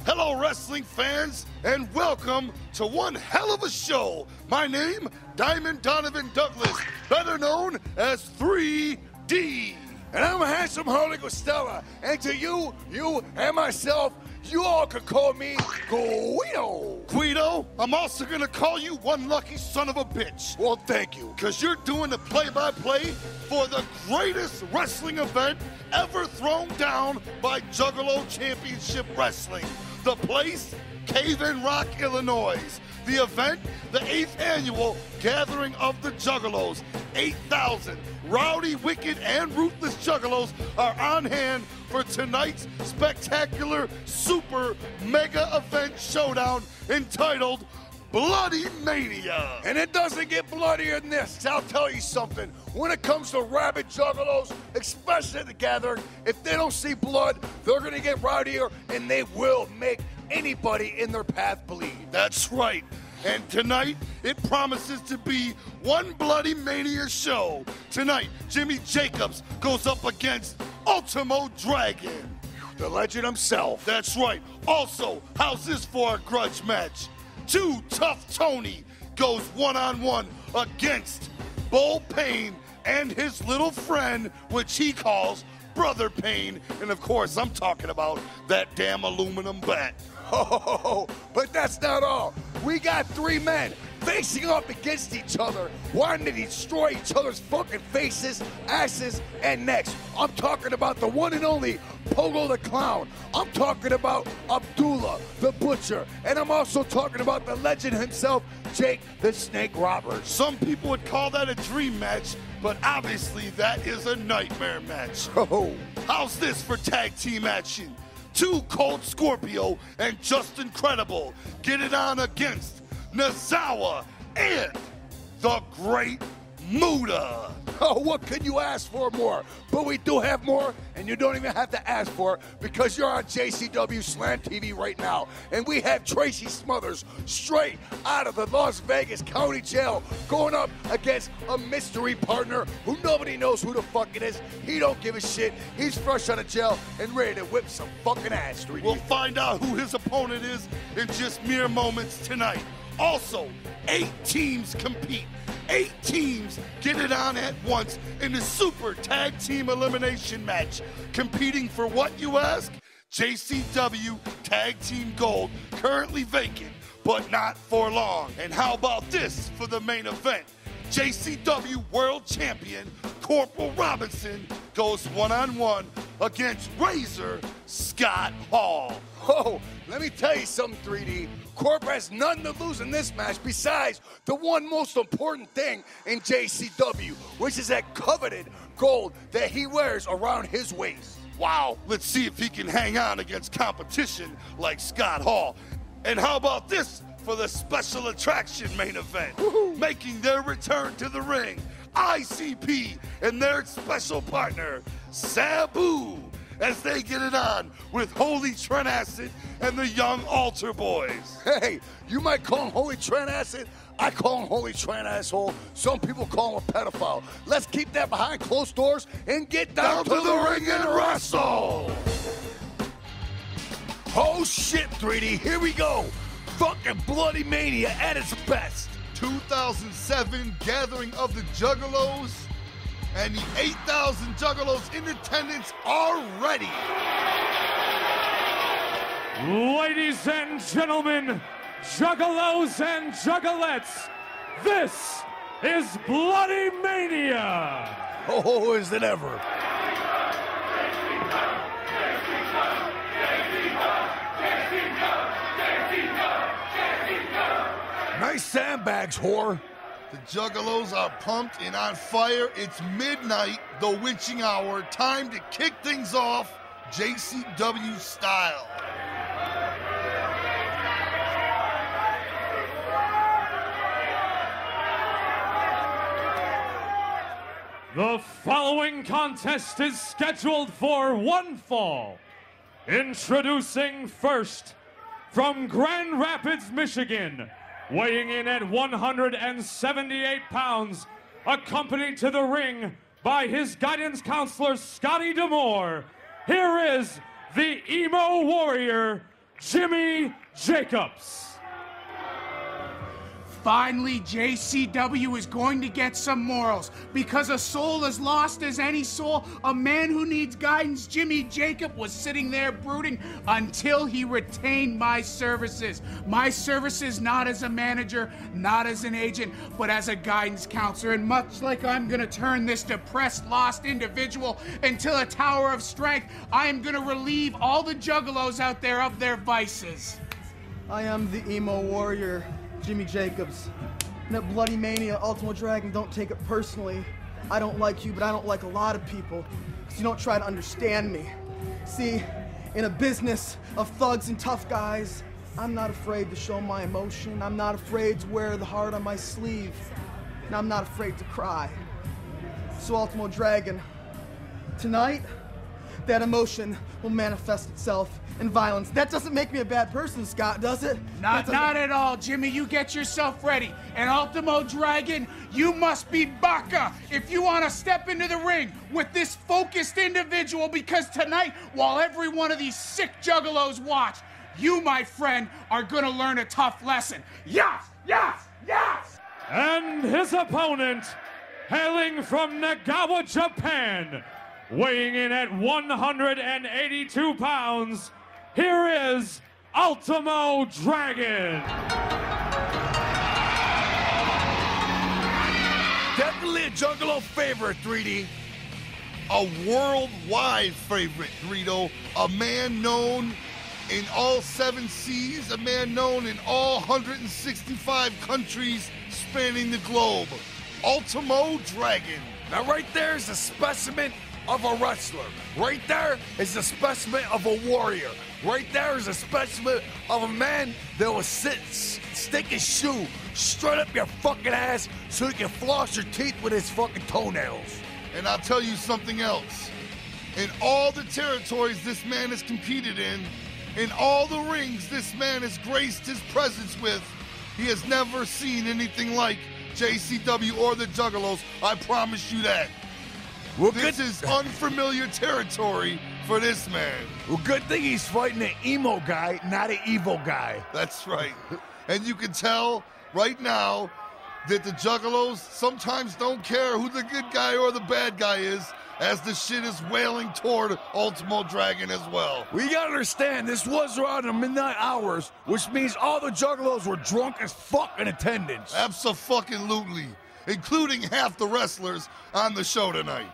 Hello, wrestling fans, and welcome to one hell of a show. My name, Diamond Donovan Douglas, better known as 3D. And I'm a handsome Harley Costello, and to you and myself, you all can call me Guido. Guido, I'm also gonna call you one lucky son of a bitch. Well, thank you. Because you're doing the play-by-play for the greatest wrestling event ever thrown down by Juggalo Championship Wrestling. The place, Cave in Rock, Illinois. The event, the 8th annual Gathering of the Juggalos. 8,000 rowdy, wicked, and ruthless Juggalos are on hand for tonight's spectacular, super, mega event showdown entitled Bloodymania. And it doesn't get bloodier than this. I'll tell you something. When it comes to rabid Juggalos, especially at the Gathering, if they don't see blood, they're going to get rowdier, and they will make anybody in their path bleed. That's right. And tonight, it promises to be one Bloodymania show. Tonight, Jimmy Jacobs goes up against Ultimo Dragon. The legend himself. That's right. Also, how's this for a grudge match? Tuff Tony goes one-on-one against Bull Payne and his little friend, which he calls Brother Payne. And of course, I'm talking about that damn aluminum bat. Oh, but that's not all. We got 3 men facing up against each other, wanting to destroy each other's fucking faces, asses, and necks. I'm talking about the one and only Pogo the Clown. I'm talking about Abdullah the Butcher. And I'm also talking about the legend himself, Jake the Snake Roberts. Some people would call that a dream match, but obviously that is a nightmare match. Oh. How's this for tag team action? 2 Cold Scorpio and Just Incredible get it on against Nosawa and the Great Muta. Oh, what could you ask for more? But we do have more, and you don't even have to ask for it because you're on JCW Slam TV right now. And we have Tracy Smothers straight out of the Las Vegas County Jail going up against a mystery partner who nobody knows who the fuck it is. He don't give a shit. He's fresh out of jail and ready to whip some fucking ass. 3D. We'll find out who his opponent is in just mere moments tonight. Also, 8 teams compete. 8 teams get it on at once in the Super Tag Team Elimination match. Competing for what, you ask? JCW Tag Team Gold, currently vacant, but not for long. And how about this for the main event? JCW World Champion Corporal Robinson goes one-on-one against Razor Scott Hall. Oh, let me tell you something, 3D. Corp has nothing to lose in this match besides the one most important thing in JCW, which is that coveted gold that he wears around his waist. Wow, let's see if he can hang on against competition like Scott Hall. And how about this for the special attraction main event? Woo-hoo. Making their return to the ring, ICP and their special partner, Samu, as they get it on with Holy Trent Acid and the Young Altar Boys. Hey, you might call him Holy Trent Acid. I call him Holy Trent Asshole. Some people call him a pedophile. Let's keep that behind closed doors and get down to the ring and wrestle. Oh shit, 3D, here we go. Fucking Bloodymania at its best. 2007 Gathering of the Juggalos, and the 8,000 Juggalos in attendance are ready. Ladies and gentlemen, Juggalos and Juggalettes, this is Bloodymania. Oh, is it ever? Nice sandbags, whore. The Juggalos are pumped and on fire. It's midnight, the witching hour. Time to kick things off JCW style. The following contest is scheduled for one fall. Introducing first, from Grand Rapids, Michigan, weighing in at 178 pounds, accompanied to the ring by his guidance counselor, Scotty D'Amore, here is the Emo Warrior, Jimmy Jacobs. Finally, JCW is going to get some morals. Because a soul as lost as any soul, a man who needs guidance, Jimmy Jacob, was sitting there brooding until he retained my services. My services not as a manager, not as an agent, but as a guidance counselor. And much like I'm gonna turn this depressed, lost individual into a tower of strength, I am gonna relieve all the juggalos out there of their vices. I am the emo warrior, Jimmy Jacobs. And at Bloodymania, Ultimo Dragon, don't take it personally. I don't like you, but I don't like a lot of people, because you don't try to understand me. See, in a business of thugs and tough guys, I'm not afraid to show my emotion. I'm not afraid to wear the heart on my sleeve. And I'm not afraid to cry. So Ultimo Dragon, tonight, that emotion will manifest itself in violence. That doesn't make me a bad person, Scott, does it? Not at all, Jimmy. You get yourself ready. And Ultimo Dragon, you must be Baka if you want to step into the ring with this focused individual, because tonight, while every one of these sick juggalos watch, you, my friend, are going to learn a tough lesson. Yes, yes, yes! And his opponent, hailing from Nagawa, Japan, weighing in at 182 pounds, here is Ultimo Dragon. Definitely a Juggalo favorite, 3D. A worldwide favorite, Greedo. A man known in all 7 seas, a man known in all 165 countries spanning the globe. Ultimo Dragon. Now right there is a specimen of a wrestler. Right there is a specimen of a warrior. Right there is a specimen of a man that will stick his shoe straight up your fucking ass so he can floss your teeth with his fucking toenails. And I'll tell you something else. In all the territories this man has competed in all the rings this man has graced his presence with, he has never seen anything like JCW or the Juggalos. I promise you that. Well, this is unfamiliar territory for this man. Well, good thing he's fighting an emo guy, not an evil guy. That's right. And you can tell right now that the Juggalos sometimes don't care who the good guy or the bad guy is, as the shit is wailing toward Ultimo Dragon as well. We gotta understand, this was around the midnight hours, which means all the Juggalos were drunk as fuck in attendance. Abso-fucking-lutely, including half the wrestlers on the show tonight.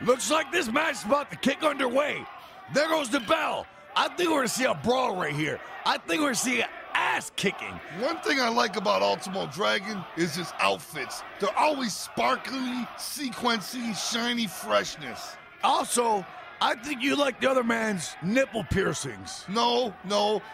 Looks like this match is about to kick underway. There goes the bell. I think we're gonna see a brawl right here. I think we're gonna see an ass kicking. One thing I like about Ultimo Dragon is his outfits. They're always sparkly, sequency, shiny freshness. Also, I think you like the other man's nipple piercings. No.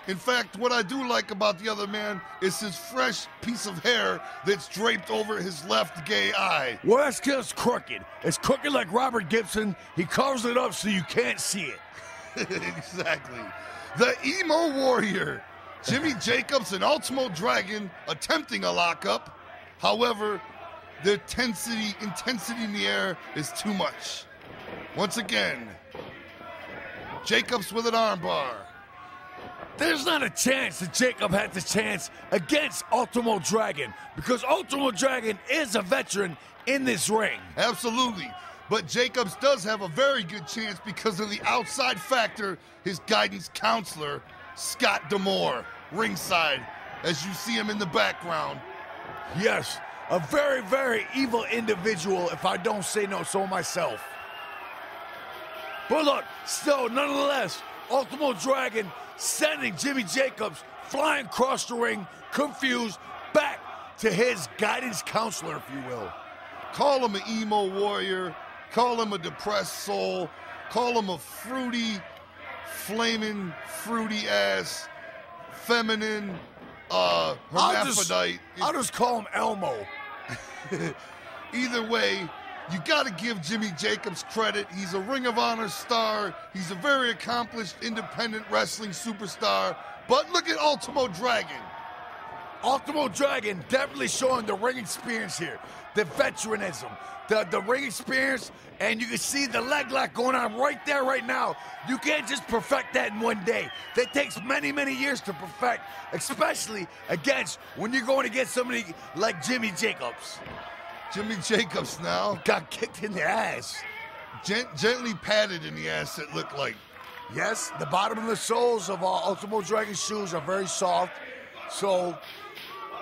In fact, what I do like about the other man is his fresh piece of hair that's draped over his left gay eye. Well, that's because it's crooked. It's crooked like Robert Gibson. He covers it up so you can't see it. Exactly. The emo warrior, Jimmy Jacobs and Ultimo Dragon attempting a lockup. However, the intensity in the air is too much. Once again, Jacobs with an armbar. There's not a chance that Jacob had the chance against Ultimo Dragon, because Ultimo Dragon is a veteran in this ring. Absolutely. But Jacobs does have a very good chance because of the outside factor, his guidance counselor, Scott D'Amore, ringside, as you see him in the background. Yes, a very, very evil individual, if I don't say so myself. But look, still, nonetheless, Ultimo Dragon sending Jimmy Jacobs flying across the ring, confused, back to his guidance counselor, if you will. Call him an emo warrior, call him a depressed soul, call him a fruity, flaming, fruity-ass, feminine, hermaphrodite. I'll just call him Elmo. Either way, you got to give Jimmy Jacobs credit. He's a Ring of Honor star. He's a very accomplished independent wrestling superstar. But look at Ultimo Dragon. Ultimo Dragon definitely showing the ring experience here, the veteranism, the ring experience, and you can see the leg lock going on right there, right now. You can't just perfect that in one day. That takes many, many years to perfect, especially against when you're going against somebody like Jimmy Jacobs. Jimmy Jacobs now got kicked in the ass. Gently patted in the ass, it looked like. Yes, the bottom of the soles of Ultimo Dragon's shoes are very soft, so...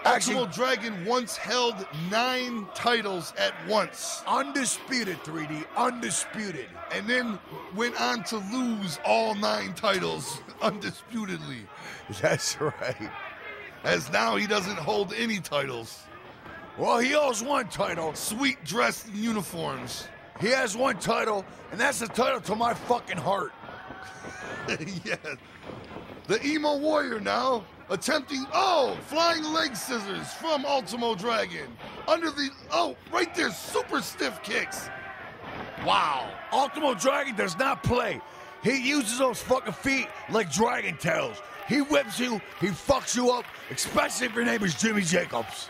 Ultimo Dragon once held 9 titles at once. Undisputed, 3D, undisputed. And then went on to lose all 9 titles undisputedly. That's right. As now he doesn't hold any titles. Well, he holds 1 title. Sweet dressed uniforms. He has 1 title, and that's the title to my fucking heart. Yeah. The Emo Warrior now attempting, flying leg scissors from Ultimo Dragon. Under the, right there, super stiff kicks. Wow. Ultimo Dragon does not play. He uses those fucking feet like dragon tails. He whips you, he fucks you up, especially if your name is Jimmy Jacobs.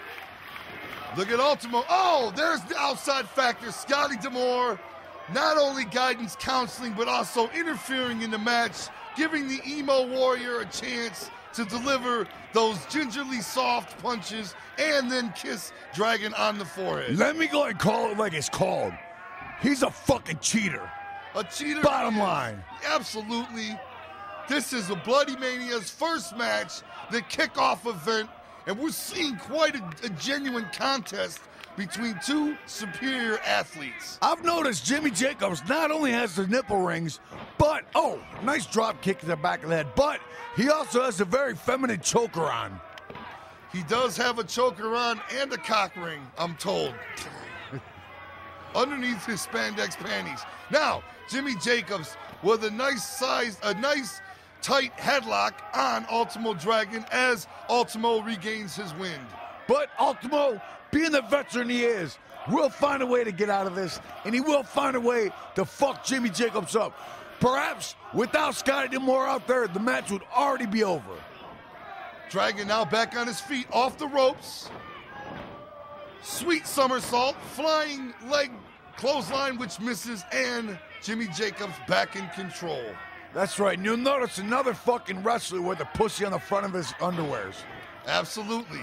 Look at Ultimo. Oh, there's the outside factor. Scotty D'Amore, not only guidance, counseling, but also interfering in the match, giving the Emo Warrior a chance to deliver those gingerly soft punches and then kiss Dragon on the forehead. Let me go and call it like it's called. He's a fucking cheater. A cheater. Bottom line. Absolutely. This is a Bloodymania's first match, the kickoff event, and we're seeing quite a genuine contest between 2 superior athletes. I've noticed Jimmy Jacobs not only has the nipple rings, but, nice drop kick to the back of the head, but he also has a very feminine choker on. He does have a choker on and a cock ring, I'm told. Underneath his spandex panties. Now, Jimmy Jacobs with a nice tight headlock on Ultimo Dragon as Ultimo regains his wind. But Ultimo, being the veteran he is, will find a way to get out of this, and he will find a way to fuck Jimmy Jacobs up. Perhaps without Scotty D'Amore out there, the match would already be over. Dragon now back on his feet, off the ropes. Sweet somersault, flying leg clothesline which misses, and Jimmy Jacobs back in control. That's right, and you'll notice another fucking wrestler with a pussy on the front of his underwears. Absolutely.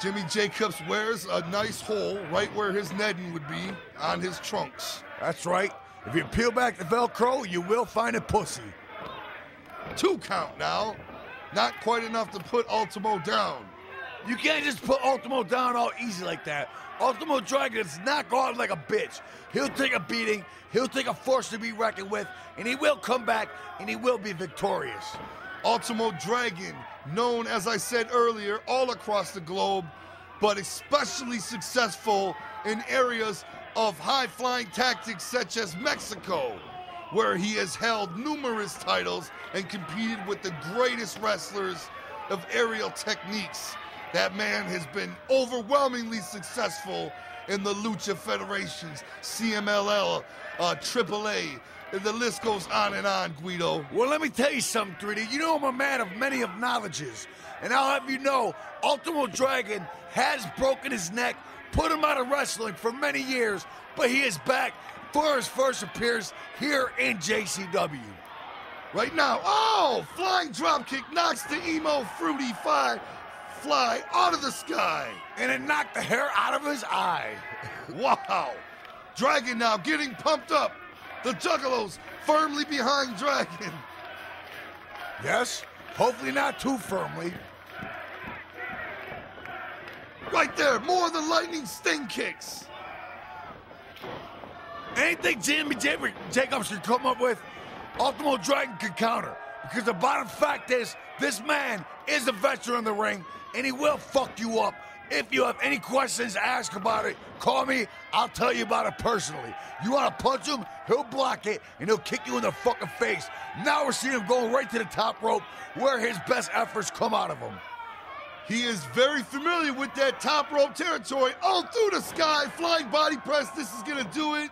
Jimmy Jacobs wears a nice hole right where his netting would be on his trunks. That's right. If you peel back the Velcro, you will find a pussy. 2 count now. Not quite enough to put Ultimo down. You can't just put Ultimo down all easy like that. Ultimo Dragon does not go out like a bitch. He'll take a beating, he'll take a force to be reckoned with, and he will come back, and he will be victorious. Ultimo Dragon, known, as I said earlier, all across the globe, but especially successful in areas of high-flying tactics such as Mexico, where he has held numerous titles and competed with the greatest wrestlers of aerial techniques. That man has been overwhelmingly successful in the Lucha Federations, CMLL, AAA, and the list goes on and on, Guido. Well, let me tell you something, 3D. You know I'm a man of many of knowledges, and I'll have you know, Ultimo Dragon has broken his neck, put him out of wrestling for many years, but he is back for his first appearance here in JCW. Right now, flying dropkick knocks the Emo Fruity fly out of the sky. And it knocked the hair out of his eye. Wow. Dragon now getting pumped up. The Juggalos firmly behind Dragon. Yes, hopefully not too firmly. Right there, more of the lightning sting kicks. Anything Jimmy Jacobs can come up with, Ultimo Dragon can counter. Because the bottom fact is, this man is a veteran in the ring, and he will fuck you up. If you have any questions to ask about it, call me. I'll tell you about it personally. You want to punch him, he'll block it, and he'll kick you in the fucking face. Now we're seeing him going right to the top rope, where his best efforts come out of him. He is very familiar with that top rope territory. Through the sky, flying body press. This is going to do it.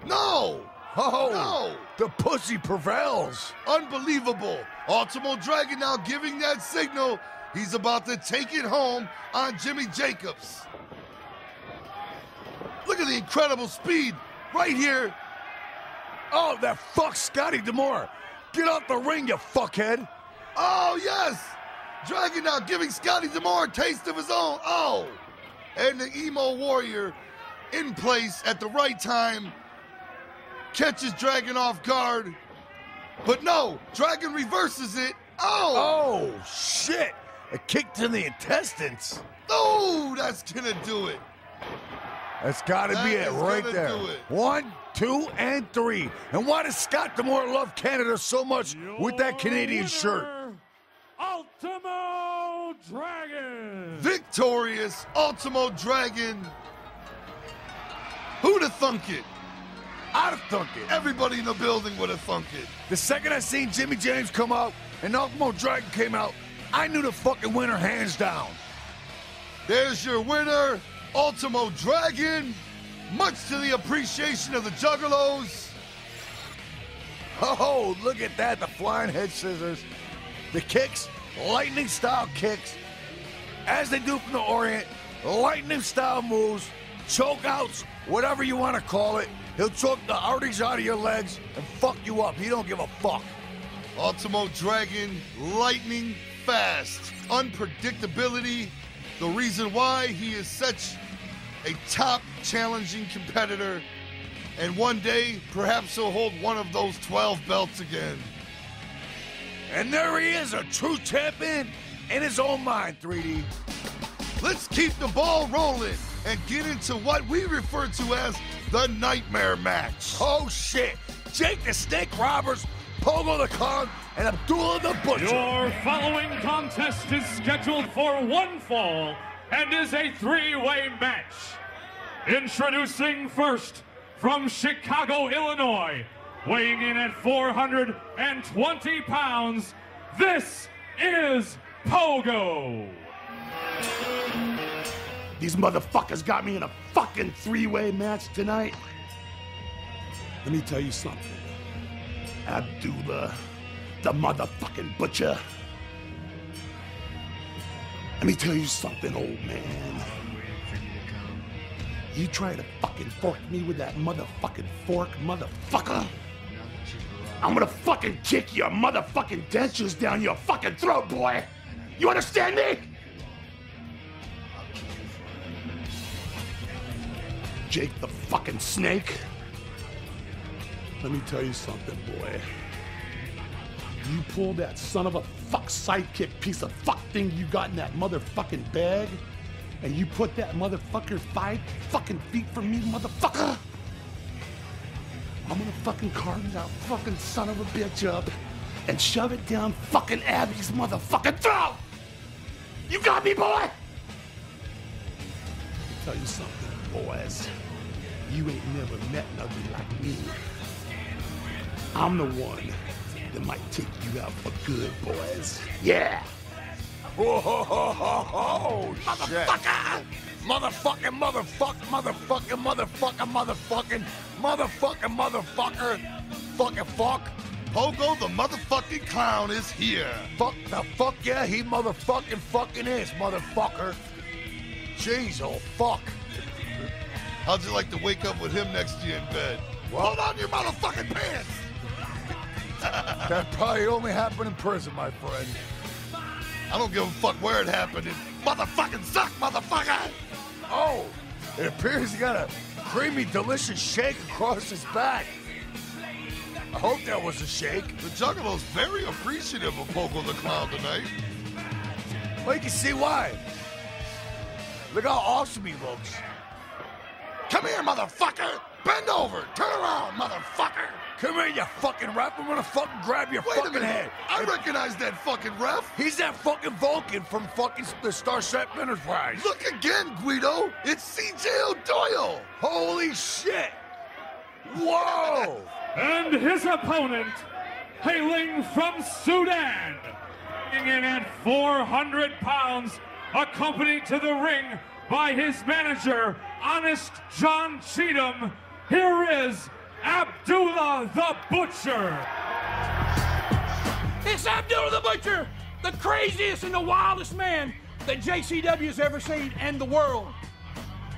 No. No. The pussy prevails. Unbelievable. Ultimo Dragon now giving that signal He's about to take it home on Jimmy Jacobs. Look at the incredible speed right here. Oh, that fuck Scotty D'Amore. Get off the ring, you fuckhead. Oh, yes. Dragon now giving Scotty D'Amore a taste of his own. Oh. And the Emo Warrior in place at the right time. Catches Dragon off guard. But no, Dragon reverses it. Oh. Oh, shit. A kick to the intestines. Oh, that's gonna do it. That's gotta be it right there. 1, 2, and 3. And why does Scott D'Amore love Canada so much with that Canadian shirt? Ultimo Dragon! Victorious Ultimo Dragon. Who'd have thunk it? I'd have thunk it. Everybody in the building would have thunk it. The second I seen Jimmy James come out and Ultimo Dragon came out, I knew the fucking winner hands down. There's your winner, Ultimo Dragon. Much to the appreciation of the Juggalos. Oh, look at that, the flying head scissors. The kicks, lightning style kicks. As they do from the Orient, lightning style moves, choke outs, whatever you want to call it. He'll choke the arteries out of your legs and fuck you up. He don't give a fuck. Ultimo Dragon, lightning fast. Unpredictability, the reason why he is such a top challenging competitor. And one day, perhaps he'll hold one of those 12 belts again. And there he is, a true champion in his own mind, 3D. Let's keep the ball rolling and get into what we refer to as the Nightmare Match. Oh, shit. Jake the Snake Roberts, Pogo the Clown, and Abdullah the Butcher. Your following contest is scheduled for one fall and is a three-way match. Introducing first, from Chicago, Illinois, weighing in at 420 pounds, this is Pogo. These motherfuckers got me in a fucking three-way match tonight. Let me tell you something. Abdullah, the motherfucking Butcher. Let me tell you something, old man. You try to fucking fork me with that motherfucking fork, motherfucker. I'm gonna fucking kick your motherfucking dentures down your fucking throat, boy. You understand me? Jake the fucking Snake. Let me tell you something, boy. You pull that son of a fuck sidekick piece of fuck thing you got in that motherfucking bag, and you put that motherfucker 5 fucking feet from me, motherfucker. I'm gonna fucking carve that fucking son of a bitch up and shove it down fucking Abby's motherfucking throat. You got me, boy? Let me tell you something, boys. You ain't never met nothing like me. I'm the one that might take you out for good, boys. Yeah. Whoa, Motherfucker! Motherfucking, fucking fuck. Pogo the motherfucking Clown is here. Fuck the fuck yeah, he motherfucking fucking is, motherfucker. Jeez, oh fuck. How'd you like to wake up with him next to you in bed? Hold on to your motherfucking pants! That probably only happened in prison, my friend. I don't give a fuck where it happened. It motherfucking suck, motherfucker! Oh, it appears he got a creamy, delicious shake across his back. I hope that was a shake. The Juggalos very appreciative of Pogo the Clown tonight. Well, you can see why. Look how awesome he looks. Come here, motherfucker! Bend over! Turn around, motherfucker! Come here, you fucking ref. I'm gonna fucking grab your Wait a fucking minute. head. I recognize that fucking ref. He's that fucking Vulcan from fucking the Starship Enterprise. Look again, Guido. It's C.J. O'Doyle. Holy shit. Whoa. And his opponent, hailing from Sudan, weighing in at 400 pounds, accompanied to the ring by his manager, Honest John Cheatham, here is Abdullah the Butcher. It's Abdullah the Butcher, the craziest and the wildest man that JCW has ever seen in the world.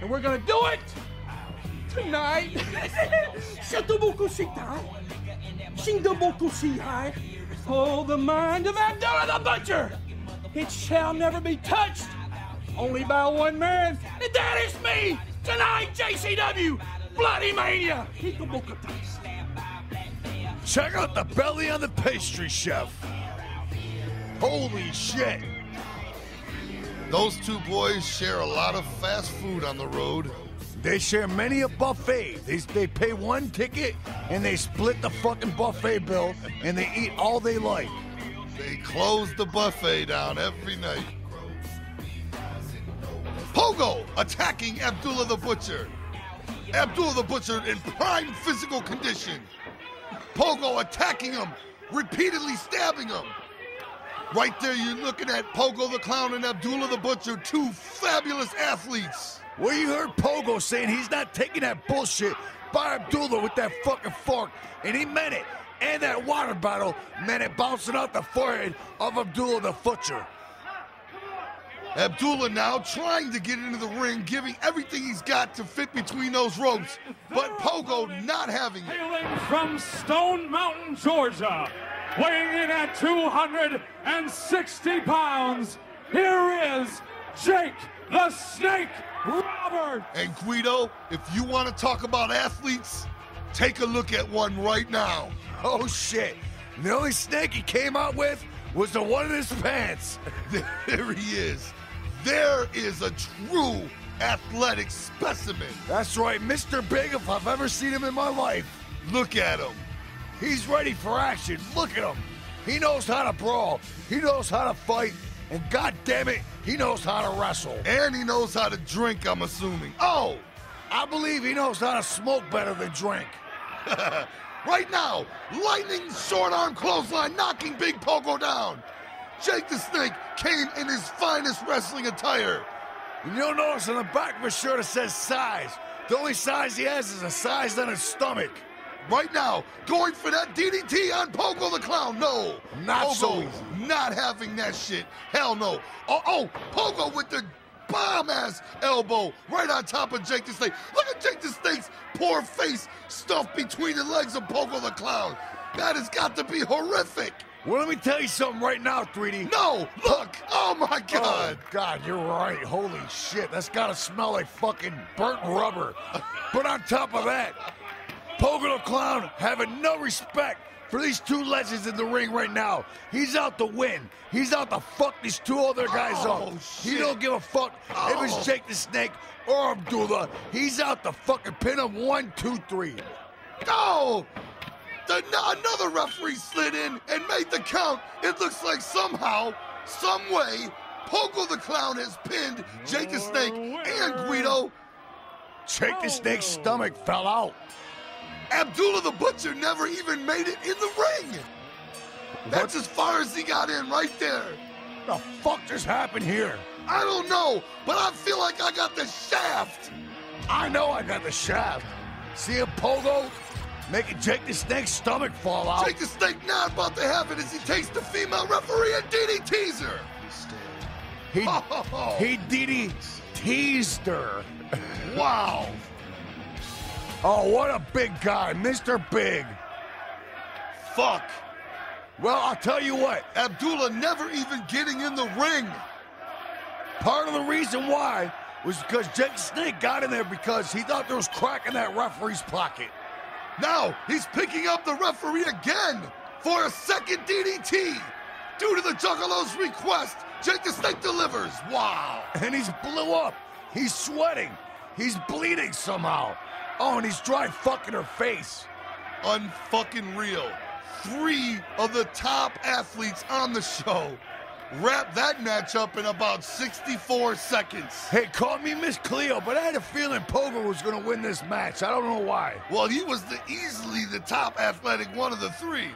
And we're gonna do it tonight. Hold the mind of Abdullah the Butcher. It shall never be touched, only by one man, and that is me. Tonight, JCW, Bloodymania. Check out the belly on the pastry chef. Holy shit. Those two boys share a lot of fast food on the road. They share many a buffet. They pay one ticket and they split the fucking buffet bill and they eat all they like. They close the buffet down every night. Pogo attacking Abdullah the Butcher. Abdullah the Butcher in prime physical condition. Pogo attacking him, repeatedly stabbing him. Right there, you're looking at Pogo the Clown and Abdullah the Butcher, two fabulous athletes. Well, you heard Pogo saying he's not taking that bullshit by Abdullah with that fucking fork, and he meant it. And that water bottle meant it bouncing out the forehead of Abdullah the Butcher. Abdullah now trying to get into the ring, giving everything he's got to fit between those ropes, but Pogo not having it. Hailing from Stone Mountain, Georgia, weighing in at 260 pounds, here is Jake the Snake Roberts. And Guido, if you want to talk about athletes, take a look at one right now. Oh shit, the only snake he came out with was the one in his pants. There he is. There is a true athletic specimen. That's right, Mr. Big if I've ever seen him in my life. Look at him. He's ready for action. Look at him. He knows how to brawl. He knows how to fight. And God damn it, he knows how to wrestle. And he knows how to drink, I'm assuming. Oh! I believe he knows how to smoke better than drink. Right now, lightning short arm clothesline knocking Big Pogo down. Jake the Snake came in his finest wrestling attire. And you'll notice on the back of his shirt it says size. The only size he has is a size on his stomach. Right now, going for that DDT on Pogo the Clown. No. Not Pogo so easy. Not having that shit. Hell no. Oh, Pogo with the bomb-ass elbow right on top of Jake the Snake. Look at Jake the Snake's poor face stuffed between the legs of Pogo the Clown. That has got to be horrific. Well, let me tell you something right now, 3D. No, look. Oh, my God. Oh, God, you're right. Holy shit. That's got to smell like fucking burnt rubber. But on top of that, Pogo the Clown having no respect for these two legends in the ring right now. He's out to win. He's out to fuck these two other guys up. Shit. He don't give a fuck if it's Jake the Snake or Abdullah. He's out to fucking pin him 1, 2, 3. Oh! Another referee slid in and made the count. It looks like somehow, some way, Pogo the Clown has pinned Jake the Snake and Guido. Jake the Snake's stomach fell out. Abdullah the Butcher never even made it in the ring. That's as far as he got in right there. The fuck just happened here? I don't know, but I feel like I got the shaft. I know I got the shaft. See a Pogo making Jake the Snake's stomach fall out. Jake the Snake not about to have it as he takes the female referee and DDTs her. He DDT'd her. Wow. Oh, what a big guy, Mr. Big. Fuck. Well, I'll tell you what. Abdullah never even getting in the ring. Part of the reason why was because Jake the Snake got in there because he thought there was crack in that referee's pocket. Now, he's picking up the referee again for a second DDT. Due to the Juggalos' request, Jake the Snake delivers. Wow. And he's blew up. He's sweating. He's bleeding somehow. Oh, and he's dry fucking her face. Unfucking real. 3 of the top athletes on the show wrap that match up in about 64 seconds. Hey, call me Miss Cleo, but I had a feeling Pogo was going to win this match. I don't know why. Well, he was easily the top athletic one of the 3.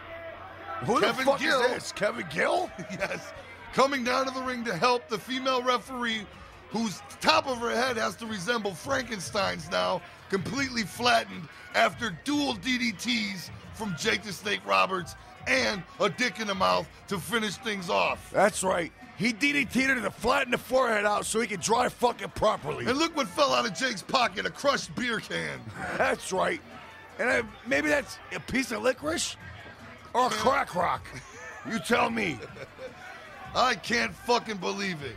Who Kevin the fuck Gill. is this? Kevin Gill? Yes. Coming down to the ring to help the female referee, whose top of her head has to resemble Frankenstein's now, completely flattened after dual DDTs from Jake the Snake Roberts and a dick in the mouth to finish things off. That's right. He DDT'd her to flatten the forehead out so he could dry fucking properly. And look what fell out of Jake's pocket, a crushed beer can. That's right. And maybe that's a piece of licorice? Or a crack rock? You tell me. I can't fucking believe it.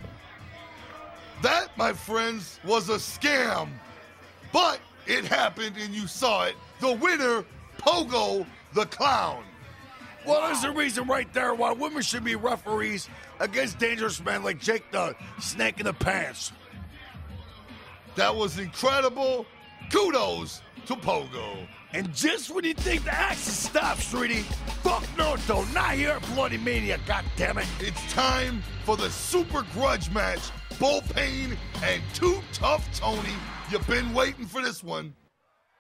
That, my friends, was a scam. But it happened and you saw it. The winner, Pogo the Clown. Well, there's a reason right there why women should be referees against dangerous men like Jake the Snake in the Pants. That was incredible. Kudos to Pogo. And just when you think the action stops, sweetie, fuck no, though. Not here at Bloodymania, goddammit. It's time for the Super Grudge match. Bull Pain and Too Tough Tony. You've been waiting for this one.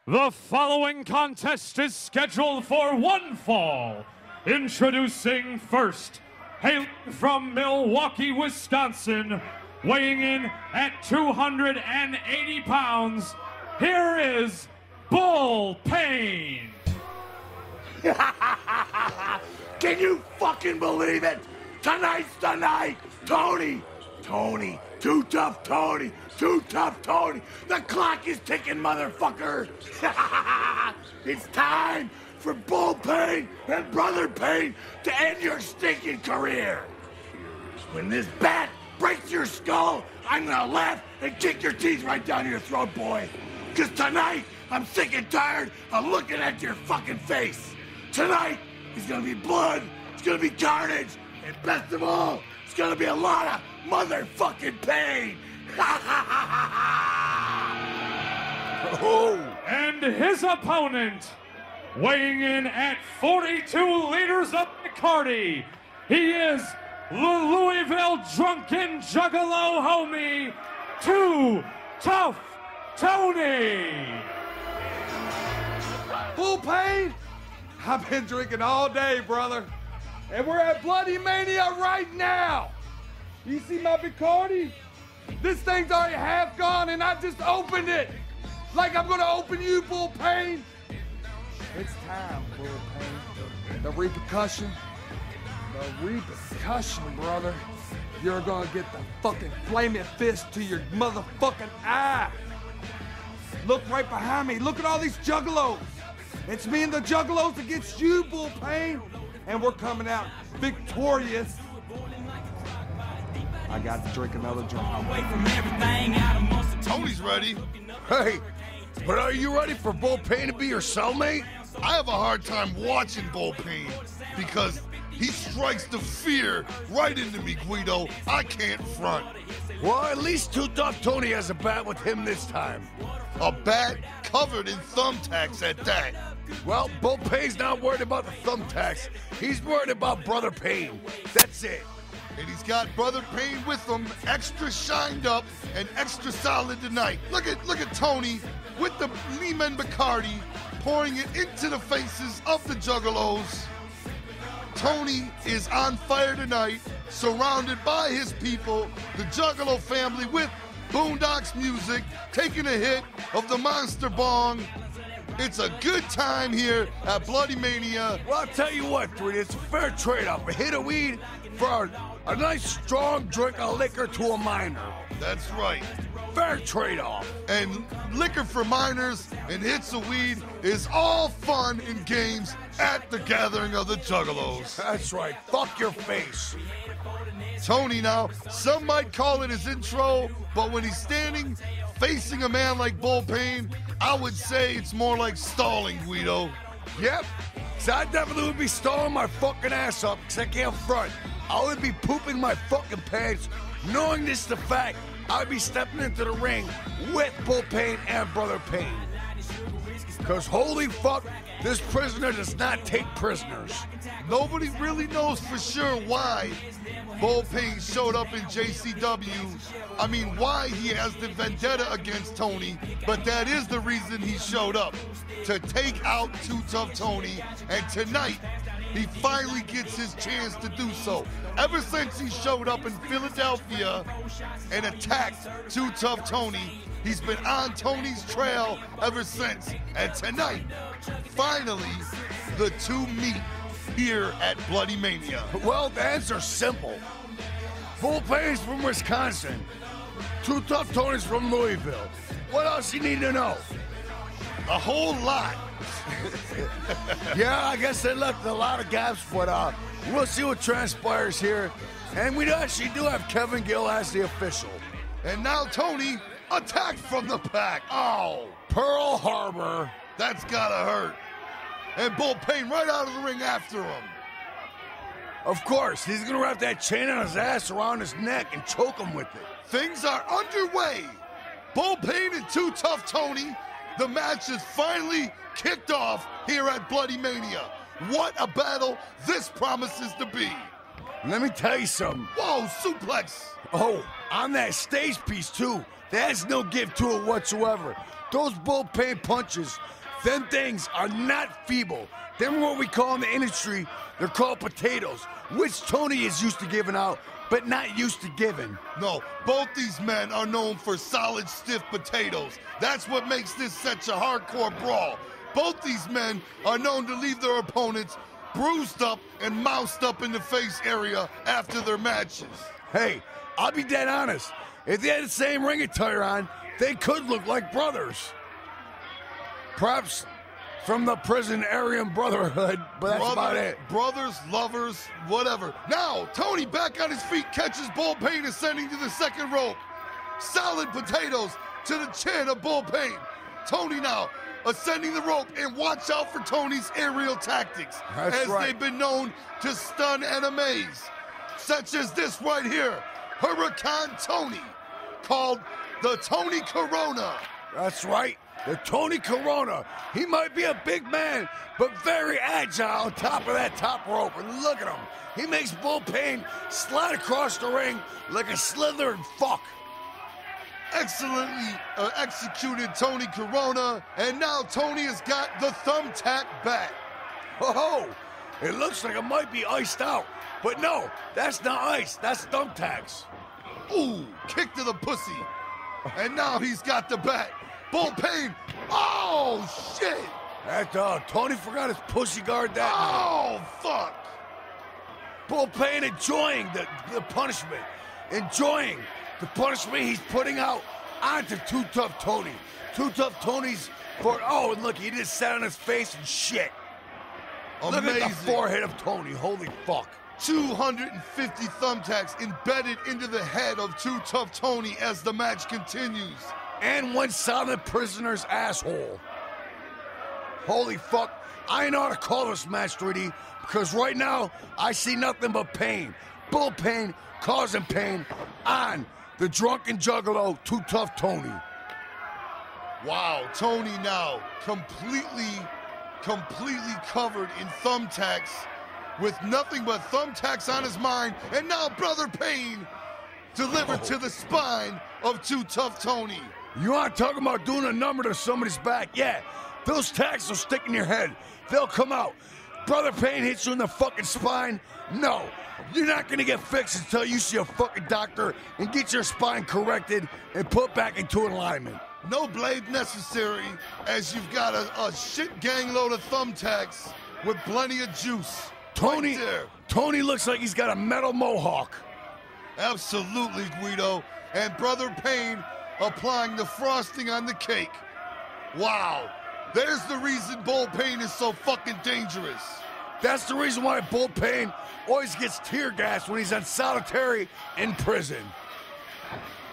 The following contest is scheduled for one fall. Introducing first, hailing from Milwaukee, Wisconsin, weighing in at 280 pounds, here is Bull Pain. Can you fucking believe it? Tonight's the night. Tony, Too Tough Tony, Too Tough Tony. The clock is ticking, motherfucker. It's time for Bull Pain and Brother Pain to end your stinking career. When this bat breaks your skull, I'm gonna laugh and kick your teeth right down your throat, boy. Because tonight, I'm sick and tired of looking at your fucking face. Tonight is gonna be blood, it's gonna be carnage, and best of all, it's gonna be a lot of motherfucking pain. Oh. And his opponent, weighing in at 42 liters of Bacardi, he is the Louisville drunken juggalo homie, Too Tough Tony. Bull Pain, I've been drinking all day, brother. And we're at Bloodymania right now. You see my Bacardi? This thing's already half gone and I just opened it. Like I'm gonna open you, Bull Pain. It's time, Bull Pain. The repercussion, brother. You're gonna get the fucking flaming fist to your motherfucking eye. Look right behind me. Look at all these juggalos. It's me and the juggalos against you, Bull Pain. And we're coming out victorious. I got to drink another drink. Tony's ready. Hey, but are you ready for Bull Pain to be your cellmate? I have a hard time watching Bull Pain because he strikes the fear right into me, Guido. I can't front. Well, at least Too Tough Tony has a bat with him this time. A bat covered in thumbtacks at that. Well, Bull Pain's not worried about the thumbtacks. He's worried about Brother Pain. That's it. And he's got Brother Pain with him, extra shined up and extra solid tonight. Look at Tony with the Lehman Bacardi, pouring it into the faces of the Juggalos. Tony is on fire tonight, surrounded by his people, the Juggalo family, with Boondocks music, taking a hit of the Monster Bong. It's a good time here at Bloodymania. Well, I'll tell you what, dude, it's a fair trade-off. A hit of weed for a nice strong drink of liquor to a minor. That's right. Fair trade-off. And liquor for minors and hits of weed is all fun and games at the gathering of the Juggalos. That's right. Fuck your face. Tony now, some might call it his intro, but when he's standing facing a man like Bull Pain, I would say it's more like stalling, Guido. Yep. So I definitely would be stalling my fucking ass up because I can't front. I would be pooping my fucking pants, knowing this the fact I would be stepping into the ring with Bull Pain and Brother Pain. Because holy fuck, this prisoner does not take prisoners. Nobody really knows for sure why Bull Pain showed up in JCW. I mean, why he has the vendetta against Tony, but that is the reason he showed up, to take out Too Tough Tony, and tonight, he finally gets his chance to do so. Ever since he showed up in Philadelphia and attacked Too Tough Tony, he's been on Tony's trail ever since. And tonight, finally, the two meet. here at Bloodymania? Well, the answer's simple. Bullpen's from Wisconsin. Two Tough Tony's from Louisville. What else you need to know? A whole lot. Yeah, I guess they left a lot of gaps, but we'll see what transpires here. And we actually do have Kevin Gill as the official. And now Tony attacked from the back. Oh, Pearl Harbor. that's gotta hurt. And Bullpen right out of the ring after him. Of course, he's gonna wrap that chain on his ass around his neck and choke him with it. Things are underway. Bullpen and Two Tough Tony. The match is finally kicked off here at Bloodymania. What a battle this promises to be. Let me tell you something. Whoa, suplex. Oh, on that stage piece, too. There's no give to it whatsoever. Those Bullpen punches, them things are not feeble. They're what we call in the industry, they're called potatoes, which Tony is used to giving out, but not used to giving. No, both these men are known for solid, stiff potatoes. That's what makes this such a hardcore brawl. Both these men are known to leave their opponents bruised up and moused up in the face area after their matches. Hey, I'll be dead honest. If they had the same ring attire on, they could look like brothers. Perhaps from the prison Aryan Brotherhood, but that's about it. Brothers, lovers, whatever. Now, Tony back on his feet, catches Bullpen ascending to the second rope. Solid potatoes to the chin of Bullpen. Tony now ascending the rope, and watch out for Tony's aerial tactics. That's as right. they've been known to stun and amaze. Such as this right here, Hurricane Tony, called the Tony Corona. That's right, the Tony Corona. He might be a big man, but very agile on top of that top rope. And look at him. He makes Bullpen slide across the ring like a slithered fuck. Excellently executed Tony Corona, and now Tony has got the thumbtack back. Oh, it looks like it might be iced out, but no, that's not ice, that's thumbtacks. Ooh, kick to the pussy. And now he's got the back. Bullpen, oh shit. That, Tony forgot his pussy guard that night. Oh, fuck. Bullpen enjoying the punishment, enjoying the punishment he's putting out onto Two Tough Tony. Two Tough Tony's oh, and look, he just sat on his face and shit. Amazing. Look at the forehead of Tony, holy fuck. 250 thumbtacks embedded into the head of Two Tough Tony as the match continues. And one silent prisoner's asshole. Holy fuck, I know how to call this match, 3D, because right now, I see nothing but pain. Bullpen causing pain on the drunken juggalo, Two Tough Tony. Wow, Tony now completely covered in thumbtacks, with nothing but thumbtacks on his mind, and now Brother Payne delivered to the spine of Two Tough Tony. You want to talk about doing a number to somebody's back? Yeah, those tacks will stick in your head. They'll come out. Brother Payne hits you in the fucking spine? No. You're not gonna get fixed until you see a fucking doctor and get your spine corrected and put back into alignment. No blade necessary, as you've got a shit gang load of thumbtacks with plenty of juice. Tony, right there. Tony looks like he's got a metal mohawk. Absolutely, Guido. And Brother Payne applying the frosting on the cake. Wow. There's the reason Bullpen is so fucking dangerous. That's the reason why Bullpen always gets tear gassed when he's on solitary in prison.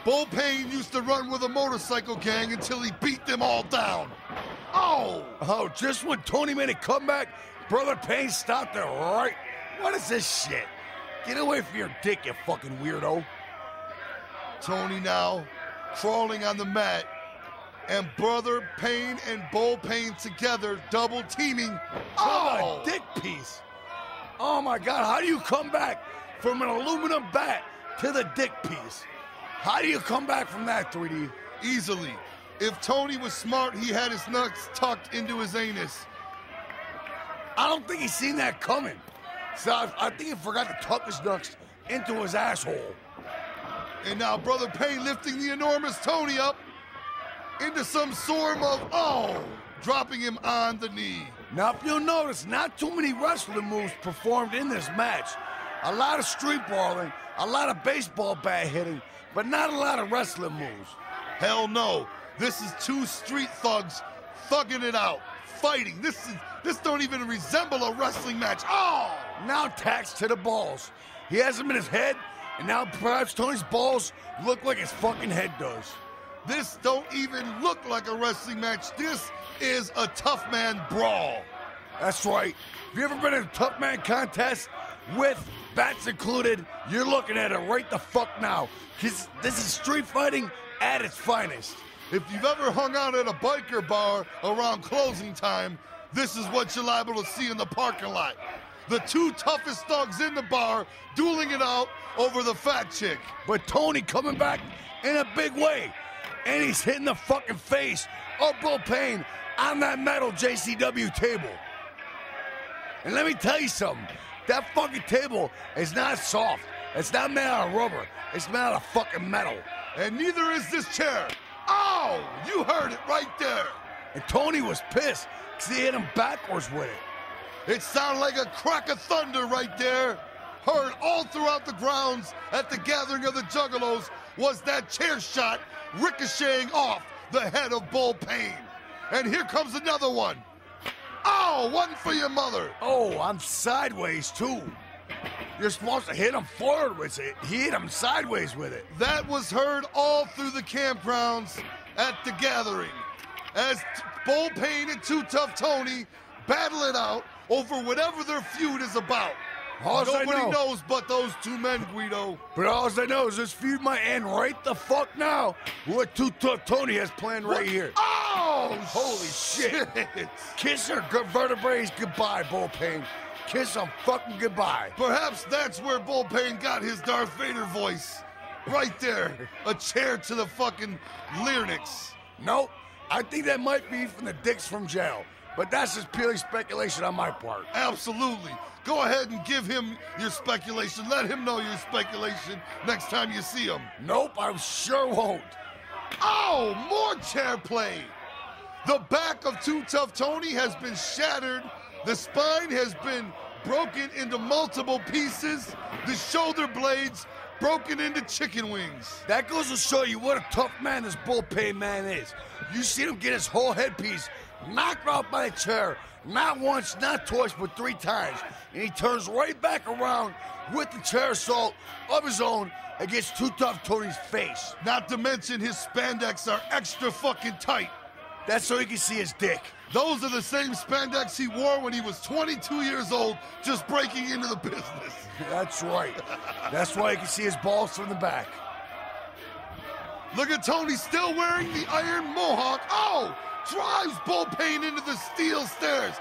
Bullpen used to run with a motorcycle gang until he beat them all down. Oh! Oh, just when Tony made a comeback, Brother Payne stopped there, right? What is this shit? Get away from your dick, you fucking weirdo. Tony now crawling on the mat, and Brother Payne and Bullpen together double teaming. Oh, a dick piece. Oh my God, how do you come back from an aluminum bat to the dick piece? How do you come back from that, 3D? Easily. If Tony was smart, he had his nuts tucked into his anus. I don't think he's seen that coming. So I think he forgot to tuck his nuts into his asshole. And now Brother Payne lifting the enormous Tony up into some sort of, dropping him on the knee. Now, if you'll notice, not too many wrestling moves performed in this match. A lot of street brawling, a lot of baseball bat hitting, but not a lot of wrestling moves. Hell no. This is two street thugs thugging it out, fighting. This don't even resemble a wrestling match. Oh! Now taxed to the balls. He has him in his head, and now perhaps Tony's balls look like his fucking head does. This don't even look like a wrestling match. This is a tough man brawl. That's right. Have you ever been in a tough man contest with bats included? You're looking at it right the fuck now. Because this is street fighting at its finest. If you've ever hung out at a biker bar around closing time, this is what you're liable to see in the parking lot. The two toughest thugs in the bar dueling it out over the fat chick. But Tony coming back in a big way. And he's hitting the fucking face of Bullpen on that metal JCW table. And let me tell you something. That fucking table is not soft. It's not made out of rubber. It's made out of fucking metal. And neither is this chair. Oh, you heard it right there. And Tony was pissed because he hit him backwards with it. It sounded like a crack of thunder right there. Heard all throughout the grounds at the gathering of the Juggalos was that chair shot ricocheting off the head of Bullpen. And here comes another one. Oh, one for your mother. Oh, I'm sideways too. You're supposed to hit him forward with it. He hit him sideways with it. That was heard all through the campgrounds at the gathering as Bullpen and Too Tough Tony battle it out over whatever their feud is about. Nobody knows but those two men, Guido. But all I know is this feud might end right the fuck now with what Too Tough Tony has planned right here. Oh, holy shit. Kiss her good vertebrae goodbye, Bullpen. Kiss them fucking goodbye. Perhaps that's where Bullpen got his Darth Vader voice. Right there. A chair to the fucking larynx. Nope. I think that might be from the dicks from jail. But that's just purely speculation on my part. Absolutely. Go ahead and give him your speculation. Let him know your speculation next time you see him. Nope, I sure won't. Oh, more chair play. The back of Too Tough Tony has been shattered. The spine has been broken into multiple pieces. The shoulder blades broken into chicken wings. That goes to show you what a tough man this Bullpen man is. You see him get his whole headpiece knocked out by a chair, not once, not twice, but 3 times. And he turns right back around with the chair assault of his own against Too Tough Tony's face. Not to mention his spandex are extra fucking tight. That's so he can see his dick. Those are the same spandex he wore when he was 22 years old, just breaking into the business. That's right. That's why he can see his balls from the back. Look at Tony still wearing the iron mohawk. Oh! Drives Bullpen into the steel stairs.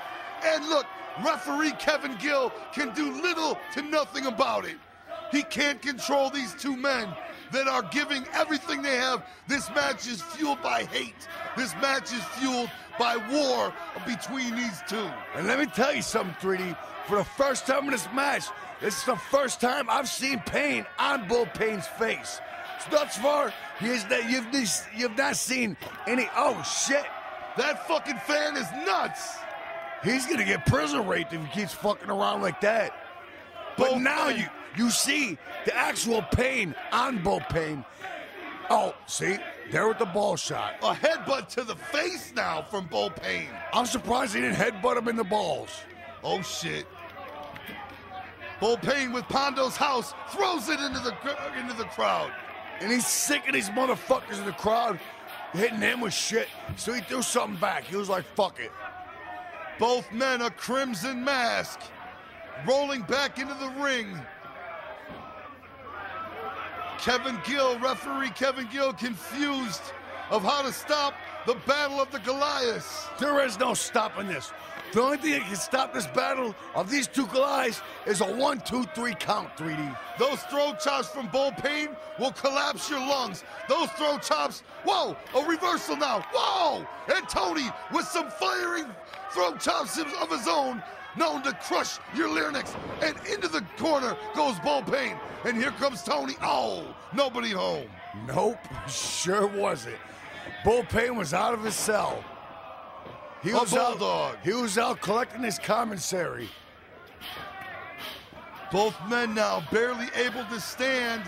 And look, referee Kevin Gill can do little to nothing about it. He can't control these two men that are giving everything they have. This match is fueled by hate. This match is fueled by war between these two. And let me tell you something, 3D. For the first time in this match, this is the first time I've seen pain on Bullpen's face. So thus far, you've not seen any. Oh shit! That fucking fan is nuts. He's gonna get prison raped if he keeps fucking around like that. But now you see the actual pain on Bullpen. Oh, see? There with the ball shot. A headbutt to the face now from Bullpen. I'm surprised he didn't headbutt him in the balls. Oh, shit. Bullpen with Pondo's house throws it into the crowd. And he's sick of these motherfuckers in the crowd hitting him with shit. So he threw something back. He was like, fuck it. Both men a crimson mask. Rolling back into the ring. Referee Kevin Gill confused of how to stop the Battle of the Goliaths. There is no stopping this. The only thing that can stop this battle of these two Goliaths is a 1, 2, 3 count, 3D. Those throat chops from Bullpen will collapse your lungs. Those throat chops, whoa, a reversal now, whoa! And Tony with some firing throat chops of his own, known to crush your larynx. And into the corner goes Bullpen. And here comes Tony. Oh, nobody home. Nope, sure wasn't. Bullpen was out of his cell. He was bulldog. He was out collecting his commissary. Both men now barely able to stand.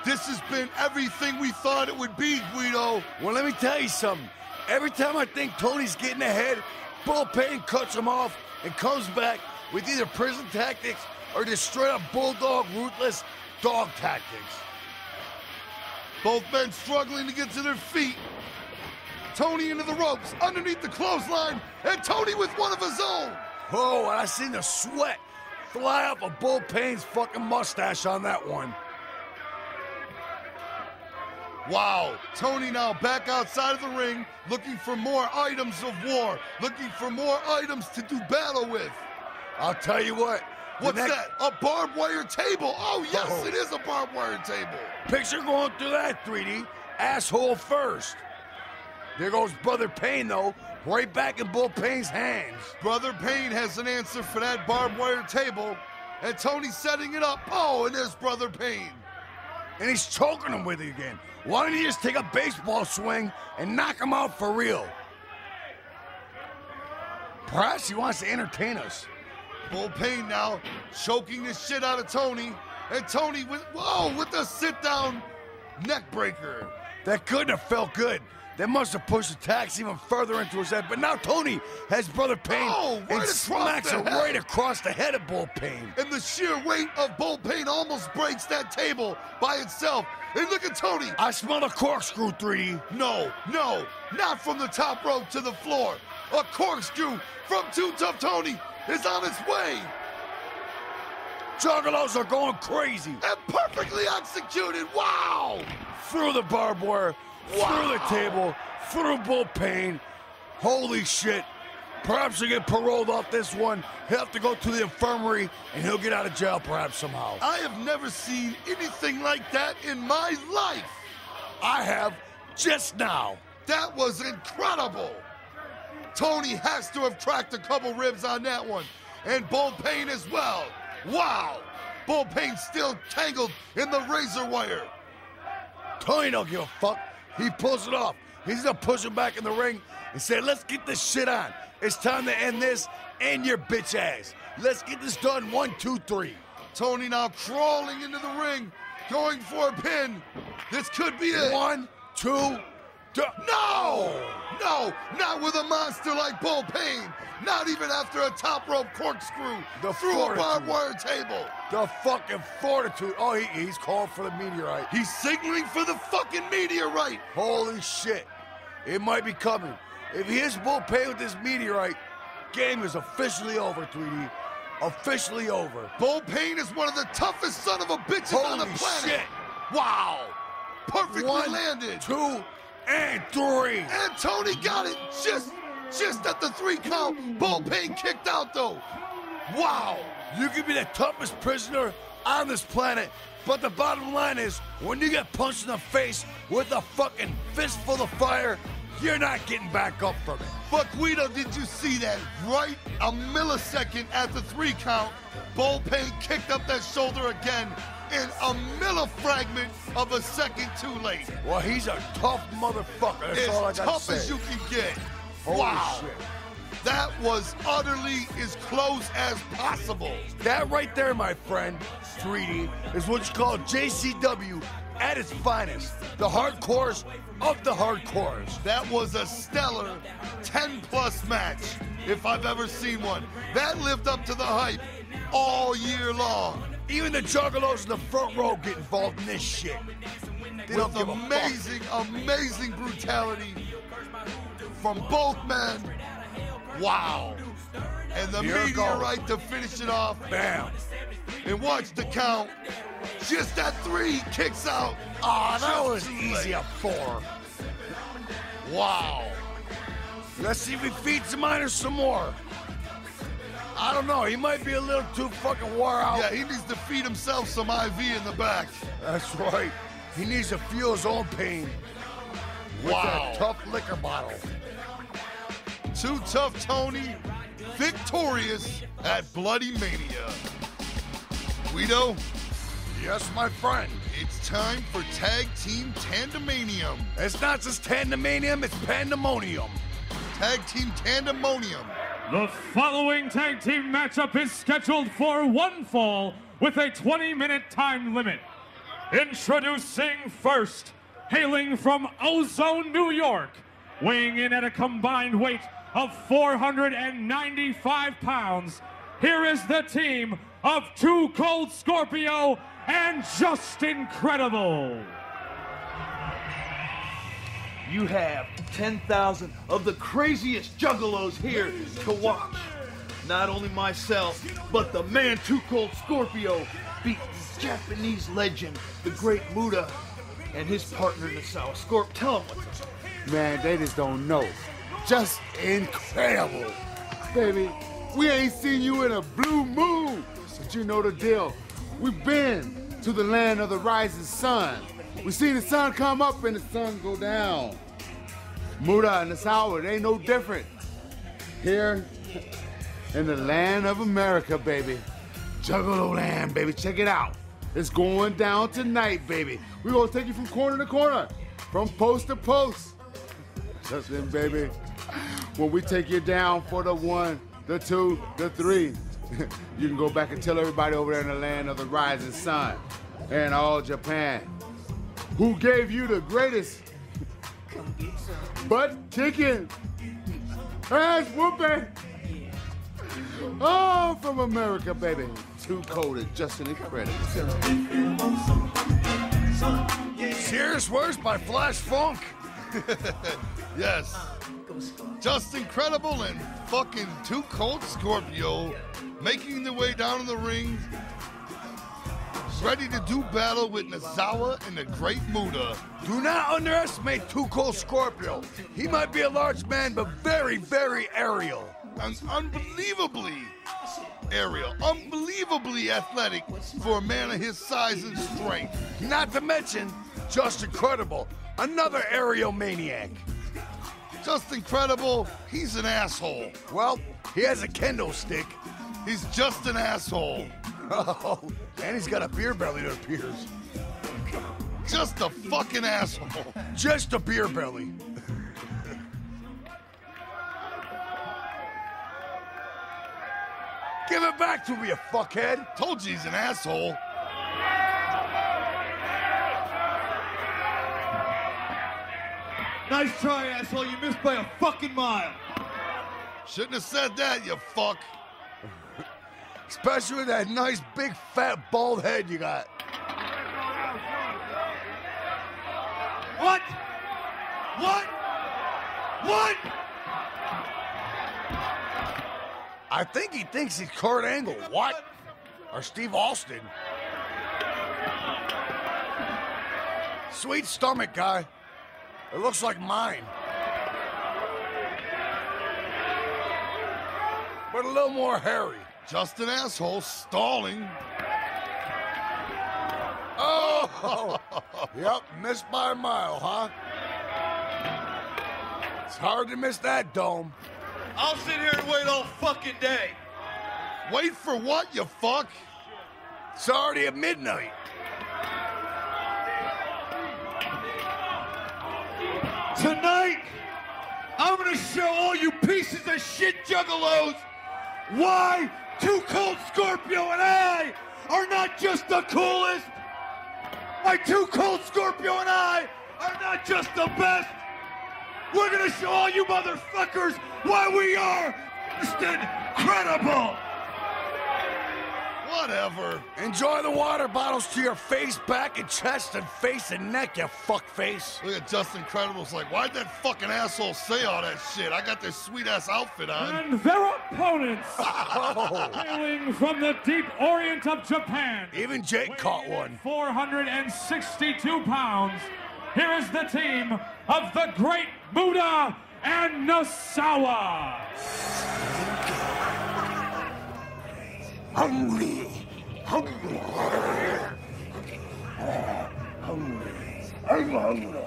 This has been everything we thought it would be, Guido. Well, let me tell you something. Every time I think Tony's getting ahead, Bullpen cuts him off and comes back with either prison tactics or just straight up bulldog, ruthless dog tactics. Both men struggling to get to their feet. Tony into the ropes, underneath the clothesline, and Tony with one of his own. Oh, and I seen the sweat fly up a Bullpen's fucking mustache on that one. Wow, Tony now back outside of the ring, looking for more items of war, looking for more items to do battle with. I'll tell you what. What's that? A barbed wire table. Oh, yes, It is a barbed wire table. Picture going through that, 3D. Asshole first. There goes Brother Payne, though, right back in Bullpen's hands. Brother Payne has an answer for that barbed wire table, and Tony's setting it up. Oh, and there's Brother Payne. And he's choking him with it again. Why don't you just take a baseball swing and knock him out for real? Perhaps he wants to entertain us. Bullpen now choking the shit out of Tony, and Tony with the sit-down neck breaker. That couldn't have felt good. That must have pushed the tax even further into his head. But now Tony has Brother Payne and smacks it right across the head of Bullpen. And the sheer weight of Bullpen almost breaks that table by itself. And look at Tony. I smell a corkscrew, 3D. No, not from the top rope to the floor. A corkscrew from Too Tough Tony is on its way. Juggalos are going crazy. And perfectly executed. Wow. Through the barbed wire. Wow. Through the table, through Bullpen. Holy shit. Perhaps he'll get paroled off this one. He'll have to go to the infirmary, and he'll get out of jail perhaps somehow. I have never seen anything like that in my life. I have just now. That was incredible. Tony has to have cracked a couple ribs on that one. And Bullpen as well. Wow. Bullpen still tangled in the razor wire. Tony don't give a fuck. He pulls it off. He's gonna push him back in the ring and say, let's get this shit on. It's time to end this and your bitch ass. Let's get this done. 1, 2, 3. Tony now crawling into the ring, going for a pin. This could be it. 1, 2, 3. No, not with a monster like Bullpen. Not even after a top rope corkscrew through a barbed wire table. The fucking fortitude. Oh, he's calling for the meteorite. He's signaling for the fucking meteorite. Holy shit. It might be coming. If he hits Bullpen with this meteorite, game is officially over, 3D. Officially over. Bullpen is one of the toughest son of a bitches on the planet. Holy shit. Wow. Perfectly 1, landed. 2, and 3. And Tony got it just at the 3 count. Bullpen kicked out, though. Wow. You can be the toughest prisoner on this planet, but the bottom line is, when you get punched in the face with a fucking fistful of fire, you're not getting back up from it. But Guido, did you see that? Right a millisecond at the 3 count, Bullpen kicked up that shoulder again in a millifragment of a second too late. Well, he's a tough motherfucker. That's all I gotta tough say. as you can get. Holy wow. shit. That was utterly as close as possible. That right there, my friend, 3D, is what you call JCW at its finest. The hardcores of the hardcores. That was a stellar 10-plus match, if I've ever seen one. That lived up to the hype all year long. Even the Juggalos in the front row get involved in this shit. With amazing brutality from both men. Wow. And the meteorite to finish it off. Bam. And watch the count. Just that 3 kicks out. Ah, that was easy at 4. Wow. Let's see if he feeds the miner some more. I don't know. He might be a little too fucking wore out. Yeah, he needs to feed himself some IV in the back. That's right. He needs to feel his own pain. With that tough liquor bottle. Too Tough Tony, victorious at Bloodymania. Guido? Yes, my friend. It's time for Tag Team Tandemanium. It's not just Tandemanium, it's Pandemonium. Tag Team Tandemonium. The following tag team matchup is scheduled for one fall with a 20-minute time limit. Introducing first, hailing from Ozone, New York, weighing in at a combined weight of 495 pounds, here is the team of Too Cold Scorpio and Just Incredible. You have 10,000 of the craziest juggalos here to watch. Not only myself, but the man Too Cold Scorpio beat the Japanese legend, the great Muta, and his partner Nosawa. Scorp, tell him what's up. Man, they just don't know. Just incredible. Baby, we ain't seen you in a blue moon. But you know the deal. We've been to the land of the rising sun. We see the sun come up and the sun go down. Muta and Nosawa, they ain't no different. Here in the land of America, baby. Juggalo land, baby. Check it out. It's going down tonight, baby. We're gonna take you from corner to corner, from post to post. Just then, baby, when we take you down for the 1, the 2, the 3, you can go back and tell everybody over there in the land of the rising sun and all Japan, who gave you the greatest butt kicking, ass whooping. Oh, from America, baby. Too Cold and Just Incredible. Serious words by Flash Funk. Yes. Just Incredible and fucking Too Cold Scorpio making their way down in the ring, ready to do battle with Nosawa and the Great Muta. Do not underestimate Too Cold Scorpio. He might be a large man, but very, very aerial. And unbelievably aerial, unbelievably athletic for a man of his size and strength. Not to mention, Just Incredible, another aerial maniac. Just Incredible, he's an asshole. Well, he has a kendo stick. He's just an asshole. Oh, and he's got a beer belly that appears. Just a fucking asshole. Just a beer belly. Give it back to me, you fuckhead. Told you he's an asshole. Nice try, asshole. You missed by a fucking mile. Shouldn't have said that, you fuck. Especially with that nice, big, fat, bald head you got. What? What? What? I think he thinks he's Kurt Angle. What? Or Steve Austin. Sweet stomach, guy. It looks like mine. But a little more hairy. Just an asshole stalling. Oh! Yep, missed by a mile, huh? It's hard to miss that, Dome. I'll sit here and wait all fucking day. Wait for what, you fuck? It's already at midnight. Tonight, I'm gonna show all you pieces of shit juggalos why Too Cold Scorpio and I are not just the coolest. Why Too Cold Scorpio and I are not just the best. We're gonna show all you motherfuckers why we are just incredible. Whatever. Enjoy the water bottles to your face, back, and chest, and face and neck, you fuckface. Look at Just Incredible's like, why'd that fucking asshole say all that shit? I got this sweet-ass outfit on. And their opponents, hailing from the deep orient of Japan. Even Jake caught one. 462 pounds. Here is the team of the Great Muta and Nosawa. Hungry. Hungry. Hungry. I'm hungry.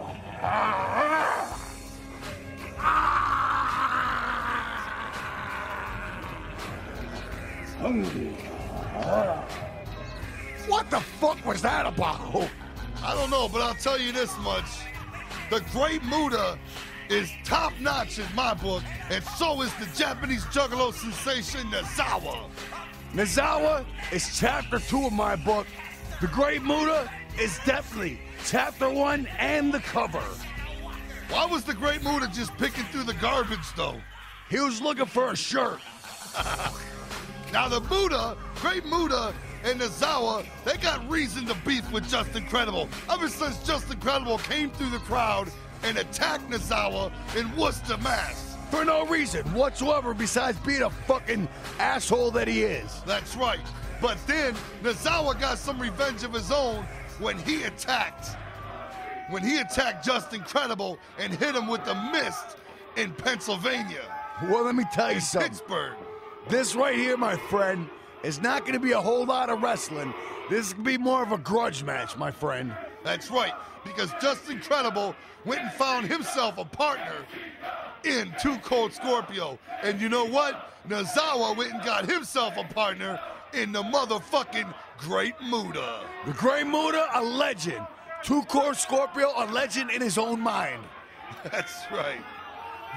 Hungry. What the fuck was that about? I don't know, but I'll tell you this much. The Great Muta is top-notch in my book, and so is the Japanese Juggalo sensation, Nosawa. Nosawa is chapter 2 of my book. The Great Muta is definitely chapter 1 and the cover. Why was the Great Muta just picking through the garbage, though? He was looking for a shirt. Now the Muta, Great Muta, and Nosawa, they got reason to beef with Just Incredible. Ever since Just Incredible came through the crowd and attacked Nosawa in Worcester, Mass. For no reason whatsoever besides being a fucking asshole that he is. That's right. But then Nosawa got some revenge of his own when he attacked Just Incredible and hit him with the mist in Pennsylvania. Well, let me tell you something. Pittsburgh. This right here, my friend, is not going to be a whole lot of wrestling. This is going to be more of a grudge match, my friend. That's right, because Just Incredible went and found himself a partner in Too Cold Scorpio. And you know what? Nosawa went and got himself a partner in the motherfucking Great Muta. The Great Muta, a legend. Too Cold Scorpio, a legend in his own mind. That's right.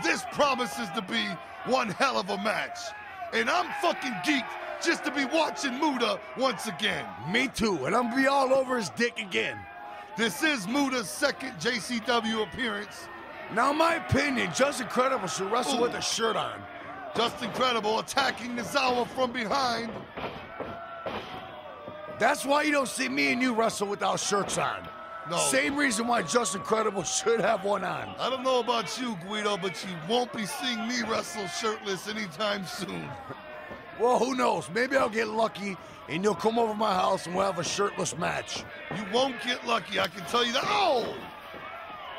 This promises to be one hell of a match. And I'm fucking geeked just to be watching Muta once again. Me too, and I'm gonna be all over his dick again. This is Muta's second JCW appearance. Now, in my opinion, Just Incredible should wrestle with a shirt on. Just Incredible attacking Nosawa from behind. That's why you don't see me and you wrestle without shirts on. No. Same reason why Just Incredible should have one on. I don't know about you, Guido, but you won't be seeing me wrestle shirtless anytime soon. Well, who knows? Maybe I'll get lucky and you'll come over my house and we'll have a shirtless match. You won't get lucky, I can tell you that. Oh!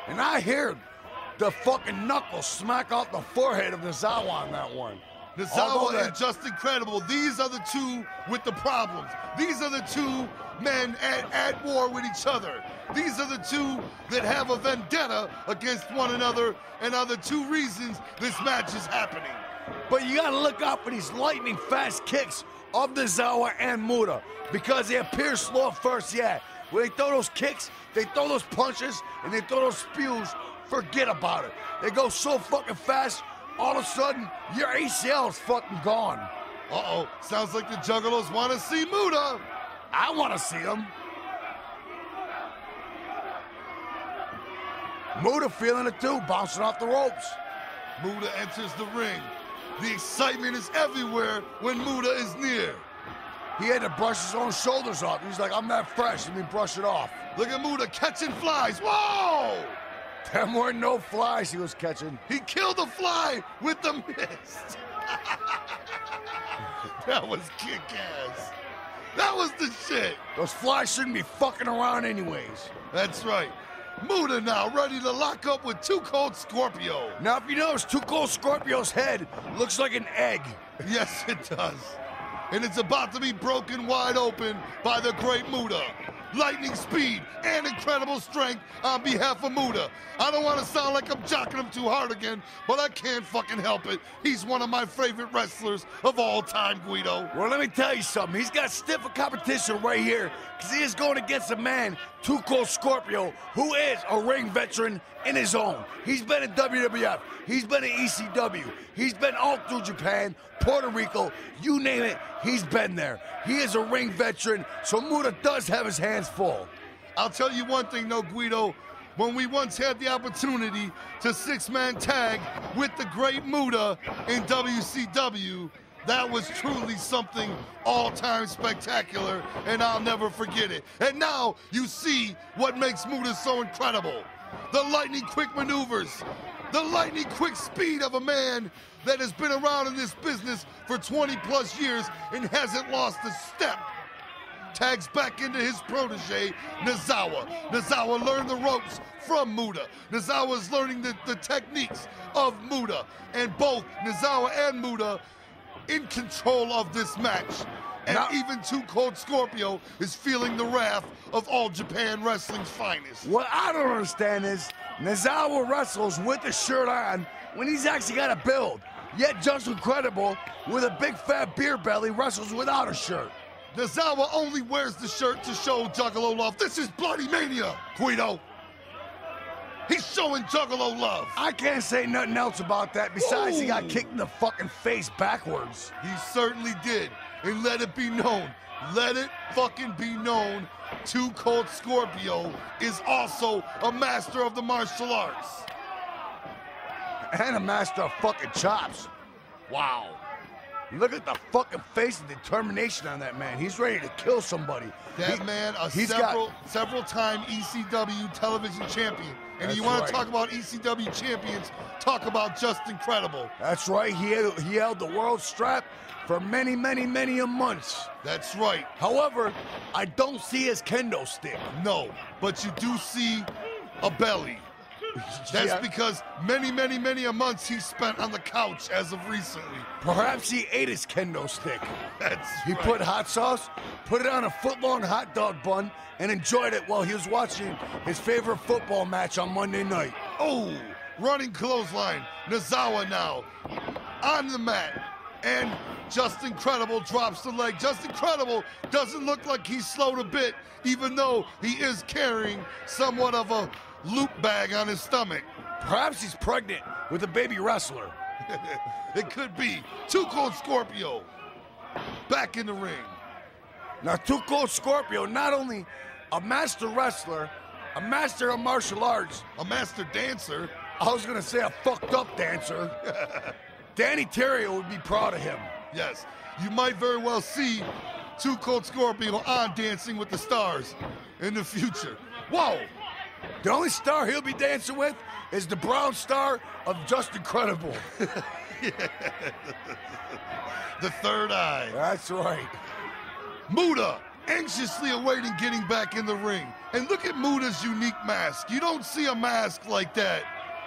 And I hear the fucking knuckles smack out the forehead of Nosawa on that one. Nosawa and Just Incredible, these are the two with the problems. These are the two men at war with each other. These are the two that have a vendetta against one another and are the two reasons this match is happening. But you gotta look out for these lightning fast kicks of Nosawa and Muta because they appear slow at first, yeah. When they throw those kicks, they throw those punches, and they throw those spews, forget about it. They go so fucking fast, all of a sudden, your ACL is fucking gone. Uh-oh, sounds like the Juggalos want to see Muta. I want to see him. Muta feeling it too, bouncing off the ropes. Muta enters the ring. The excitement is everywhere when Muta is near. He had to brush his own shoulders off. He's like, I'm not fresh. Let me brush it off. Look at Muta catching flies. Whoa! There weren't no flies he was catching. He killed a fly with the mist. That was kick-ass. That was the shit. Those flies shouldn't be fucking around anyways. That's right. Muta now ready to lock up with Too Cold Scorpio. Now, if you notice, Too Cold Scorpio's head looks like an egg. Yes, it does. And it's about to be broken wide open by the Great Muta. Lightning speed and incredible strength on behalf of Muta. I don't want to sound like I'm jocking him too hard again, but I can't fucking help it. He's one of my favorite wrestlers of all time, Guido. Well, let me tell you something. He's got stiffer competition right here because he is going against a man, Too Cold Scorpio, who is a ring veteran in his own. He's been in WWF. He's been in ECW. He's been all through Japan, Puerto Rico, you name it, he's been there. He is a ring veteran, so Muta does have his hands full. I'll tell you one thing, though, Guido. When we once had the opportunity to six-man tag with the Great Muta in WCW, that was truly something all-time spectacular, and I'll never forget it. And now you see what makes Muta so incredible. The lightning-quick maneuvers, the lightning-quick speed of a man that has been around in this business for 20-plus years and hasn't lost a step. Tags back into his protege, Nosawa. Nosawa learned the ropes from Muta. Nosawa is learning the techniques of Muta. And both Nosawa and Muta in control of this match. And now, even Too Cold Scorpio is feeling the wrath of All Japan Wrestling's finest. What I don't understand is Nosawa wrestles with the shirt on when he's actually got a build. Yet Just Incredible, with a big fat beer belly, wrestles without a shirt. Nosawa only wears the shirt to show Juggalo love. This is Bloodymania, Guido. He's showing Juggalo love. I can't say nothing else about that besides he got kicked in the fucking face backwards. He certainly did. And let it be known. Let it fucking be known. Too Cold Scorpio is also a master of the martial arts. And a master of fucking chops. Wow. Look at the fucking face and determination on that man. He's ready to kill somebody. That man, a several-time ECW television champion. And you want to talk about ECW champions, talk about Just Incredible. That's right. He held the world strap for many, many, many months. That's right. However, I don't see his kendo stick. No, but you do see a belly. That's because many, many, many months he spent on the couch as of recently. Perhaps he ate his kendo stick. He put hot sauce, put it on a foot-long hot dog bun, and enjoyed it while he was watching his favorite football match on Monday night. Oh, running clothesline. Nosawa now on the mat. And Just Incredible drops the leg. Just Incredible doesn't look like he's slowed a bit, even though he is carrying somewhat of a loop bag on his stomach. Perhaps he's pregnant with a baby wrestler. It could be. Too Cold Scorpio back in the ring. Now, Too Cold Scorpio, not only a master wrestler, a master of martial arts, a master dancer. I was going to say a fucked up dancer. Danny Terrio would be proud of him. Yes, you might very well see Too Cold Scorpio on Dancing with the Stars in the future. Whoa! The only star he'll be dancing with is the brown star of Just Incredible. The third eye. That's right. Muta anxiously awaiting getting back in the ring. And look at Muta's unique mask. You don't see a mask like that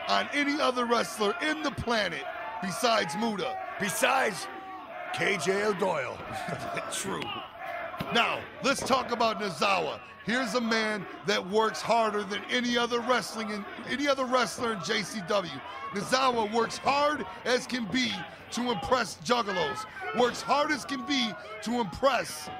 on any other wrestler in the planet besides Muta. Besides KJ O'Doyle. True. Now, let's talk about Nosawa. Here's a man that works harder than any other wrestler in JCW. Nosawa works hard as can be to impress Juggalos. Works hard as can be to impress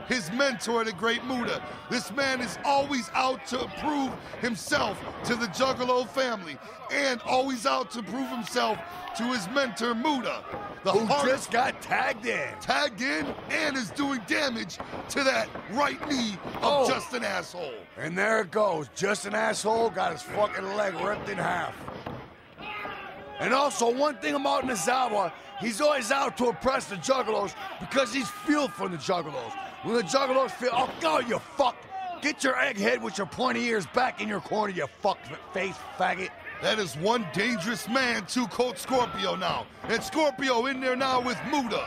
his mentor, the great Muta. This man is always out to prove himself to the Juggalo family and always out to prove himself to his mentor, Muta. Who just got tagged in. Tagged in and is doing damage to that right knee of Just an Asshole. And there it goes. Just an Asshole got his fucking leg ripped in half. And also, one thing about Nosawa, he's always out to impress the Juggalos because he's fueled from the Juggalos. When the Juggalos feel, oh, God, you fuck. Get your egghead with your pointy ears back in your corner, you fuck-face faggot. That is one dangerous man, Too Cold Scorpio now. And Scorpio in there now with Muta.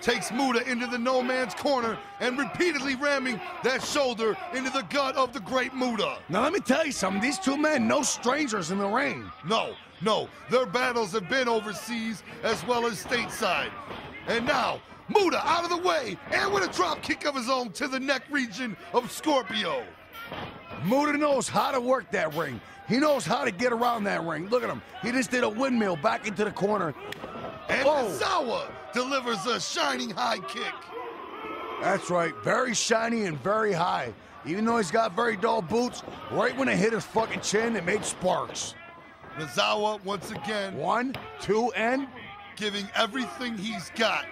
Takes Muta into the no man's corner and repeatedly ramming that shoulder into the gut of the great Muta. Now let me tell you something, these two men, no strangers in the ring. No, their battles have been overseas as well as stateside. And now, Muta out of the way and with a drop kick of his own to the neck region of Scorpio. Muta knows how to work that ring. He knows how to get around that ring. Look at him. He just did a windmill back into the corner. And Nosawa delivers a shining high kick. That's right. Very shiny and very high. Even though he's got very dull boots, right when it hit his fucking chin, it made sparks. Nosawa, once again. 1, 2, and? Giving everything he's got.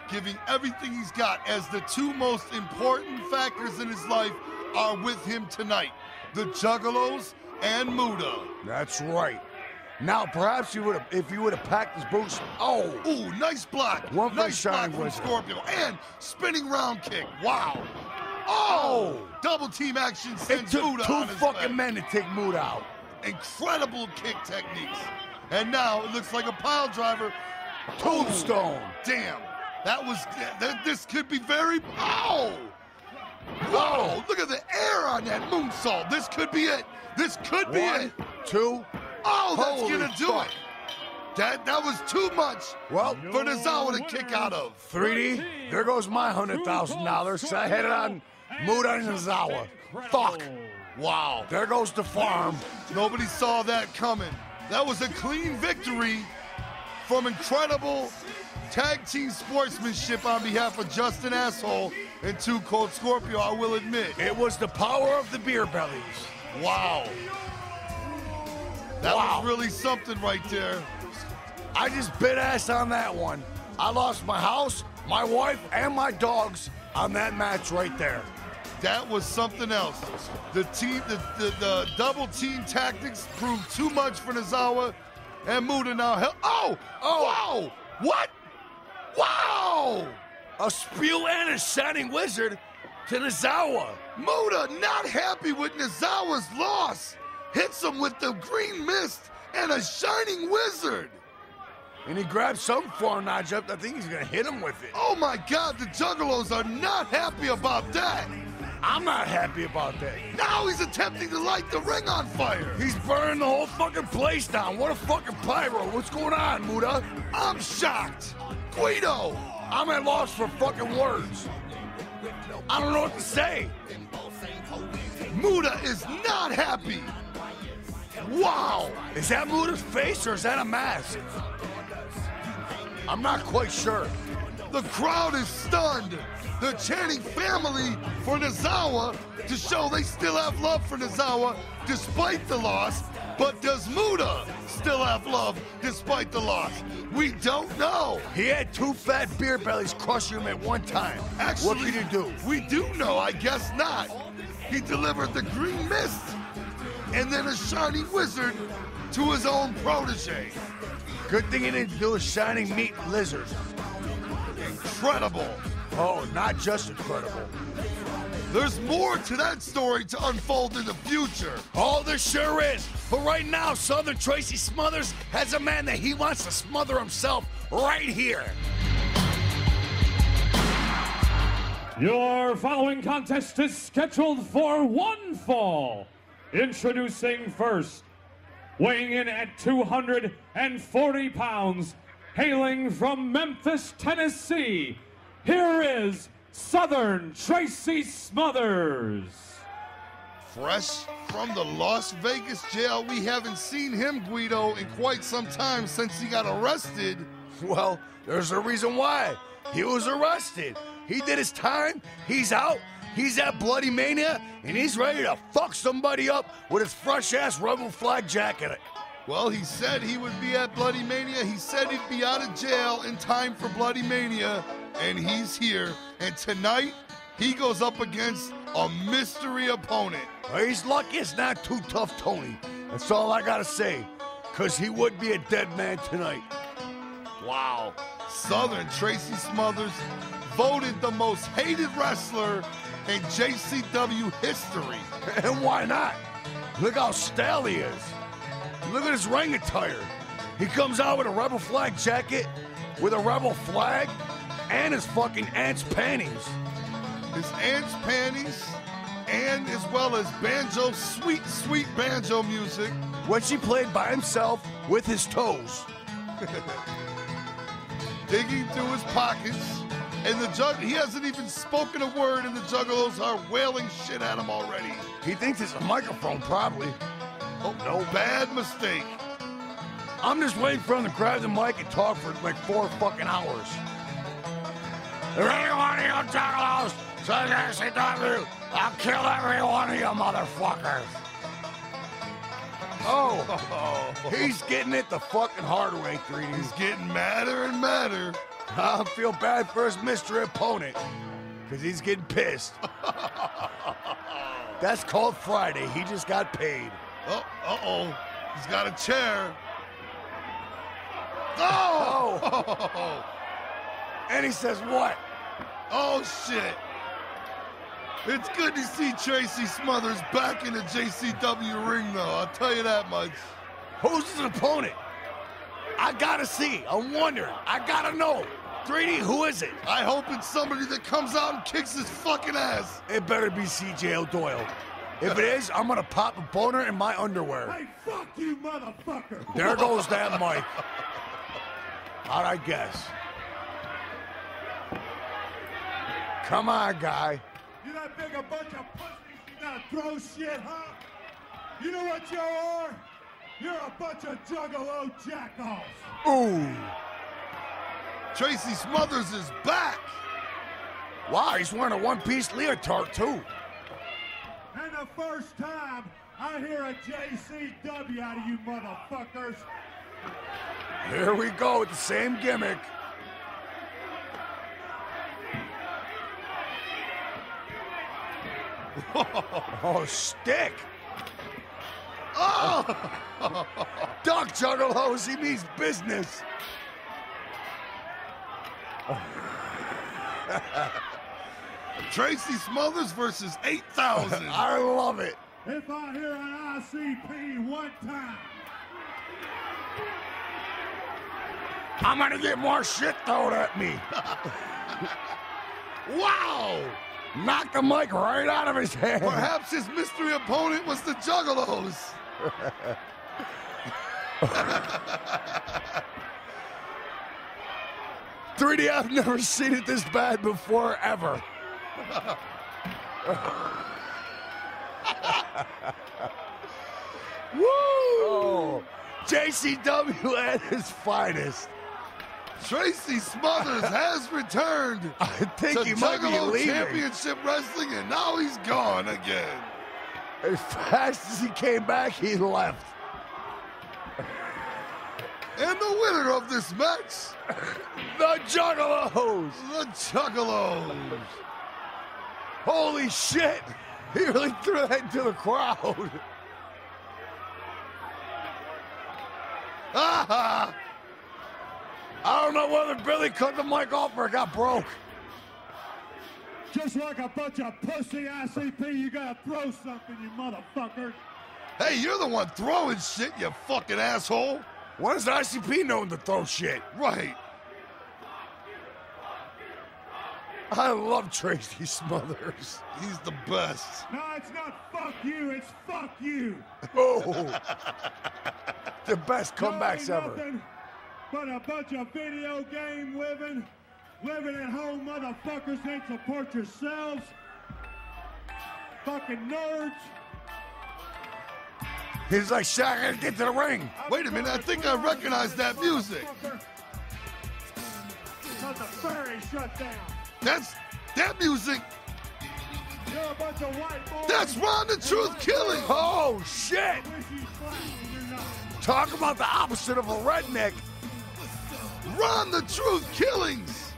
Giving everything he's got as the two most important factors in his life are with him tonight. The Juggalos and Muta. That's right. Now, perhaps if he would have packed his boots. Ooh, nice block. Nice block from Scorpio. And spinning round kick. Wow. Double team action sends Muta on his two fucking men to take Muta out. Incredible kick techniques. And now it looks like a pile driver. Tombstone. Damn. This could be very. Whoa! Look at the air on that moonsault. This could be it. This could be it. 1, 2. That's gonna do it. That was too much for Nosawa to kick out of. 3D, there goes my $100,000. I had it on Muta and Nosawa. Fuck. Wow. There goes the farm. Nobody saw that coming. That was a clean victory from incredible tag team sportsmanship on behalf of Just an Asshole and Too Cold Scorpio, I will admit. It was the power of the beer bellies. Wow. really something right there. I just bit ass on that one. I lost my house, my wife, and my dogs on that match right there. That was something else. The double team tactics proved too much for Nosawa, and Muta now wow! What? Wow! A spew and a shining wizard to Nosawa. Muta, not happy with Nosawa's loss, hits him with the green mist and a shining wizard. And he grabs some foreign notch up. I think he's gonna hit him with it. Oh my God, the Juggalos are not happy about that. I'm not happy about that. Now he's attempting to light the ring on fire. He's burning the whole fucking place down. What a fucking pyro. What's going on, Muta? I'm shocked. Guido. I'm at loss for fucking words. I don't know what to say. Muta is not happy. Wow. Is that Muta's face or is that a mask? I'm not quite sure. The crowd is stunned. They're chanting family for Nosawa to show they still have love for Nosawa despite the loss. But does Muta still have love despite the loss? We don't know. He had two fat beer bellies crushing him at one time. Actually, what can you do? We do know, I guess not. He delivered the green mist and then a shining wizard to his own protege. Good thing he didn't do a shining meat lizard. Incredible. Oh, not just incredible. There's more to that story to unfold in the future. Oh, there sure is. But right now, Southern Tracy Smothers has a man that he wants to smother himself right here. Your following contest is scheduled for one fall. Introducing first, weighing in at 240 pounds, hailing from Memphis, Tennessee, here is Southern Tracy Smothers. Fresh from the Las Vegas jail, we haven't seen him, Guido, in quite some time since he got arrested. Well, there's a reason why. He was arrested. He did his time, he's out, he's at Bloodymania, and he's ready to fuck somebody up with his fresh-ass rebel flag jacket. Well, he said he would be at Bloodymania. He said he'd be out of jail in time for Bloodymania, and he's here. And tonight, he goes up against a mystery opponent. Well, he's lucky it's not Too Tough Tony. That's all I gotta say, because he would be a dead man tonight. Wow. Southern Tracy Smothers voted the most hated wrestler in JCW history. And why not? Look how stale he is. Look at his ring attire. He comes out with a rebel flag jacket, with a rebel flag, and his fucking aunt's panties. His aunt's panties, and as well as banjo, sweet, sweet banjo music. Which he played by himself with his toes. Digging through his pockets, and he hasn't even spoken a word, and the Juggalos are wailing shit at him already. He thinks it's a microphone, probably. Oh, no, bad mistake. I'm just waiting for him to grab the mic and talk for like 4 fucking hours. There ain't one of you Juggalos, so JCW, I'll kill every one of you motherfuckers. Oh, he's getting it the fucking hard way, 3D. He's getting madder and madder. I feel bad for his mystery opponent, because he's getting pissed. That's called Friday. He just got paid. Oh, uh-oh. He's got a chair. Oh! And he says what? Oh, shit. It's good to see Tracy Smothers back in the JCW ring, though. I'll tell you that much. Who's his opponent? I gotta see. I'm wondering. I gotta know. 3D, who is it? I hope it's somebody that comes out and kicks his fucking ass. It better be CJ O'Doyle. If it is, I'm gonna pop a boner in my underwear. Hey, fuck you, motherfucker! There goes that mic. How'd I guess? Come on, guy. You that big a bunch of pussies you gotta throw shit, huh? You know what you are? You're a bunch of Juggalo jackoffs. Ooh. Tracy Smothers is back. Wow, he's wearing a one-piece leotard, too. And the first time I hear a JCW out of you motherfuckers. Here we go with the same gimmick. Oh, stick. Oh! Duck Juggalos, he means business. Tracy Smothers versus 8,000. I love it. If I hear an ICP one time, I'm gonna get more shit thrown at me. Wow! Knocked the mic right out of his hand. Perhaps his mystery opponent was the Juggalos. 3D, I've never seen it this bad before, ever. Woo! Oh, JCW at his finest. Tracy Smothers has returned I think to he might be Juggalo leaving. Championship Wrestling, and now he's gone again. As fast as he came back, he left. And the winner of this match, The Juggalos. the Juggalos. Holy shit! He really threw that into the crowd. Ah! I don't know whether Billy cut the mic off or it got broke. just like a bunch of pussy ICP, you gotta throw something, you motherfucker. Hey, you're the one throwing shit, you fucking asshole. When is ICP known to throw shit? Right. I love Tracy Smothers. He's the best. No, it's not fuck you, it's fuck you. Oh, the best comebacks Y'all ain't ever. nothing but a bunch of video game living at home motherfuckers ain't support yourselves. Fucking nerds. He's like, Shaq, I gotta get to the ring. Wait a minute, I think I recognize that music. Got the ferry shut down. That's that music. You're a bunch of white boys. That's Ron the Truth Killing. Oh, shit. Talk about the opposite of a redneck. Ron the Truth Killings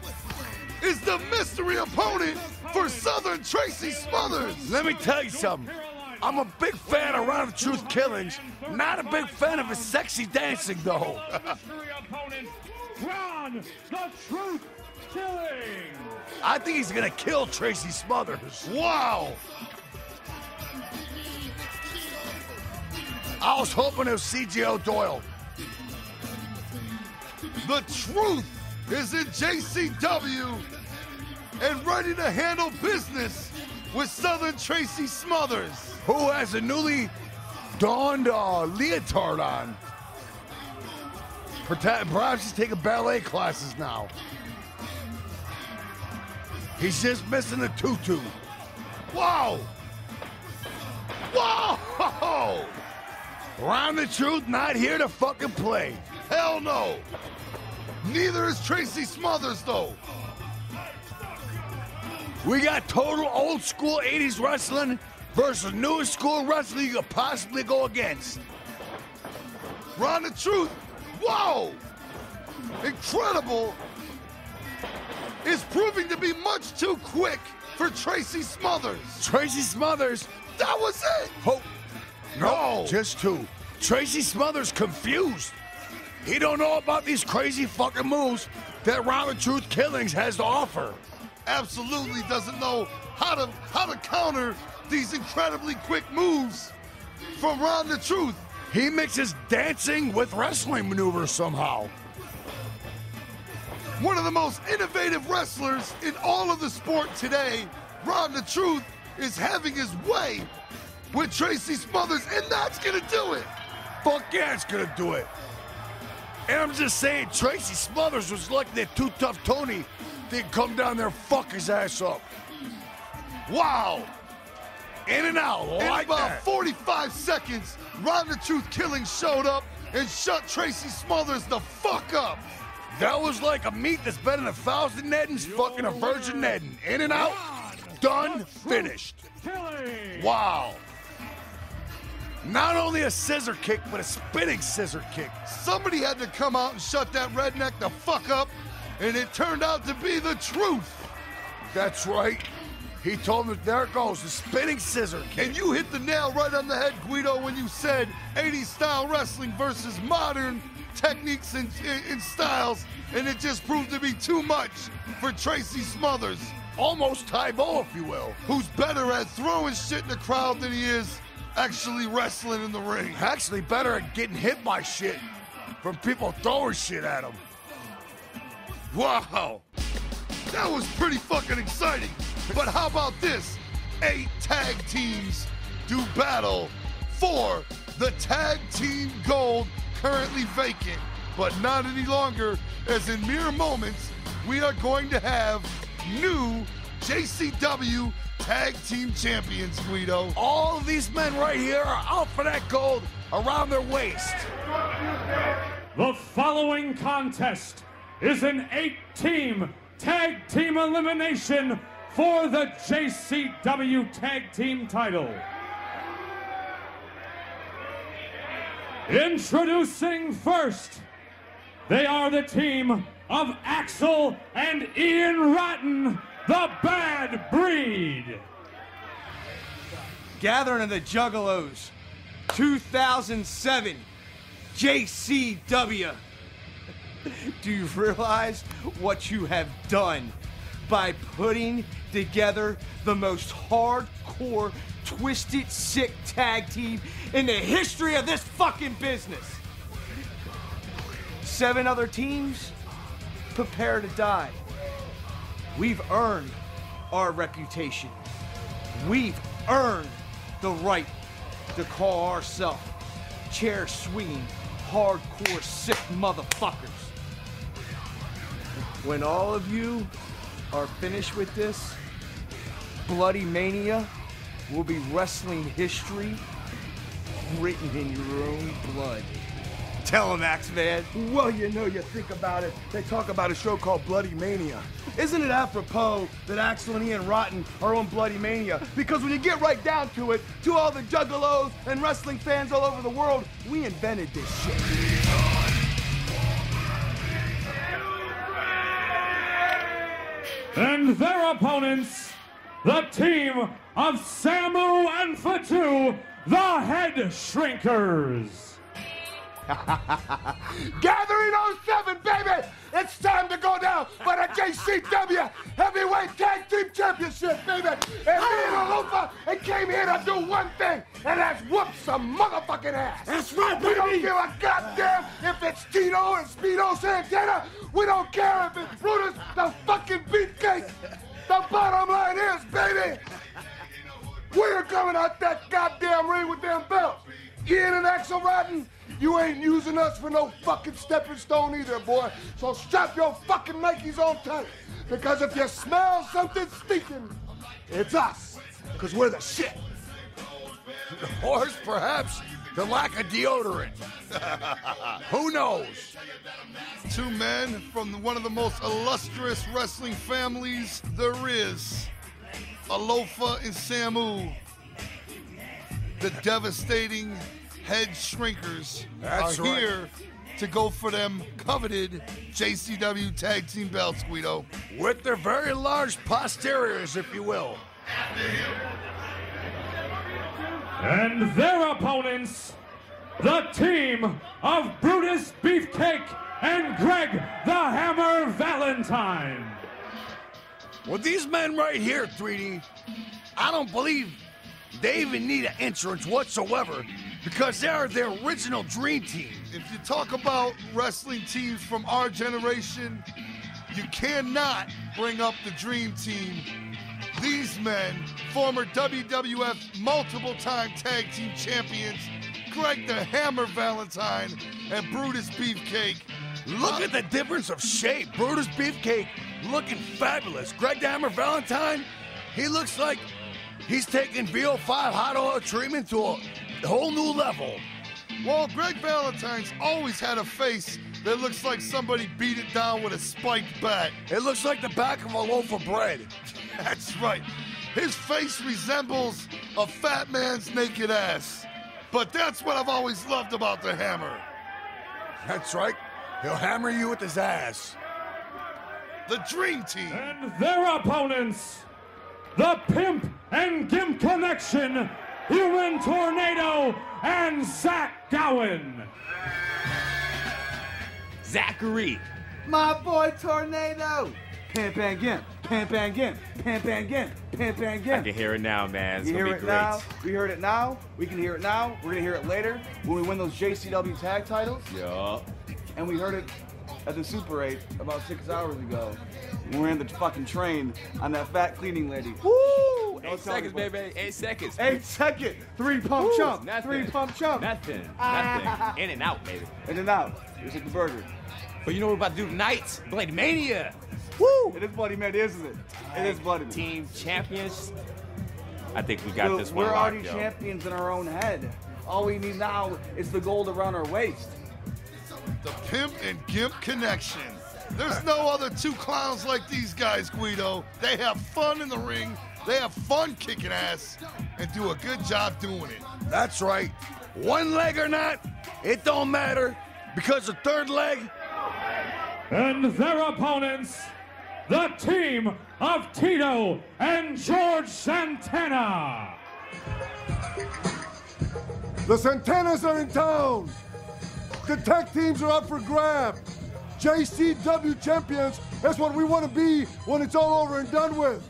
is the mystery opponent for Southern Tracy Smothers. Let me tell you something. I'm a big fan of Ron the Truth Killings. Not a big fan of his sexy dancing, though. Mystery opponent, Ron the Truth Killing. I think he's gonna kill Tracy Smothers. Wow. I was hoping it was CGO Doyle. The Truth is in JCW and ready to handle business with Southern Tracy Smothers, Who has a newly donned leotard on. Perhaps he's taking ballet classes now. He's just missing the tutu. Wow. Wow. Ron the Truth not here to fucking play. Hell no. Neither is Tracy Smothers, though. We got total old school 80s wrestling versus newest school wrestling you could possibly go against. Ron the Truth, wow. Incredible. Is proving to be much too quick for Tracy Smothers. Tracy Smothers. That was it. Oh, No. just two. Tracy Smothers confused. He don't know about these crazy fucking moves that Ron the Truth Killings has to offer. Absolutely doesn't know how to counter these incredibly quick moves from Ron the Truth. He mixes dancing with wrestling maneuvers somehow. One of the most innovative wrestlers in all of the sport today, Ron the Truth, is having his way with Tracy Smothers, and that's gonna do it. Fuck yeah, it's gonna do it. And I'm just saying, Tracy Smothers was lucky that Too Tough Tony didn't come down there and fuck his ass up. Wow. In and out, In like about that. 45 seconds, Ron the Truth Killing showed up and shut Tracy Smothers the fuck up. That was like a meat that's better than 1,000 Neddens fucking a virgin Nedden. In and out, done, finished. Killing. Wow. Not only a scissor kick, but a spinning scissor kick. Somebody had to come out and shut that redneck the fuck up, and it turned out to be the truth. That's right. He told me, there it goes, the spinning scissor kick. And you hit the nail right on the head, Guido, when you said 80s style wrestling versus modern techniques and styles, and it just proved to be too much for Tracy Smothers. Almost Tybo, if you will. Who's better at throwing shit in the crowd than he is actually wrestling in the ring. Actually better at getting hit by shit from people throwing shit at him. Wow, that was pretty fucking exciting. But how about this? 8 tag teams do battle for the tag team gold, currently vacant, but not any longer, as in mere moments, we are going to have new JCW Tag Team Champions, Guido. All of these men right here are out for that gold around their waist. The following contest is an 8-team tag team elimination for the JCW Tag Team title. Introducing first, they are the team of Axel and Ian Rotten, the Bad Breed. Gathering of the Juggalos, 2007, JCW. Do you realize what you have done by putting together the most hardcore, twisted, sick tag team in the history of this fucking business? 7 other teams, prepare to die. We've earned our reputation. We've earned the right to call ourselves chair swinging, hardcore, sick motherfuckers. When all of you are finished with this, Bloodymania will be wrestling history written in your own blood. Tell him, Axeman. Well, you know, you think about it, they talk about a show called Bloodymania. Isn't it apropos that Axel and Ian Rotten are on Bloodymania? Because when you get right down to it, to all the Juggalos and wrestling fans all over the world, we invented this shit. And their opponents, the team of Samu and Fatu, the Head Shrinkers. Gathering 07, baby! It's time to go down for the JCW Heavyweight Tag Team Championship, baby! And me and Alofa, they came here to do one thing, and that's whoop some motherfucking ass! That's right, baby! We don't give a goddamn if it's Tito and Speedo Santana! We don't care if it's Brutus, the fucking Beefcake! The bottom line is, baby, we're coming out that goddamn ring with them belts! Ian and Axel Rotten, you ain't using us for no fucking stepping stone either, boy. So strap your fucking Nikes on tight. Because if you smell something stinking, it's us. Because we're the shit. Or perhaps the lack of deodorant. Who knows? 2 men from one of the most illustrious wrestling families there is. Alofa and Samu. The devastating Head Shrinkers are here to go for them coveted JCW Tag Team belts, Guido. With their very large posteriors, if you will. And their opponents, the team of Brutus Beefcake and Greg the Hammer Valentine. Well, these men right here, 3D, I don't believe they even need an entrance whatsoever because they are the original dream team. If you talk about wrestling teams from our generation, you cannot bring up the dream team. These men, former WWF multiple-time tag team champions, Greg the Hammer Valentine and Brutus Beefcake. Look at the difference of shape. Brutus Beefcake looking fabulous. Greg the Hammer Valentine, he looks like he's taking VO5 hot oil treatment to a whole new level. Well, Greg Valentine's always had a face that looks like somebody beat it down with a spiked bat. It looks like the back of a loaf of bread. That's right. His face resembles a fat man's naked ass. But that's what I've always loved about the Hammer. That's right. He'll hammer you with his ass. The Dream Team. And their opponents, the Pimp and Gimp Connection, Human Tornado, and Zach Gowen. Zachary. My boy Tornado. Pimp and Gimp, Pimp and Gimp, Pimp and Gimp, Pimp and Gimp. I can hear it now, man. It's you gonna hear be it great. now. We heard it now. We can hear it now. We're gonna hear it later when we win those JCW tag titles. Yeah. And we heard it at the Super 8 about 6 hours ago. When we were in the fucking train on that fat cleaning lady. Woo! 8 seconds, baby. 8 seconds. 8 seconds. 3 pump Woo, chump. nothing. 3 pump chump. Nothing. Nothing. In and out, baby. In and out. Just like the burger. But you know what we're about to do tonight? Bloodymania. Woo! It is Bloodymania, isn't it? It is Bloodymania. Team champions. I think we got this one We're locked, already yo. champions in our own head. All we need now is the gold around our waist. The Pimp and Gimp Connection. There's no other two clowns like these guys, Guido. They have fun in the ring, they have fun kicking ass, and do a good job doing it. That's right. One leg or not, it don't matter, because the third leg... And their opponents, the team of Tito and George Santana. The Santanas are in town. The tag teams are up for grab. JCW champions, that's what we want to be when it's all over and done with.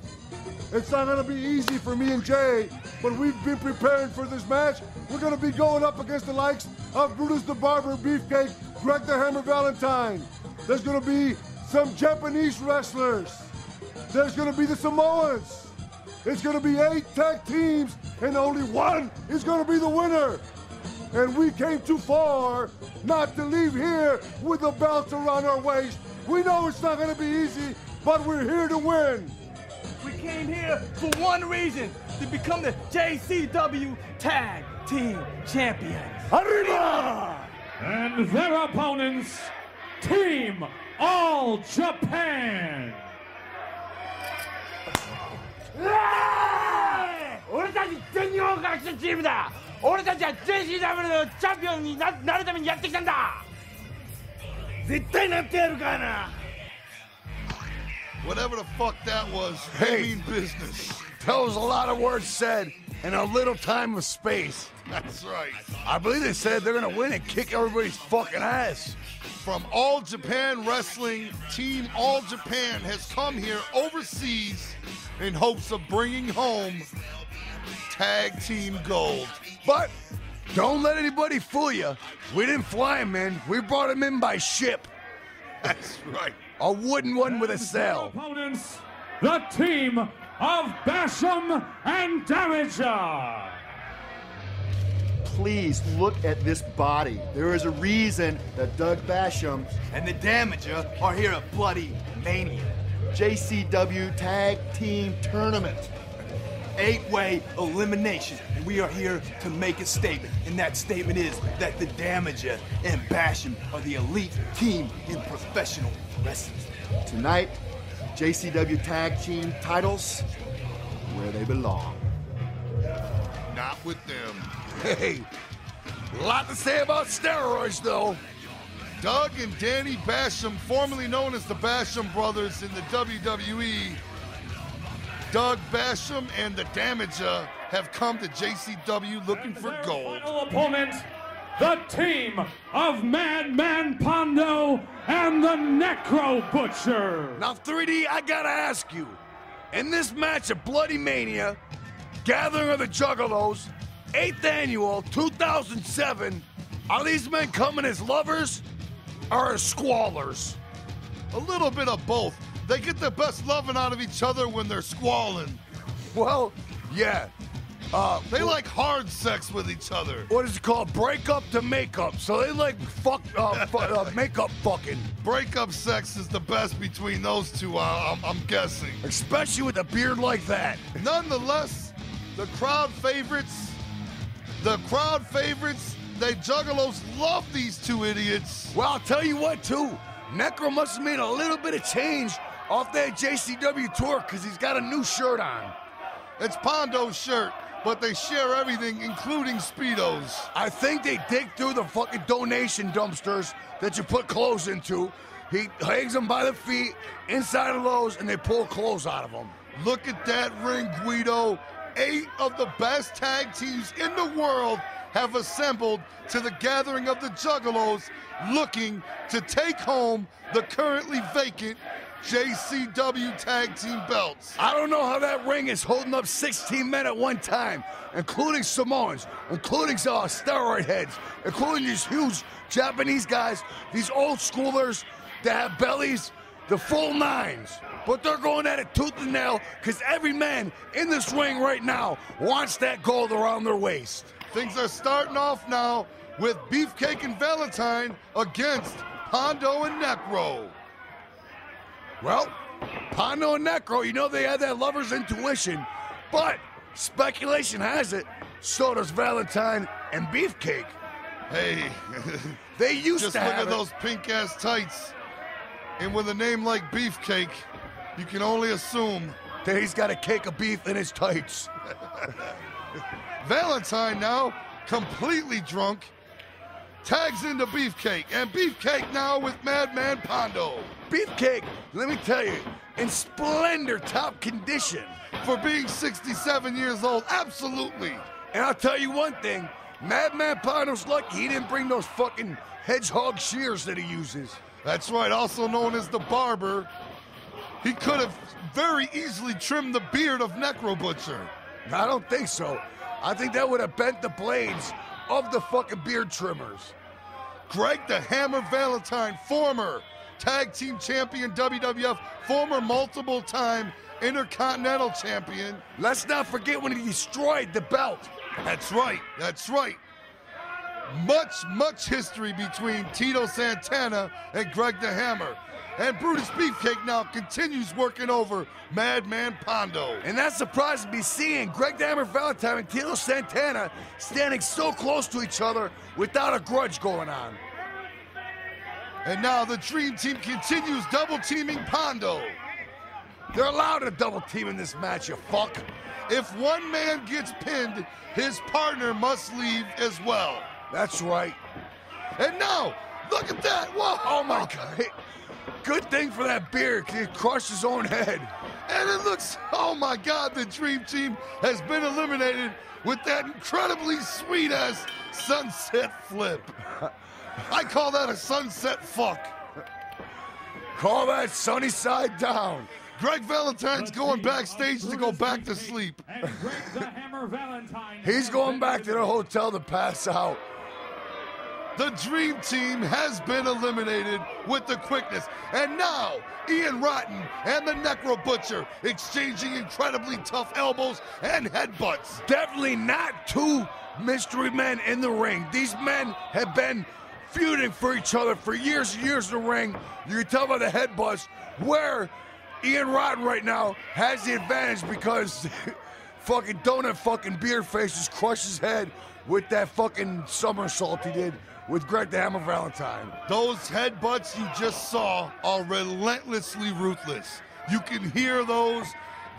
It's not going to be easy for me and Jay, but we've been preparing for this match. We're going to be going up against the likes of Brutus the Barber, Beefcake, Greg the Hammer Valentine. There's going to be some Japanese wrestlers. There's going to be the Samoans. It's going to be 8 tag teams, and only one is going to be the winner. And we came too far not to leave here with the belts around our waist. We know it's not going to be easy, but we're here to win. We came here for one reason, to become the JCW Tag Team Champions. Arriba! And their opponents, Team All Japan. 俺たち全日本から来たチームだ。俺たちは JCW のチャンピオンになるためにやってきたんだ。絶対なってやるからな。 Whatever the fuck that was, they mean business. That was a lot of words said in a little time of space. That's right. I believe they said they're gonna win and kick everybody's fucking ass. From All Japan Wrestling, Team All Japan has come here overseas in hopes of bringing home tag team gold. But don't let anybody fool you. We didn't fly him in. We brought him in by ship. That's right. A wooden one with a sail. Opponents, the team of Basham and Damaja. Please look at this body. There is a reason that Doug Basham and the Damaja are here at Bloodymania. JCW Tag Team Tournament. 8-way elimination. And we are here to make a statement. And that statement is that the Damaja and Basham are the elite team in professional wrestling. Tonight, JCW Tag Team titles where they belong. Not with them. Hey, a lot to say about steroids, though. Doug and Danny Basham, formerly known as the Basham Brothers in the WWE, Doug Basham and the Damaja have come to JCW looking for gold. Final opponent, the team of Madman Pondo and the Necro Butcher. Now, 3D, I gotta ask you. In this match at Bloodymania, Gathering of the Juggalos, 8th annual, 2007, are these men coming as lovers or as squallers? A little bit of both. They get the best loving out of each other when they're squalling. Well, yeah. They like hard sex with each other. What is it called? Breakup to makeup. So they like makeup fucking. Breakup sex is the best between those two, I'm guessing. Especially with a beard like that. Nonetheless, the crowd favorites, they Juggalos love these two idiots. Well, I'll tell you what, too. Necro must have made a little bit of change off that JCW tour because he's got a new shirt on. It's Pondo's shirt. but they share everything, including Speedos. I think they dig through the fucking donation dumpsters that you put clothes into. He hangs them by the feet inside of those, and they pull clothes out of them. Look at that ring, Guido. 8 of the best tag teams in the world have assembled to the gathering of the Juggalos, looking to take home the currently vacant JCW tag team belts. I don't know how that ring is holding up 16 men at one time, including Samoans, including steroid heads, including these huge Japanese guys, these old schoolers that have bellies, the full nines. But they're going at it tooth and nail because every man in this ring right now wants that gold around their waist. Things are starting off now with Beefcake and Valentine against Pondo and Necro. Well, Pondo and Necro, you know they had that lover's intuition, but speculation has it, so does Valentine and Beefcake. Hey, they used to have just look at those pink-ass tights. And with a name like Beefcake, you can only assume that he's got a cake of beef in his tights. Valentine now, completely drunk, tags into Beefcake, and Beefcake now with Madman Pondo. Beefcake, let me tell you, in splendor top condition. For being 67 years old, absolutely. And I'll tell you one thing, Madman Pondo's lucky he didn't bring those fucking hedgehog shears that he uses. That's right, also known as the barber. He could have very easily trimmed the beard of Necro Butcher. I don't think so. I think that would have bent the blades of the fucking beard trimmers. Greg the Hammer Valentine, former tag team champion WWF, former multiple-time Intercontinental champion. Let's not forget when he destroyed the belt. That's right, that's right. Much history between Tito Santana and Greg the Hammer. And Brutus Beefcake now continues working over Madman Pondo. And that's surprising to be seeing Greg the Hammer Valentine and Tito Santana standing so close to each other without a grudge going on. And now the Dream Team continues double-teaming Pondo. They're allowed to double-team in this match, you fuck. If one man gets pinned, his partner must leave as well. That's right. And now, look at that. Whoa. Oh, my God. Good thing for that beard, because he crushed his own head. And it looks, oh, my God, the Dream Team has been eliminated with that incredibly sweet-ass sunset flip. I call that a sunset fuck. Call that sunny side down. Greg Valentine's going backstage to go back to sleep. He's going back to the hotel to pass out. The Dream Team has been eliminated with the quickness. And now, Ian Rotten and the Necro Butcher exchanging incredibly tough elbows and headbutts. Definitely not two mystery men in the ring. These men have been feuding for each other for years and years in the ring. You can tell by the headbutts where Ian Rotten right now has the advantage because fucking donut fucking beard face just crushed his head with that fucking somersault he did with Greg the Hammer Valentine. Those headbutts you just saw are relentlessly ruthless. You can hear those.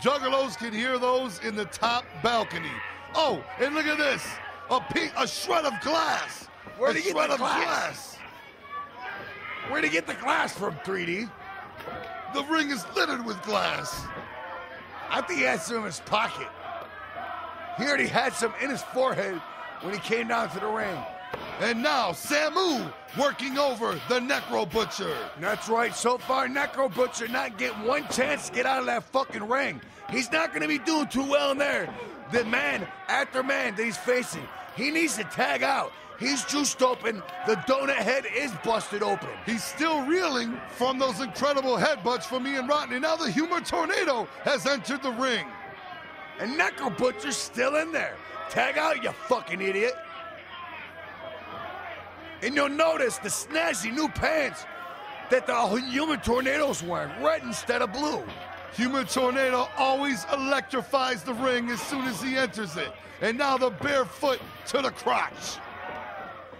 Juggalos can hear those in the top balcony. Oh, and look at this. A shred of glass. Where'd he get the glass? Where'd he get the glass from, 3D? The ring is littered with glass. I think he had some in his pocket. He already had some in his forehead when he came down to the ring. And now, Samu working over the Necro Butcher. That's right. So far, Necro Butcher not getting one chance to get out of that fucking ring. He's not going to be doing too well in there. The man after man that he's facing, he needs to tag out. He's juiced open. The donut head is busted open. He's still reeling from those incredible headbutts from Ian Rotten. And now the Humor Tornado has entered the ring. And Necro Butcher's still in there. Tag out, you fucking idiot. And you'll notice the snazzy new pants that the Human Tornado's wearing, red instead of blue. Human Tornado always electrifies the ring as soon as he enters it. And now the bare foot to the crotch.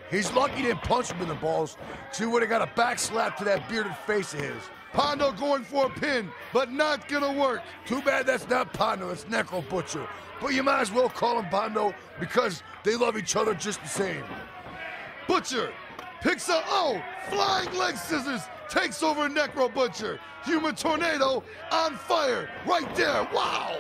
He's lucky he didn't punch him in the balls, so he would have got a back slap to that bearded face of his. Pondo going for a pin, but not gonna work. Too bad that's not Pondo, it's Necro Butcher. But you might as well call him Pondo because they love each other just the same. Butcher picks up, flying leg scissors, takes over Necro Butcher. Human Tornado on fire right there, wow!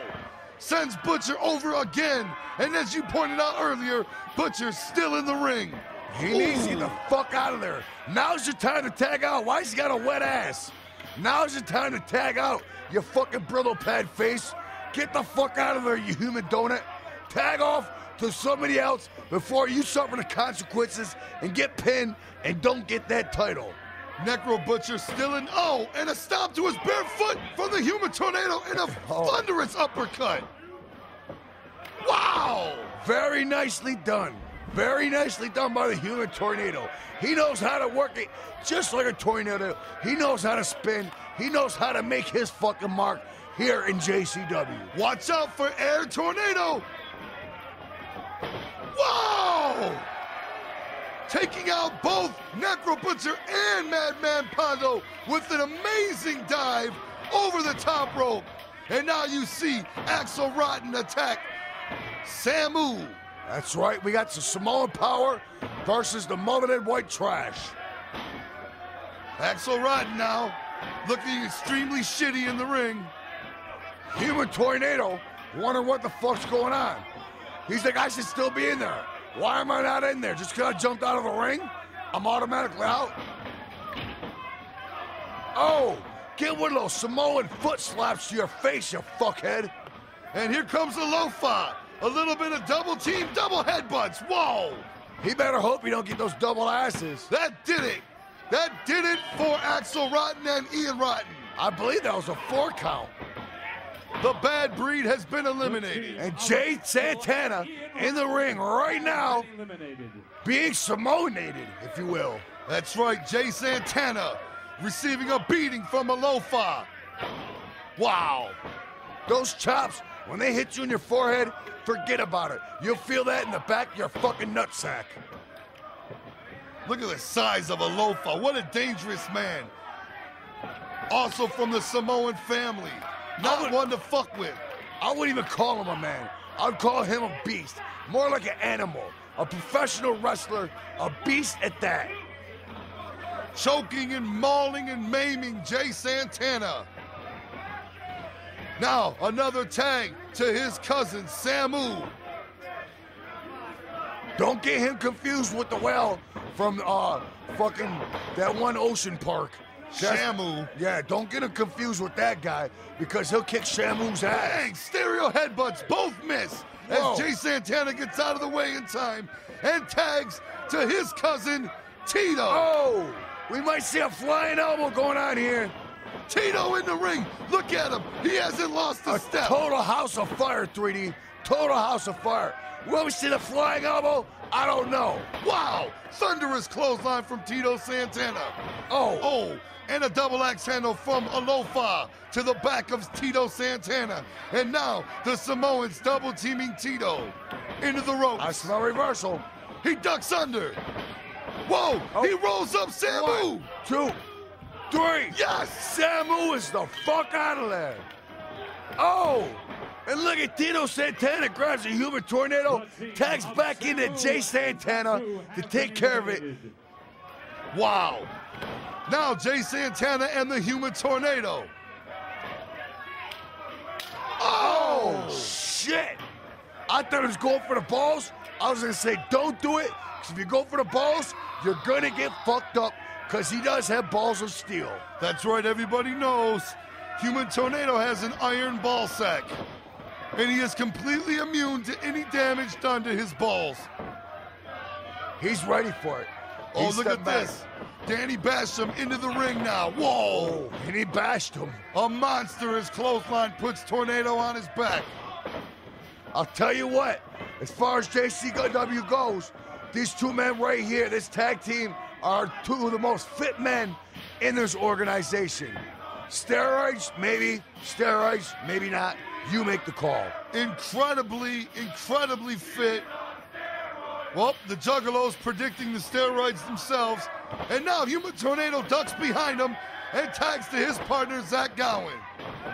Sends Butcher over again, and as you pointed out earlier, Butcher's still in the ring. He needs to get the fuck out of there. Now's your time to tag out. Why he's got a wet ass? Now's your time to tag out, you fucking Brillo pad face. Get the fuck out of there, you human donut. Tag off to somebody else before you suffer the consequences and get pinned and don't get that title. Necro Butcher still in, and a stomp to his bare foot from the Human Tornado and a thunderous uppercut. Wow! Very nicely done. Very nicely done by the Human Tornado. He knows how to work it just like a tornado. He knows how to spin. He knows how to make his fucking mark here in JCW. Watch out for Air Tornado. Wow! Taking out both Necro Butcher and Madman Pondo with an amazing dive over the top rope. And now you see Axel Rotten attack Samu. That's right, we got the Samoan Power versus the Mulleted White Trash. Axel Rotten now looking extremely shitty in the ring. Human Tornado wondering what the fuck's going on. He's like, I should still be in there. Why am I not in there? Just because I jumped out of the ring? I'm automatically out? Oh, get one of those Samoan foot slaps to your face, you fuckhead. And here comes Alofa. A little bit of double team, double headbutts. Whoa! He better hope he don't get those double asses. That did it. That did it for Axel Rotten and Ian Rotten. I believe that was a 4 count. The bad breed has been eliminated. And Jay Santana in the ring right now, being Samoanated, if you will. That's right, Jay Santana receiving a beating from Alofa. Wow. Those chops, when they hit you in your forehead, forget about it. You'll feel that in the back of your fucking nutsack. Look at the size of Alofa. What a dangerous man. Also from the Samoan family. Not one to fuck with. I wouldn't even call him a man. I'd call him a beast. More like an animal. A professional wrestler. A beast at that. Choking and mauling and maiming Jay Santana. Now, another tag to his cousin, Samu. Don't get him confused with the whale from fucking that one ocean park. Samu. Yeah, don't get him confused with that guy because he'll kick Samu's ass. Dang, stereo headbutts both miss as Jay Santana gets out of the way in time and tags to his cousin, Tito. Oh, we might see a flying elbow going on here. Tito in the ring. Look at him. He hasn't lost a step. Total house of fire, 3D. Total house of fire. Will we see the flying elbow? I don't know. Wow. Thunderous clothesline from Tito Santana. Oh. And a double axe handle from Alofa to the back of Tito Santana. And now the Samoans double teaming Tito into the ropes. I smell reversal. He ducks under. Whoa. He rolls up Samu. 1, 2, 3. Yes! Samu is the fuck out of there. Oh! And look at Tito Santana grabs a Human Tornado, tags back into Jay Santana to take care of it. Wow. Now Jay Santana and the Human Tornado. Oh! Shit! I thought he was going for the balls. I was going to say, don't do it, because if you go for the balls, you're going to get fucked up. Because he does have balls of steel. That's right, everybody knows. Human Tornado has an iron ball sack. And he is completely immune to any damage done to his balls. He's ready for it. Oh, look at this. Danny Basham into the ring now. Whoa! And he bashed him. A monstrous clothesline puts Tornado on his back. I'll tell you what, as far as JCW goes, these two men right here, this tag team, are two of the most fit men in this organization. Steroids, maybe. Steroids, maybe not. You make the call. Incredibly fit. Well, the Juggalos predicting the steroids themselves. And now Human Tornado ducks behind him and tags to his partner, Zach Gowen.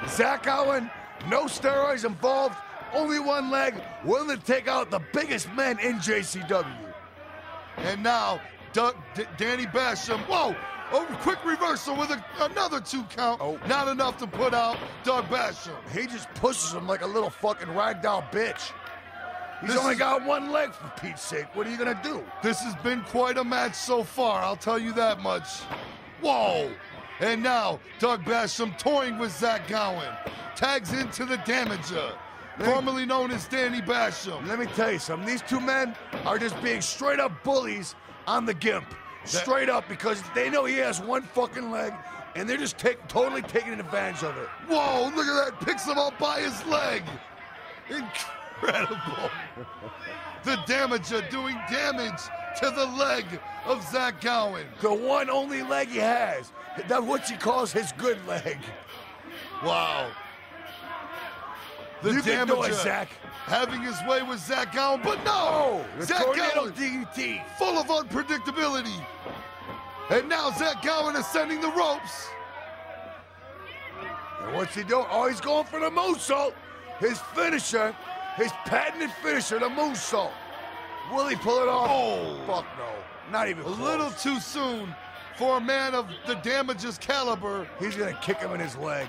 Zach Gowen, no steroids involved, only one leg, willing to take out the biggest men in JCW. And now, Danny Basham, whoa! A quick reversal with another 2 count. Oh. Not enough to put out Doug Basham. He just pushes him like a little fucking ragdoll bitch. He's only got one leg, for Pete's sake. What are you gonna do? This has been quite a match so far, I'll tell you that much. Whoa! And now, Doug Basham toying with Zach Gowen. Tags into the Damaja, formerly known as Danny Basham. Let me tell you something. These 2 men are just being straight up bullies on the Gimp. Straight up, because they know he has one fucking leg, and they're just totally taking advantage of it. Whoa, look at that. Picks him up by his leg. Incredible. The Damaja doing damage to the leg of Zach Gowen. The one only leg he has. That's what he calls his good leg. Wow. The Damaja Zach. Having his way with Zach Gowen, but no! The Zach tornado Gowen, DDT. full of unpredictability. And now Zach Gowen ascending the ropes. And what's he doing? Oh, he's going for the moonsault. His finisher, his patented finisher, the moonsault. Will he pull it off? Oh. Fuck no. Not even close. A little too soon for a man of the Damaja's caliber. He's going to kick him in his leg.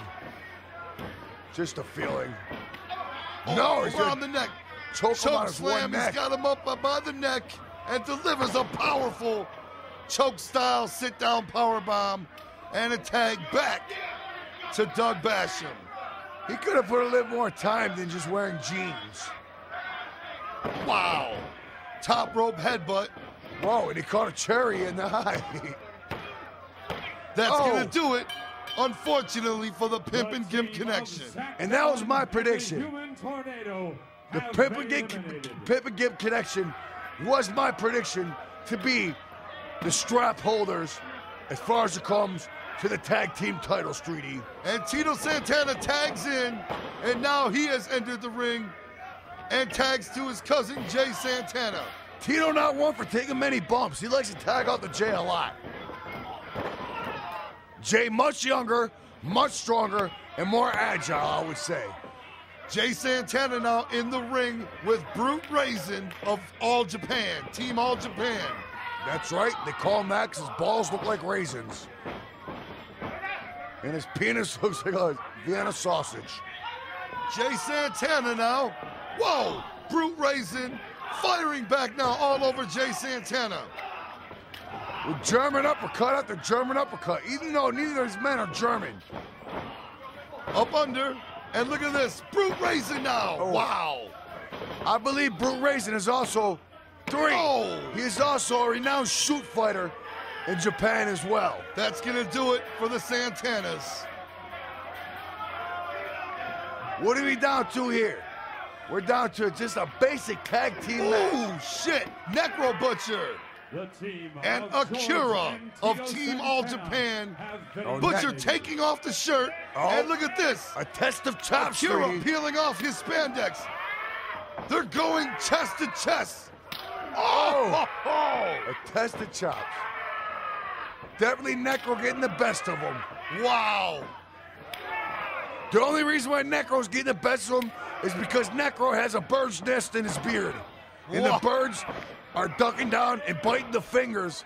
Just a feeling. Oh, no, he's around the neck. Choke him on his slam. one neck. He's got him up by the neck and delivers a powerful choke style sit down power bomb and a tag back to Doug Basham. He could have put a little more time than just wearing jeans. Wow. Top rope headbutt. Whoa, and he caught a cherry in the eye. That's gonna do it. Unfortunately for the Pimp and Gimp connection. And that was my prediction. The Pimp and Gimp connection was my prediction to be the strap holders as far as it comes to the tag team title, Streety. And Tito Santana tags in, and now he has entered the ring and tags to his cousin, Jay Santana. Tito not one for taking many bumps. He likes to tag out the Jay a lot. Jay much younger, much stronger, and more agile, I would say. Jay Santana now in the ring with Brute Raijin of All Japan, Team All Japan. That's right, they call him that because his balls look like raisins. And his penis looks like a Vienna sausage. Jay Santana now. Whoa! Brute Raijin firing back now all over Jay Santana. With German uppercut after German uppercut, even though neither of these men are German. Up under, and look at this, Brute Raijin now. Oh. Wow. I believe Brute Raijin is also he is also a renowned shoot fighter in Japan as well. That's gonna do it for the Santanas. What are we down to here? We're down to just a basic tag team match. Oh shit! Necro Butcher and Akira of Team All Japan. Butcher taking off the shirt, and look at this. A test of chops. Akira peeling off his spandex. They're going chest to chest. Oh! A test of chops. Definitely Necro getting the best of them. Wow. The only reason why Necro's getting the best of him is because Necro has a bird's nest in his beard. And the birds are ducking down and biting the fingers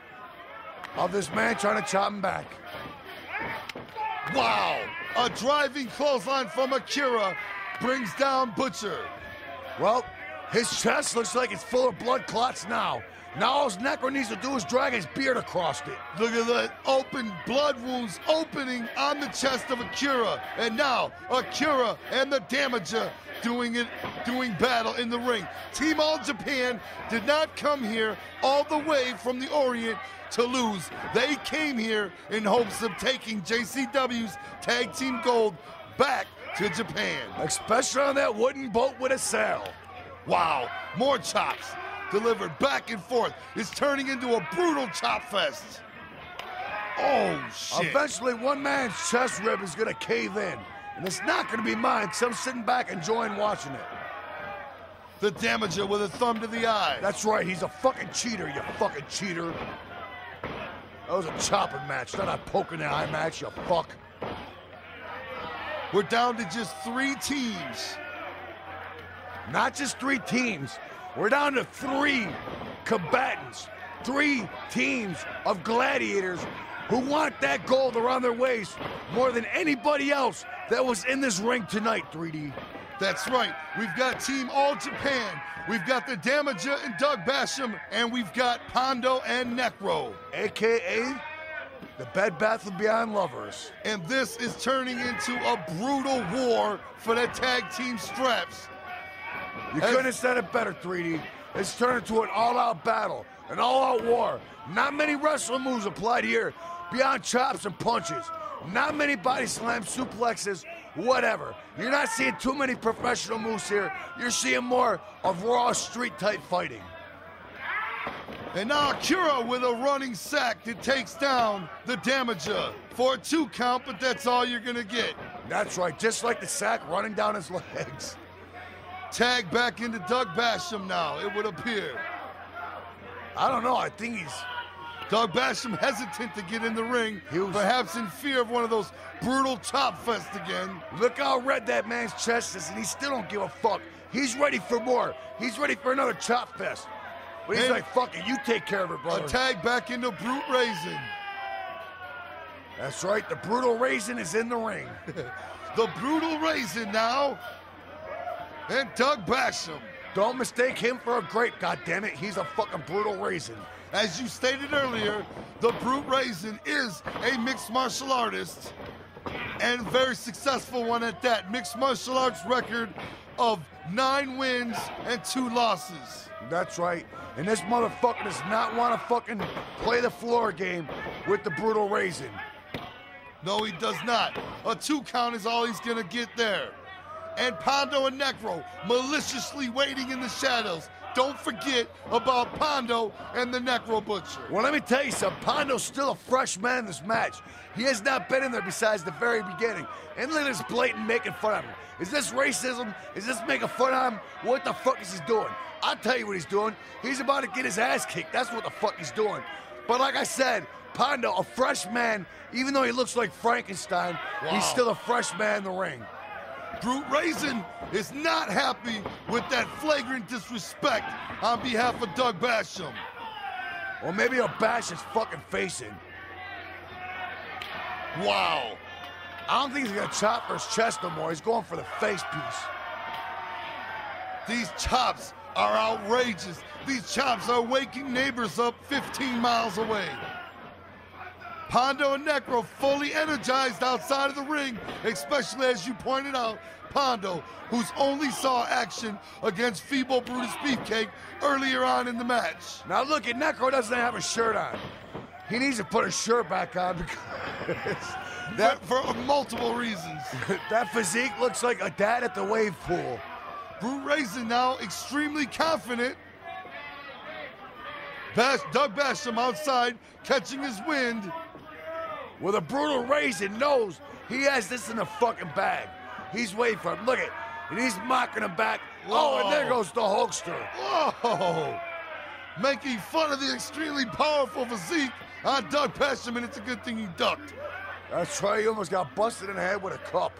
of this man trying to chop him back. Wow. A driving clothesline from Akira brings down Butcher. Well, his chest looks like it's full of blood clots now. Now all Necro needs to do is drag his beard across it. Look at that open blood wounds opening on the chest of Akira. And now Akira and the Damaja doing battle in the ring. Team All Japan did not come here all the way from the Orient to lose. They came here in hopes of taking JCW's tag team gold back to Japan. Especially on that wooden boat with a sail. Wow, more chops delivered back and forth. It's turning into a brutal chop fest. Oh, shit. Eventually, one man's chest rib is going to cave in. And it's not going to be mine because I'm sitting back enjoying watching it. The Damaja with a thumb to the eye. That's right, he's a fucking cheater, you fucking cheater. That was a chopping match, not a poke in the eye match, you fuck. We're down to just 3 teams. Not just 3 teams. We're down to 3 combatants. 3 teams of gladiators who want that gold around their waist more than anybody else that was in this ring tonight, 3D. That's right. We've got Team All Japan. We've got the Damaja and Doug Basham, and we've got Pondo and Necro. AKA the Bed Bath & Beyond lovers. And this is turning into a brutal war for the tag team straps. You couldn't have said it better, 3D. It's turned into an all-out battle, an all-out war. Not many wrestling moves applied here beyond chops and punches. Not many body slams, suplexes, whatever. You're not seeing too many professional moves here. You're seeing more of raw street-type fighting. And now Akira with a running sack that takes down the Damaja for a 2 count, but that's all you're gonna get. That's right, just like the sack running down his legs. Tag back into Doug Basham now, it would appear. I don't know, I think he's... Doug Basham hesitant to get in the ring, perhaps in fear of one of those brutal chop fest again. Look how red that man's chest is, and he still don't give a fuck. He's ready for more. He's ready for another chop fest. But he's like, fuck it, you take care of it, brother. A tag back into Brute Raising. That's right, the Brutal Raisin is in the ring. The Brutal Raisin now. And Doug Basham. Don't mistake him for a grape, goddammit. He's a fucking Brutal Raisin. As you stated earlier, the Brute Raisin is a mixed martial artist, and very successful one at that. Mixed martial arts record of 9 wins and 2 losses. That's right. And this motherfucker does not want to fucking play the floor game with the Brutal Raisin. No, he does not. A 2 count is all he's gonna get there. And Pondo and Necro maliciously waiting in the shadows. Don't forget about Pondo and the Necro Butcher. Well, let me tell you something. Pondo's still a fresh man in this match. He has not been in there besides the very beginning. And look at this blatant making fun of him. Is this racism? Is this making fun of him? What the fuck is he doing? I'll tell you what he's doing. He's about to get his ass kicked. That's what the fuck he's doing. But like I said, Pondo, a fresh man, even though he looks like Frankenstein, he's still a fresh man in the ring. Brute Raisin is not happy with that flagrant disrespect on behalf of Doug Basham. Or maybe he'll bash his fucking face in. Wow. I don't think he's gonna chop for his chest no more. He's going for the face piece. These chops are outrageous. These chops are waking neighbors up 15 miles away. Pondo and Necro fully energized outside of the ring, especially as you pointed out, Pondo, who's only saw action against feeble Brutus Beefcake earlier on in the match. Now look at Necro doesn't have a shirt on. He needs to put his shirt back on because for multiple reasons. That physique looks like a dad at the wave pool. Brute Raisin now extremely confident. Doug Basham outside catching his wind. Well, the Brutal Raisin knows he has this in the fucking bag. He's waiting for him. Look at, and he's mocking him back. Whoa. Oh, and there goes the Hulkster. Whoa! Making fun of the extremely powerful physique on Doug Basham, and it's a good thing he ducked. That's right, he almost got busted in the head with a cup.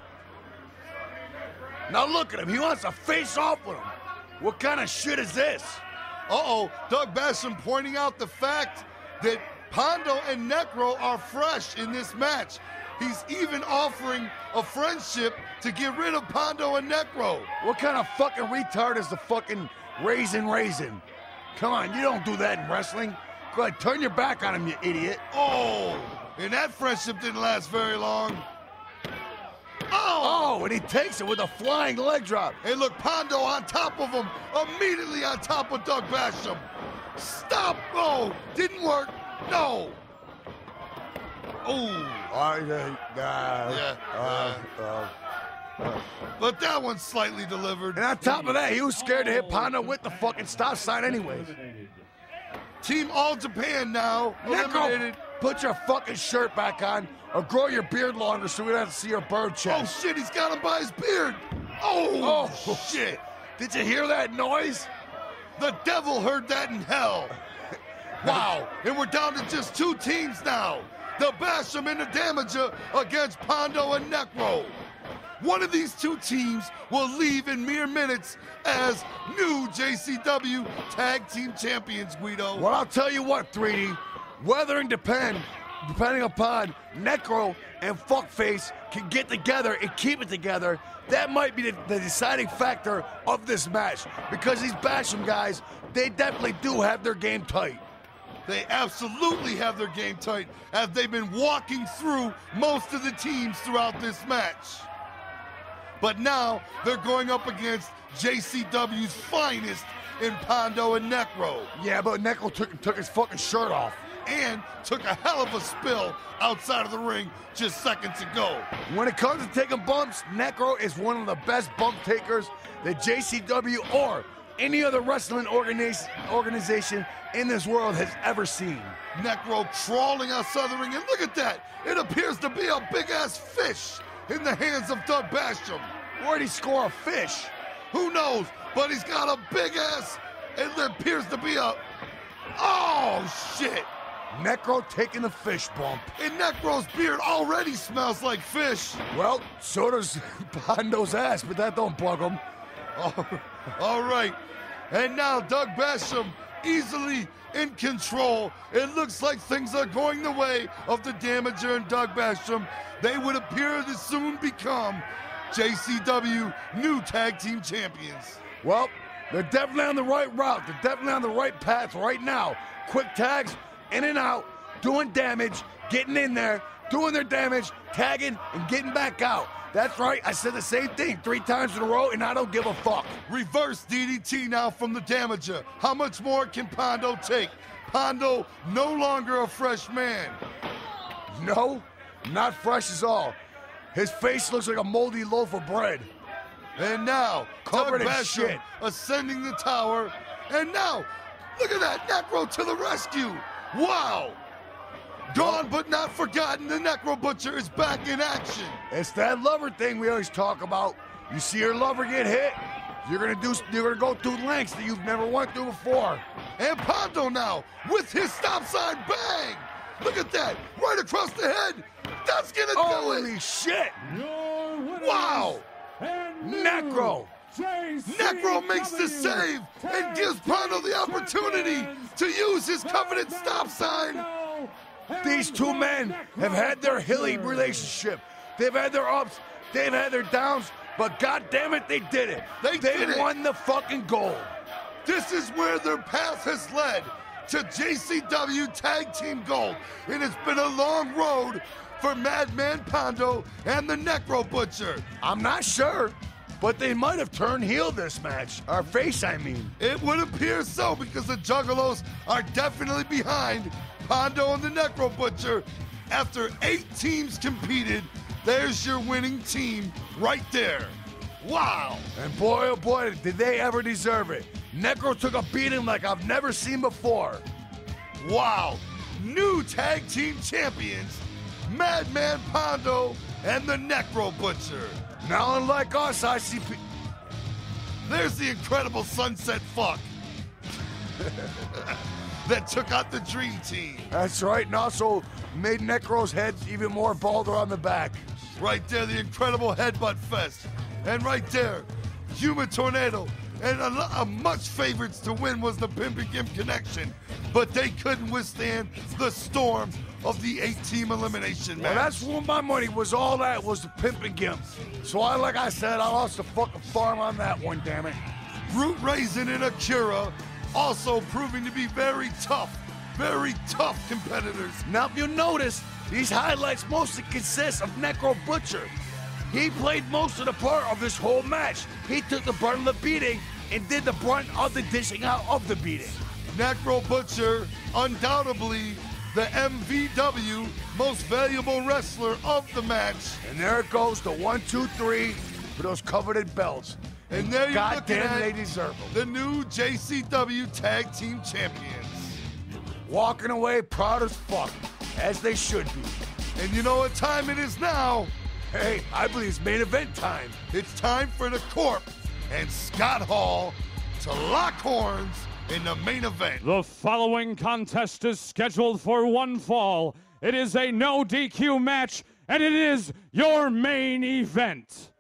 Now look at him, he wants to face off with him. What kind of shit is this? Uh-oh, Doug Basham pointing out the fact that Pondo and Necro are fresh in this match. He's even offering a friendship to get rid of Pondo and Necro. What kind of fucking retard is the fucking Raisin? Come on, you don't do that in wrestling. Go ahead, turn your back on him, you idiot. Oh, and that friendship didn't last very long. Oh, and he takes it with a flying leg drop. Hey, look, Pondo on top of him, immediately on top of Doug Basham. Stop! Oh, didn't work. No. Oh. But that one's slightly delivered. And on top of that, he was scared to hit Pondo with the fucking stop sign anyways. Team All Japan now eliminated. Put your fucking shirt back on or grow your beard longer so we don't have to see your bird chest. Oh, shit, he's got him by his beard. Oh, shit. Did you hear that noise? The devil heard that in hell. Wow, and we're down to just 2 teams now. The Basham and the Damaja against Pondo and Necro. One of these 2 teams will leave in mere minutes as new JCW Tag Team Champions, Guido. Well, I'll tell you what, 3D. Whether and depending upon Necro and Fuckface can get together and keep it together, that might be the deciding factor of this match. Because these Basham guys, they definitely do have their game tight. They absolutely have their game tight, as they've been walking through most of the teams throughout this match. But now they're going up against JCW's finest in Pondo and Necro. Yeah, but Necro took his fucking shirt off. And took a hell of a spill outside of the ring just seconds ago. When it comes to taking bumps, Necro is one of the best bump takers that JCW or any other wrestling organization in this world has ever seen. Necro crawling outside the ring, and look at that! It appears to be a big-ass fish in the hands of Doug Basham. Where'd he score a fish? Who knows? But he's got a big-ass, it appears to be a... Oh, shit! Necro taking the fish bump. And Necro's beard already smells like fish. Well, so does Pondo's ass, but that don't bug him. All right. And now Doug Basham easily in control. It looks like things are going the way of the Damaja and Doug Basham. They would appear to soon become JCW new tag team champions. Well, they're definitely on the right route. They're definitely on the right path right now. Quick tags, in and out, doing damage, getting in there, doing their damage, tagging, and getting back out. That's right, I said the same thing 3 times in a row, and I don't give a fuck. Reverse DDT now from the Damaja. How much more can Pondo take? Pondo no longer a fresh man. No, not fresh at all. His face looks like a moldy loaf of bread. And now, covered Doug in Basham shit, ascending the tower. And now, look at that, Necro to the rescue. Wow. Gone but not forgotten, the Necro Butcher is back in action. It's that lover thing we always talk about. You see your lover get hit, you're gonna go through lengths that you've never went through before. And Pondo now with his stop sign, bang! Look at that, right across the head. That's gonna do it. Holy shit! Wow! Necro! Necro makes the save and gives Pondo the opportunity to use his coveted stop sign. These 2 men have had their hilly relationship. They've had their ups, they've had their downs, but goddammit, they did it. They won the fucking gold. This is where their path has led to JCW Tag Team Gold. And it's been a long road for Madman Pondo and the Necro Butcher. I'm not sure, but they might have turned heel this match. Or face, I mean. It would appear so, because the Juggalos are definitely behind Pondo and the Necro Butcher. After 8 teams competed, there's your winning team right there. Wow. And boy, oh boy, did they ever deserve it. Necro took a beating like I've never seen before. Wow. New tag team champions, Madman Pondo and the Necro Butcher. Now, unlike us, ICP... There's the incredible Sunset Fuck that took out the Dream Team. That's right, and also made Necro's head even more balder on the back. Right there, the incredible Headbutt Fest. And right there, Human Tornado. And a much favorites to win was the Pimp and Gimp Connection. But they couldn't withstand the storm of the 8-team elimination match. Well, that's what my money was all that, was the Pimp and Gimp. So like I said, I lost the fucking farm on that one, damn it. Raijin and Akira also proving to be very tough competitors. Now, if you notice, these highlights mostly consist of Necro Butcher. He played most of the part of this whole match. He took the brunt of the beating and did the brunt of the dishing out of the beating. Necro Butcher, undoubtedly the MVW, most valuable wrestler of the match. And there it goes, the 1, 2, 3 for those coveted belts. And there you're looking at they deserve them. The new JCW Tag Team Champions. Walking away proud as fuck, as they should be. And you know what time it is now? Hey, I believe it's main event time. It's time for the Corp and Scott Hall to lock horns in the main event. The following contest is scheduled for one fall. It is a no DQ match, and it is your main event.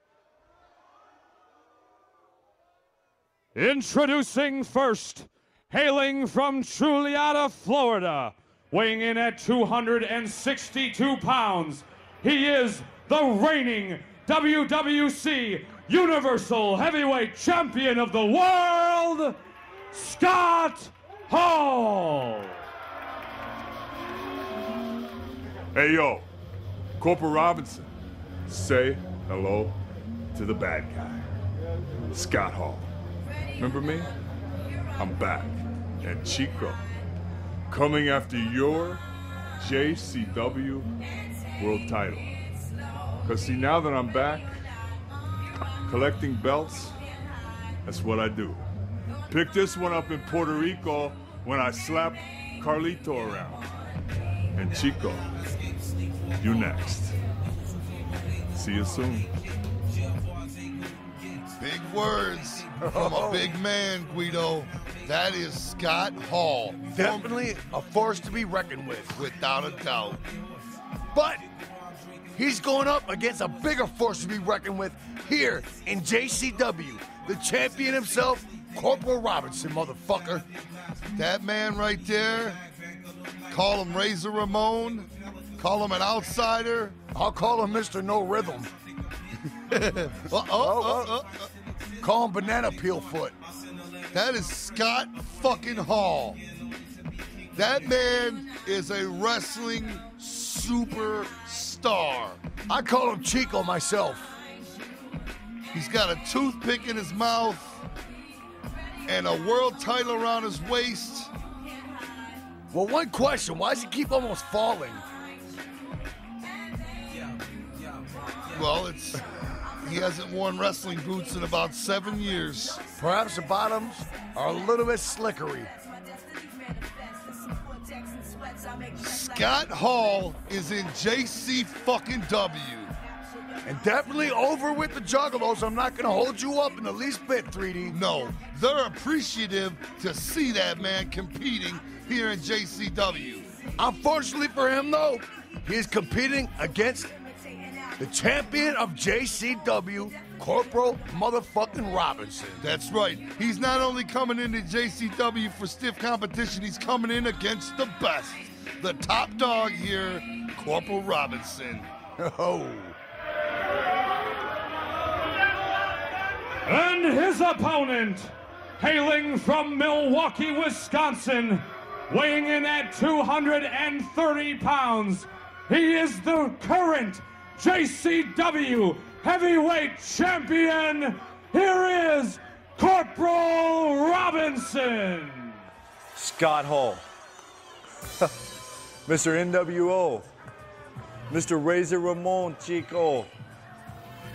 Introducing first, hailing from Juliana, Florida, weighing in at 262 pounds, he is the reigning WWC Universal Heavyweight Champion of the World, Scott Hall. Hey, yo, Corporal Robinson, say hello to the bad guy, Scott Hall. Remember me? I'm back, and Chico, coming after your JCW world title. Because see, now that I'm back, collecting belts, that's what I do. Picked this one up in Puerto Rico when I slapped Carlito around. And Chico, you next. See you soon. Big words from a big man, Guido. That is Scott Hall. Definitely a force to be reckoned with. Without a doubt. But he's going up against a bigger force to be reckoned with here in JCW. The champion himself, Corporal Robinson, motherfucker. That man right there, call him Razor Ramon, call him an outsider. I'll call him Mr. No Rhythm. Call him Banana Peel Foot. That is Scott fucking Hall. That man is a wrestling superstar. I call him Chico myself. He's got a toothpick in his mouth and a world title around his waist. Well, one question, why does he keep almost falling? Well, he hasn't worn wrestling boots in about 7 years. Perhaps the bottoms are a little bit slickery. Scott Hall is in JC fucking W. And definitely over with the Juggalos. I'm not going to hold you up in the least bit, 3D. No, they're appreciative to see that man competing here in JCW. Unfortunately for him, though, he is competing against the champion of JCW, Corporal motherfucking Robinson. That's right. He's not only coming into JCW for stiff competition, he's coming in against the best. The top dog here, Corporal Robinson. Oh. And his opponent, hailing from Milwaukee, Wisconsin, weighing in at 230 pounds, he is the current JCW Heavyweight Champion. Here is Corporal Robinson. Scott Hall. Mr. NWO. Mr. Razor Ramon, Chico.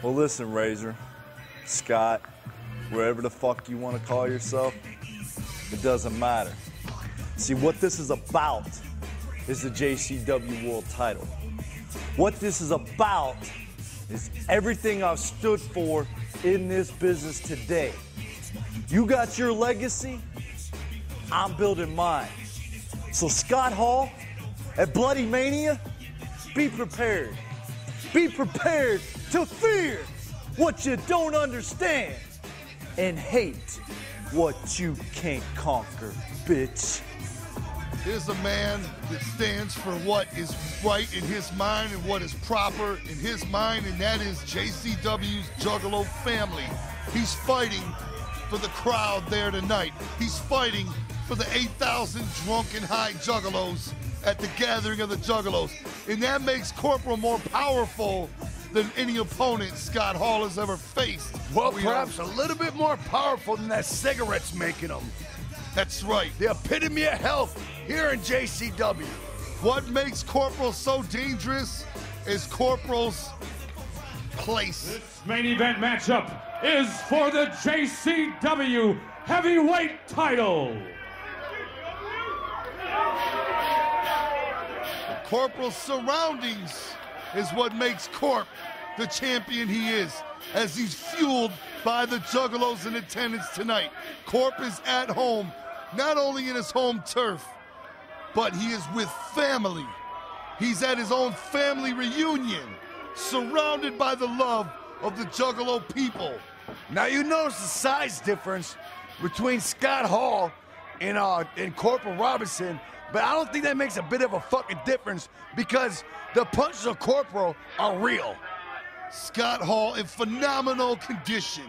Well, listen, Razor, Scott, wherever the fuck you want to call yourself, it doesn't matter. See, what this is about is the JCW World Title. What this is about is everything I've stood for in this business today. You got your legacy, I'm building mine. So Scott Hall, at Bloodymania, be prepared. Be prepared to fear what you don't understand and hate what you can't conquer, bitch. Here's a man that stands for what is right in his mind and what is proper in his mind, and that is JCW's Juggalo family. He's fighting for the crowd there tonight. He's fighting for the 8,000 drunken high Juggalos at the gathering of the Juggalos. And that makes Corporal more powerful than any opponent Scott Hall has ever faced. Well, perhaps a little bit more powerful than that cigarette's making him. That's right. The epitome of health here in JCW. What makes Corporal so dangerous is Corporal's place. This main event matchup is for the JCW Heavyweight title. Corporal's surroundings is what makes Corp the champion he is, as he's fueled by the Juggalos in attendance tonight. Corp is at home not only in his home turf, but he is with family. He's at his own family reunion, surrounded by the love of the Juggalo people. Now you notice the size difference between Scott Hall and Corporal Robinson, but I don't think that makes a bit of a fucking difference because the punches of Corporal are real. Scott Hall in phenomenal condition.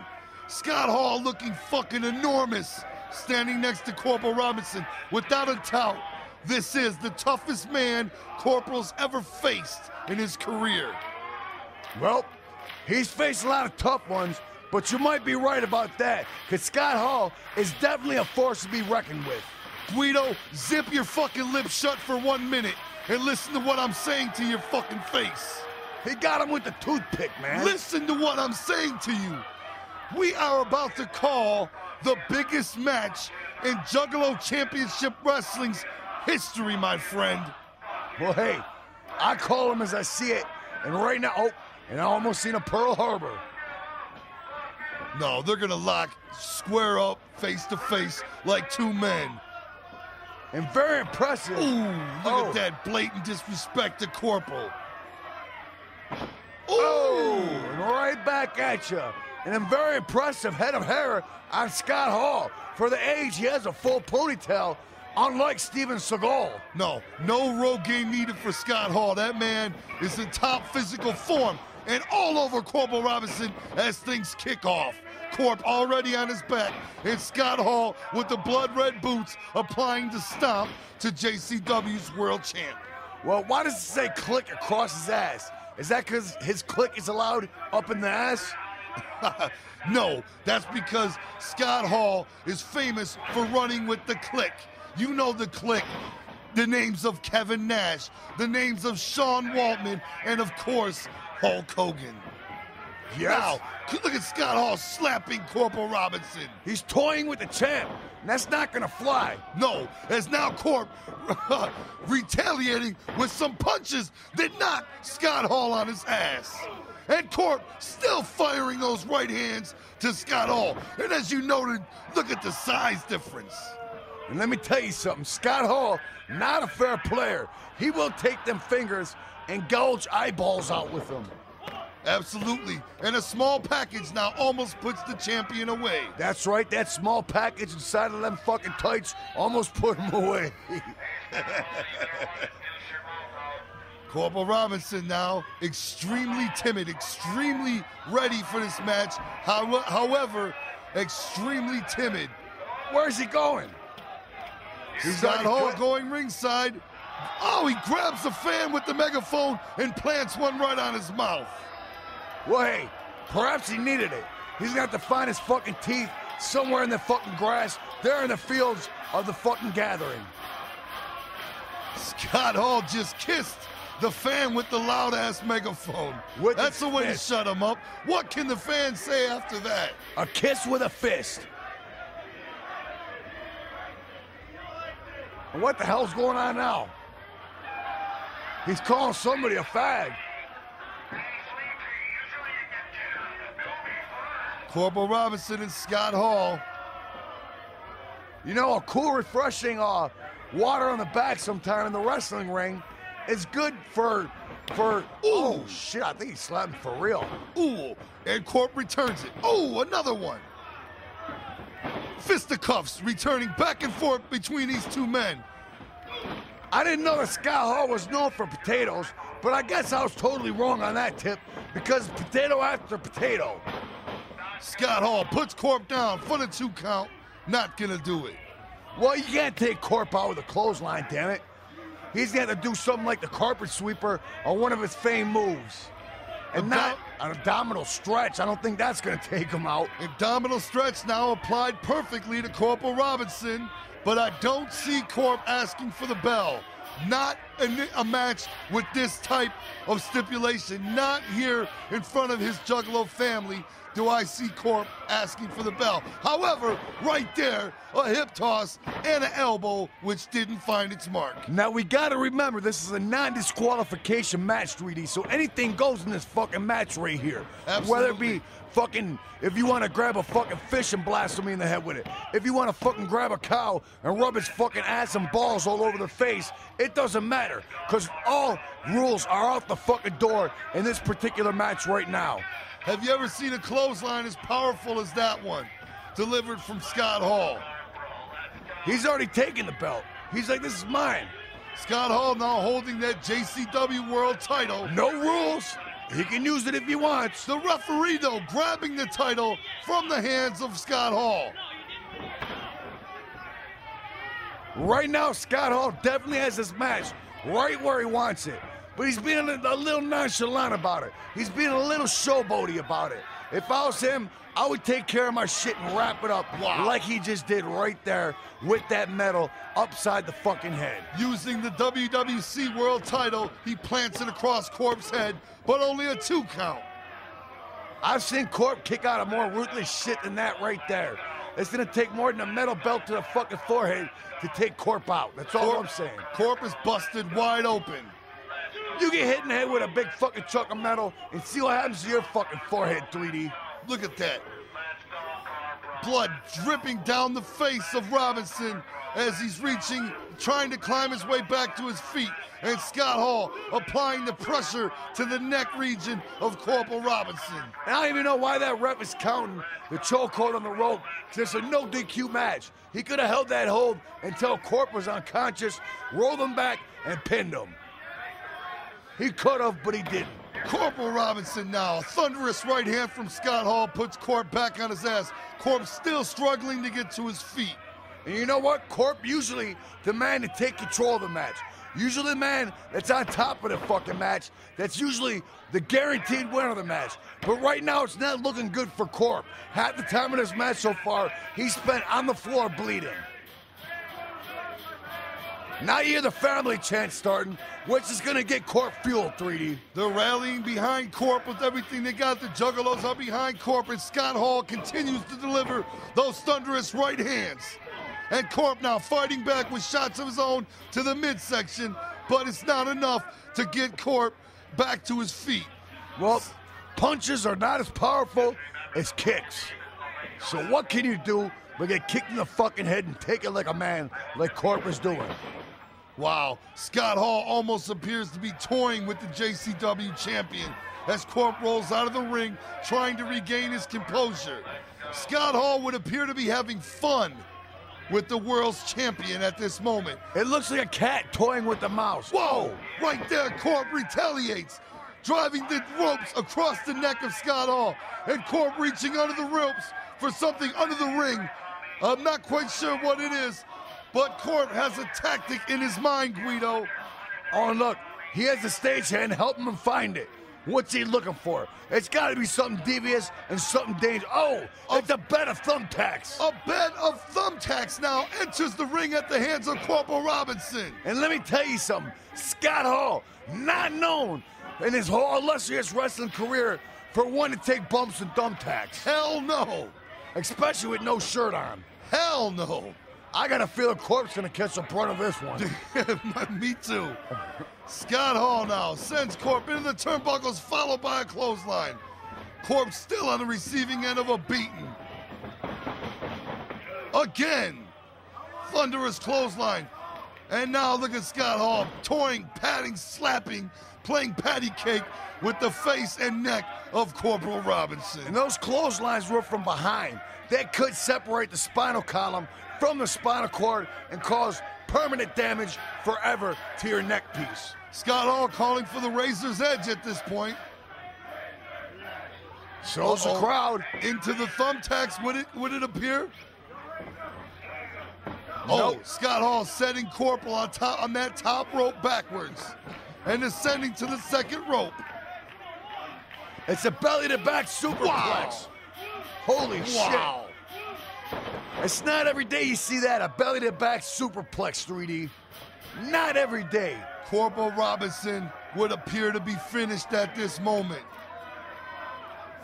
Scott Hall looking fucking enormous, standing next to Corporal Robinson. Without a doubt, this is the toughest man Corporal's ever faced in his career. Well, he's faced a lot of tough ones, but you might be right about that, because Scott Hall is definitely a force to be reckoned with. Guido, zip your fucking lips shut for 1 minute and listen to what I'm saying to your fucking face. He got him with the toothpick, man. Listen to what I'm saying to you. We are about to call the biggest match in Juggalo Championship Wrestling's history, my friend. Well, hey, I call him as I see it, and right now, oh, and I almost seen a Pearl Harbor. No, they're gonna lock square up, face to face, like two men. And very impressive. Ooh, look at that blatant disrespect to Corporal. Oh, and right back at you. And a very impressive head of hair on Scott Hall. For the age, he has a full ponytail, unlike Steven Seagal. No Rogaine needed for Scott Hall. That man is in top physical form and all over Corporal Robinson as things kick off. Corp already on his back, and Scott Hall with the blood red boots applying the stomp to JCW's world champ. Well, why does it say click across his ass? Is that because his click is allowed up in the ass? No, that's because Scott Hall is famous for running with the click. You know the click. The names of Kevin Nash, the names of Sean Waltman, and of course, Hulk Hogan. Yes. Now, look at Scott Hall slapping Corporal Robinson. He's toying with the champ. And that's not gonna fly. No, as now Corp retaliating with some punches that knock Scott Hall on his ass. And Corp still firing those right hands to Scott Hall. And as you noted, look at the size difference. And let me tell you something, Scott Hall, not a fair player. He will take them fingers and gouge eyeballs out with them. Absolutely. And a small package now almost puts the champion away. That's right, that small package inside of them fucking tights almost put him away. Corporal Robinson now extremely timid, extremely ready for this match. However, extremely timid. Where's he going? Scott Hall going ringside. Oh, he grabs the fan with the megaphone and plants one right on his mouth. Well, hey, perhaps he needed it. He's gonna have to find his fucking teeth somewhere in the fucking grass, there in the fields of the fucking gathering. Scott Hall just kissed the fan with the loud-ass megaphone. That's the way to shut him up. What can the fan say after that? A kiss with a fist. And what the hell's going on now? He's calling somebody a fag. Corporal Robinson and Scott Hall. You know, a cool, refreshing water on the back sometime in the wrestling ring is good for oh shit, I think he's slapping for real. Ooh, and Corp returns it. Oh, another one. Fisticuffs returning back and forth between these two men. I didn't know that Scott Hall was known for potatoes, but I guess I was totally wrong on that tip because potato after potato. Scott Hall puts Corp down for the 2 count. Not gonna do it. Well, you can't take Corp out with a clothesline, damn it. He's gonna have to do something like the carpet sweeper or one of his famed moves. And not an abdominal stretch. I don't think that's gonna take him out. Abdominal stretch now applied perfectly to Corporal Robinson, but I don't see Corp asking for the bell. Not a match with this type of stipulation. Not here in front of his Juggalo family do I see Corp asking for the bell. However, right there, a hip toss and an elbow, which didn't find its mark. Now, we gotta remember, this is a non-disqualification match, 3D, so anything goes in this fucking match right here. Absolutely. Whether it be fucking, if you want to grab a fucking fish and blast him in the head with it, if you want to fucking grab a cow and rub his fucking ass and balls all over the face, it doesn't matter, because all rules are out the fucking door in this particular match right now. Have you ever seen a clothesline as powerful as that one, delivered from Scott Hall? He's already taken the belt. He's like, this is mine. Scott Hall now holding that JCW World title. No rules. He can use it if he wants. The referee, though, grabbing the title from the hands of Scott Hall. Right now, Scott Hall definitely has this match right where he wants it. But he's being a little nonchalant about it. He's being a little showboaty about it. If I was him, I would take care of my shit and wrap it up like he just did right there with that medal upside the fucking head. Using the WWC World title, he plants it across Corp's head, but only a 2 count. I've seen Corp kick out a more ruthless shit than that right there. It's gonna take more than a metal belt to the fucking forehead to take Corp out. That's all I'm saying. Corp is busted wide open. You get hit in the head with a big fucking chunk of metal and see what happens to your fucking forehead, 3D. Look at that. Blood dripping down the face of Robinson as he's trying to climb his way back to his feet. And Scott Hall applying the pressure to the neck region of Corporal Robinson. And I don't even know why that ref is counting the chokehold on the rope. It's a no DQ match. He could have held that hold until Corp was unconscious, rolled him back, and pinned him. He could have, but he didn't. Corporal Robinson now. A thunderous right hand from Scott Hall puts Corp back on his ass. Corp still struggling to get to his feet. And you know what? Corp usually the man to take control of the match. Usually the man that's on top of the fucking match. That's usually the guaranteed winner of the match. But right now it's not looking good for Corp. Half the time in this match so far, he's spent on the floor bleeding. Now you hear the family chant starting, which is going to get Corp fueled, 3D. They're rallying behind Corp with everything they got. The Juggalos are behind Corp, and Scott Hall continues to deliver those thunderous right hands. And Corp now fighting back with shots of his own to the midsection, but it's not enough to get Corp back to his feet. Well, punches are not as powerful as kicks. So what can you do but get kicked in the fucking head and take it like a man like Corp is doing? Wow, Scott Hall almost appears to be toying with the JCW champion as Corp rolls out of the ring trying to regain his composure. Scott Hall would appear to be having fun with the world's champion at this moment. It looks like a cat toying with the mouse. Whoa, right there, Corp retaliates, driving the ropes across the neck of Scott Hall, and Corp reaching under the ropes for something under the ring. I'm not quite sure what it is, but Corp has a tactic in his mind, Guido. Oh, and look, he has a stagehand helping him find it. What's he looking for? It's got to be something devious and something dangerous. Oh, it's a bed of thumbtacks. A bed of thumbtacks now enters the ring at the hands of Corporal Robinson. And let me tell you something. Scott Hall, not known in his whole illustrious wrestling career for one to take bumps and thumbtacks. Hell no. Especially with no shirt on. Hell no. I got a feeling Corp's gonna catch the brunt of this one. Me too. Scott Hall now sends Corp into the turnbuckles, followed by a clothesline. Corp still on the receiving end of a beating. Again, thunderous clothesline. And now look at Scott Hall, toying, patting, slapping, playing patty cake with the face and neck of Corporal Robinson. And those clotheslines were from behind. That could separate the spinal column from the spinal cord and cause permanent damage forever to your neck piece. Scott Hall calling for the razor's edge at this point. So's the crowd. Into the thumbtacks, would it appear? Nope. Oh, Scott Hall setting Corporal on that top rope backwards and ascending to the second rope. It's a belly-to-back superplex. Wow. Holy shit. It's not every day you see that, a belly-to-back superplex, 3D. Not every day. Corporal Robinson would appear to be finished at this moment.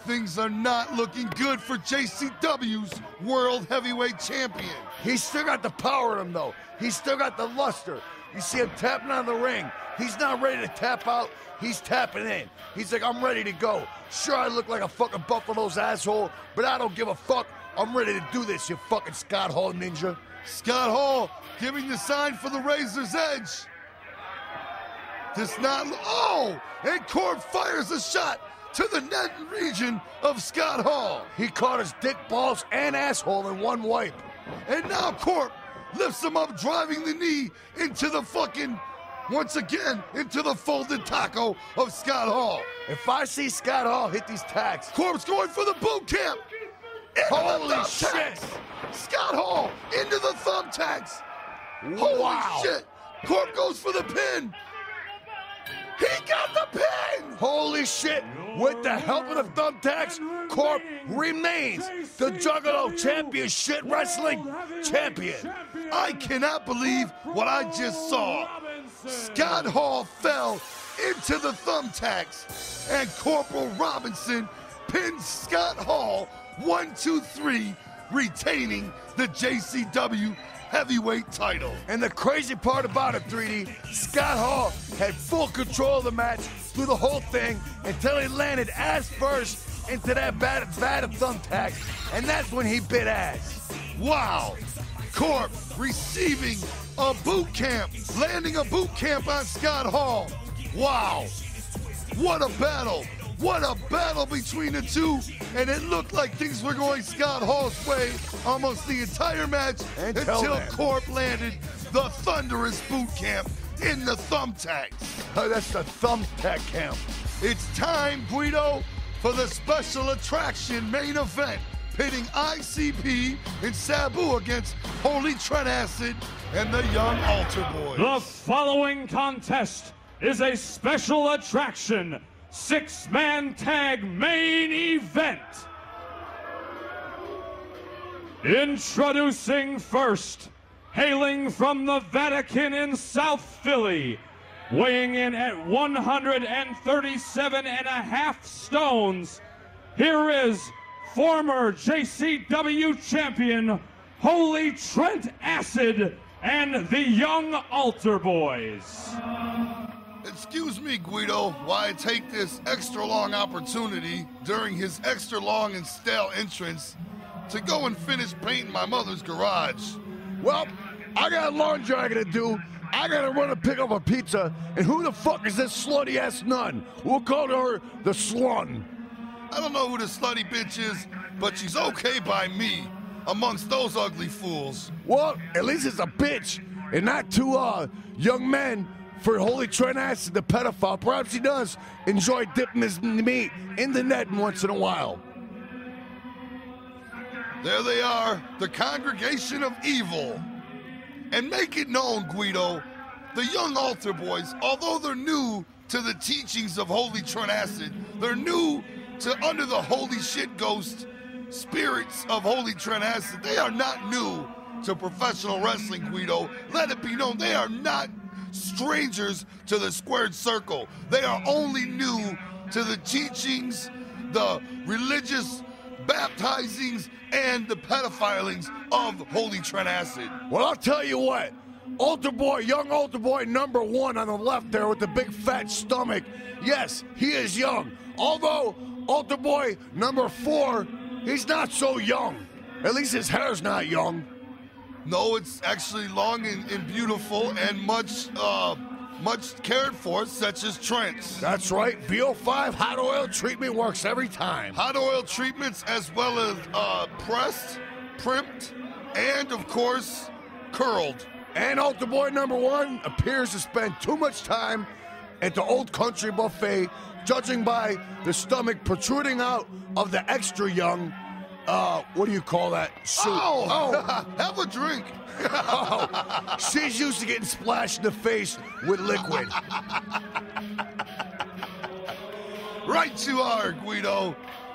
Things are not looking good for JCW's World Heavyweight Champion. He's still got the power in him, though. He's still got the luster. You see him tapping on the ring. He's not ready to tap out. He's tapping in. He's like, I'm ready to go. Sure, I look like a fucking Buffalo's asshole, but I don't give a fuck. I'm ready to do this, you fucking Scott Hall ninja. Scott Hall giving the sign for the Razor's Edge. Does not, oh! And Corp fires a shot to the net region of Scott Hall. He caught his dick, balls, and asshole in one wipe. And now Corp lifts him up, driving the knee into the fucking, once again, into the folded taco of Scott Hall. If I see Scott Hall hit these tags, Corp's going for the boot camp. Holy shit! Scott Hall into the thumbtacks. Holy shit! Corp goes for the pin. He got the pin! Holy shit! With the help of the thumbtacks, Corp remains the Juggalo Championship Wrestling Champion. I cannot believe what I just saw. Scott Hall fell into the thumbtacks, and Corporal Robinson pins Scott Hall 1, 2, 3, retaining the JCW heavyweight title. And the crazy part about it, 3D, Scott Hall had full control of the match through the whole thing until he landed ass first into that bad of thumbtacks, and that's when he bit ass. Wow! Corp receiving a boot camp, landing a boot camp on Scott Hall. Wow! What a battle! What a battle between the two, and it looked like things were going Scott Hall's way almost the entire match until Corp landed the thunderous boot camp in the thumbtacks. Oh, that's the thumbtack camp. It's time, Guido, for the special attraction main event, pitting ICP and Sabu against Holy Trent Acid and the Young Altar Boys. The following contest is a special attraction 6-man tag main event. Introducing first, hailing from the Vatican in South Philly, weighing in at 137.5 stones, here is former JCW champion Holy Trent Acid and the Young Altar Boys. Excuse me, Guido, while I take this extra long opportunity during his extra long and stale entrance to go and finish painting my mother's garage. Well, I got laundry I gotta do. I gotta run and pick up a pizza. And who the fuck is this slutty ass nun? We'll call her the Slun. I don't know who the slutty bitch is, but she's okay by me amongst those ugly fools. Well, at least it's a bitch and not two young men. For Holy Trent Acid, the pedophile, perhaps he does enjoy dipping his meat in the net once in a while. There they are, the congregation of evil. And make it known, Guido, the Young Altar Boys, although they're new to the teachings of Holy Trent Acid, they're new to under the holy shit ghost spirits of Holy Trent Acid. They are not new to professional wrestling, Guido. Let it be known, they are not strangers to the squared circle. They are only new to the teachings, the religious baptizings, and the pedophilings of Holy Trent Acid. Well, I'll tell you what, Altar Boy, Young Altar Boy number 1 on the left there with the big fat stomach, yes, he is young. Although Altar Boy number 4, he's not so young. At least his hair's not young. No, it's actually long and beautiful and much cared for, such as Trent's. That's right. VO5 hot oil treatment works every time. Hot oil treatments as well as pressed, primped, and of course, curled. And Altar Boy number 1 appears to spend too much time at the Old Country Buffet, judging by the stomach protruding out of the extra young what do you call that? Suit. Oh, have a drink. Oh, she's used to getting splashed in the face with liquid. Right you are, Guido.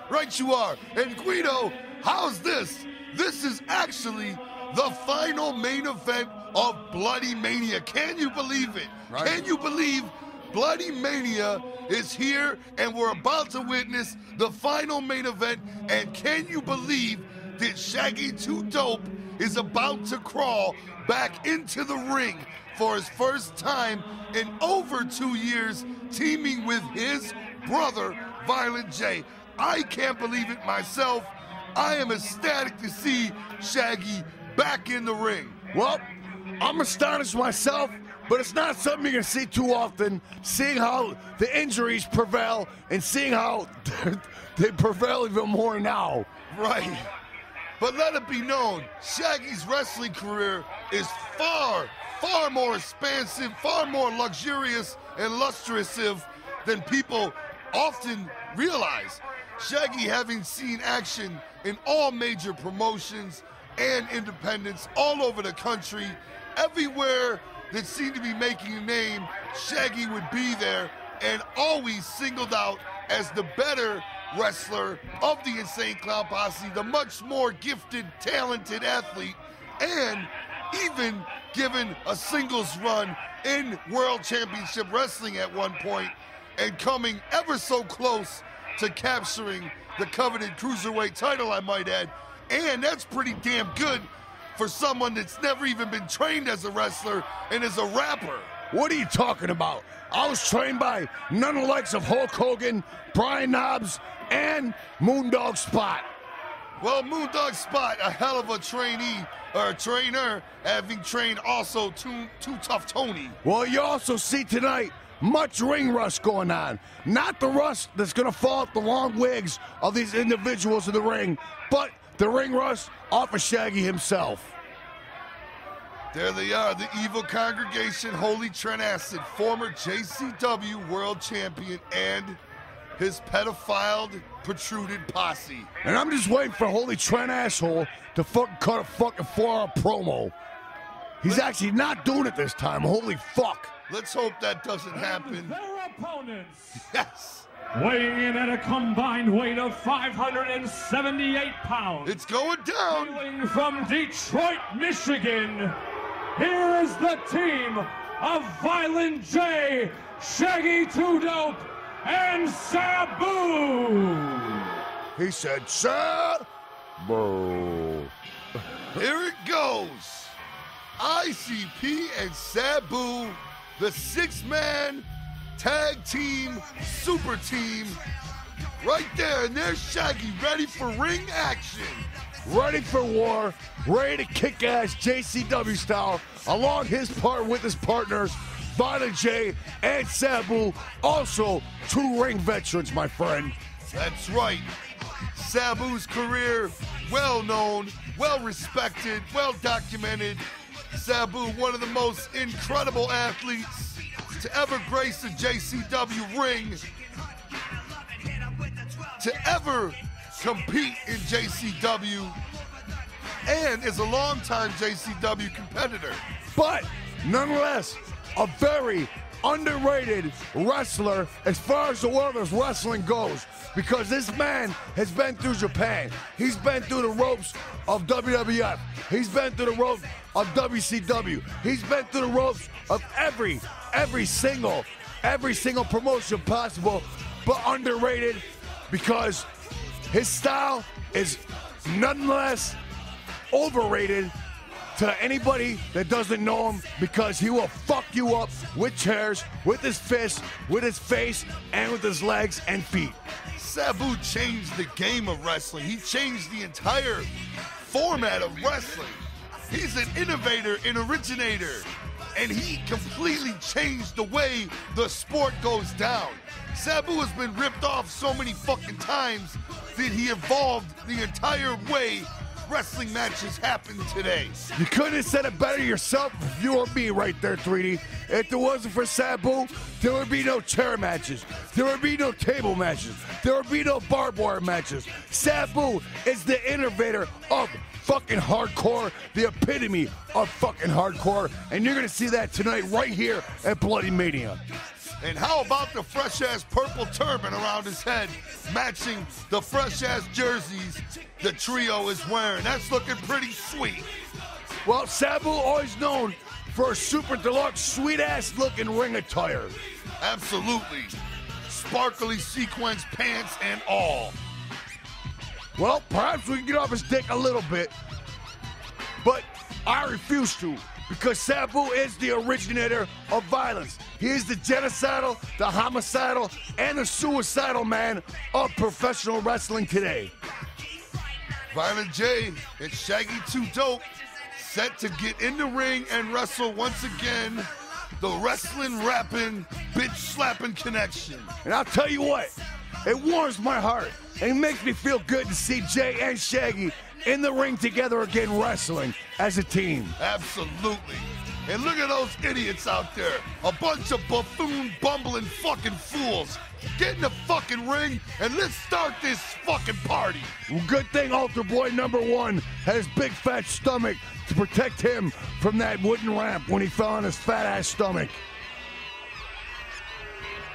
Right you are. And Guido, how's this? This is actually the final main event of Bloodymania. Can you believe it? Right. Can you believe Bloodymania is here and we're about to witness the final main event? And can you believe that Shaggy 2 Dope is about to crawl back into the ring for his first time in over 2 years, teaming with his brother, Violent J. I can't believe it myself. I am ecstatic to see Shaggy back in the ring. Well, I'm astonished myself, but it's not something you're going to see too often, seeing how the injuries prevail and seeing how they prevail even more now. Right. But let it be known, Shaggy's wrestling career is far, far more expansive, far more luxurious and lustrous than people often realize. Shaggy having seen action in all major promotions and independents all over the country, everywhere that seemed to be making a name, Shaggy would be there and always singled out as the better wrestler of the Insane Clown Posse, the much more gifted, talented athlete, and even given a singles run in World Championship Wrestling at one point, and coming ever so close to capturing the coveted Cruiserweight title, I might add. And that's pretty damn good for someone that's never even been trained as a wrestler and is a rapper. What are you talking about? I was trained by none of the likes of Hulk Hogan, Brian Knobbs, and Moondog Spot. Well, Moondog Spot, a hell of a trainee, or a trainer, having trained also Too Tough Tony. Well, you also see tonight much ring rust going on. Not the rust that's going to fall off the long wigs of these individuals in the ring, but the ring rust off of Shaggy himself. There they are, the evil congregation, Holy Trent Acid, former JCW world champion, and his pedophile protruded posse. And I'm just waiting for Holy Trent Asshole to fucking cut a fucking 4-hour promo. He's actually not doing it this time, holy fuck. Let's hope that doesn't happen. Their opponents. Yes. Weighing in at a combined weight of 578 pounds. It's going down. Hailing from Detroit, Michigan, here is the team of Violent J, Shaggy 2 Dope, and Sabu. He said, Sabu. Here it goes. ICP and Sabu, the 6-man tag team, super team, right there. And there's Shaggy ready for ring action. Ready for war, ready to kick ass JCW style, along his part with his partners, Violent J and Sabu, also 2 ring veterans, my friend. That's right. Sabu's career, well known, well respected, well documented. Sabu, one of the most incredible athletes to ever grace the JCW ring, to ever compete in JCW, and is a longtime JCW competitor. But nonetheless, a very underrated wrestler as far as the world of wrestling goes, because this man has been through Japan. He's been through the ropes of WWF. He's been through the ropes of WCW. He's been through the ropes of every single promotion possible, but underrated because his style is nonetheless overrated to anybody that doesn't know him, because he will fuck you up with chairs, with his fists, with his face, and with his legs and feet. Sabu changed the game of wrestling. He changed the entire format of wrestling. He's an innovator, an originator, and he completely changed the way the sport goes down. Sabu has been ripped off so many fucking times that he evolved the entire way wrestling matches happen today. You couldn't have said it better yourself if you were me right there, 3D. If it wasn't for Sabu, there would be no chair matches. There would be no table matches. There would be no barbed wire matches. Sabu is the innovator of fucking hardcore, the epitome of fucking hardcore, and you're gonna see that tonight right here at Bloodymania. And how about the fresh-ass purple turban around his head, matching the fresh-ass jerseys the trio is wearing? That's looking pretty sweet. Well, Sabu always known for a super deluxe, sweet-ass looking ring attire. Absolutely. Sparkly sequence pants and all. Well, perhaps we can get off his dick a little bit, but I refuse to, because Samu is the originator of violence. He is the genocidal, the homicidal, and the suicidal man of professional wrestling today. Violent J and Shaggy 2 Dope set to get in the ring and wrestle once again. The wrestling, rapping, bitch slapping connection. And I'll tell you what, it warms my heart. And it makes me feel good to see Jay and Shaggy in the ring together again wrestling as a team. Absolutely. And look at those idiots out there. A bunch of buffoon, bumbling fucking fools. Get in the fucking ring and let's start this fucking party. Well, good thing Altar Boy #1 had his big fat stomach to protect him from that wooden ramp when he fell on his fat ass stomach.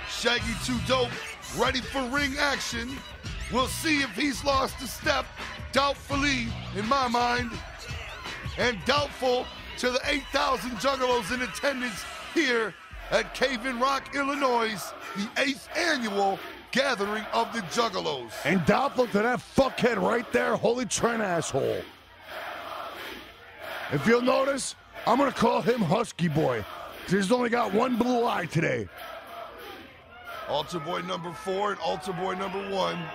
Shaggy 2 Dope ready for ring action. We'll see if he's lost a step, doubtfully in my mind, and doubtful to the 8,000 Juggalos in attendance here at Cave-In Rock, Illinois, the 8th annual gathering of the Juggalos. And doubtful to that fuckhead right there, Holy Trent asshole. If you'll notice, I'm gonna call him Husky Boy, because he's only got one blue eye today. Altar Boy #4 and Altar Boy #1.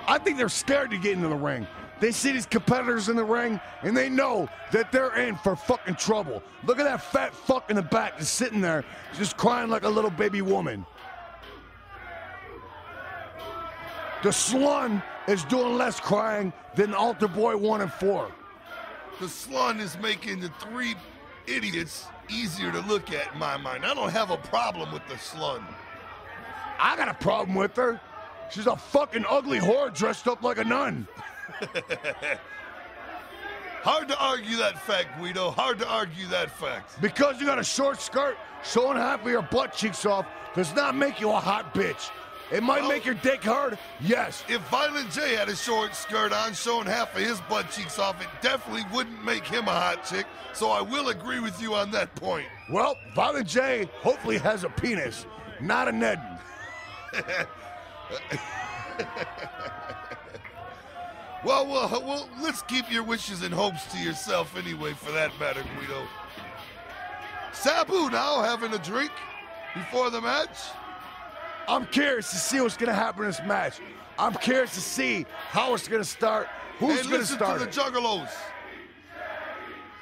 I think they're scared to get into the ring. They see these competitors in the ring, and they know that they're in for fucking trouble. Look at that fat fuck in the back just sitting there, just crying like a little baby woman. The Slun is doing less crying than Altar Boy 1 and 4. The Slun is making the 3 idiots easier to look at in my mind. I don't have a problem with the Slun. I got a problem with her. She's a fucking ugly whore dressed up like a nun. Hard to argue that fact, Guido. Hard to argue that fact. Because you got a short skirt showing half of your butt cheeks off does not make you a hot bitch. It might make your dick hard, yes. If Violent J had a short skirt on showing half of his butt cheeks off, it definitely wouldn't make him a hot chick, so I will agree with you on that point. Well, Violent J hopefully has a penis, not a Ned. Well, let's keep your wishes and hopes to yourself anyway, for that matter, Guido. Samu now having a drink before the match. I'm curious to see what's going to happen in this match. I'm curious to see how it's going to start, who's going to start to the Juggalos.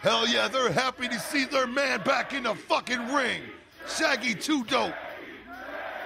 Hell yeah, they're happy to see their man back in the fucking ring. Shaggy 2 Dope.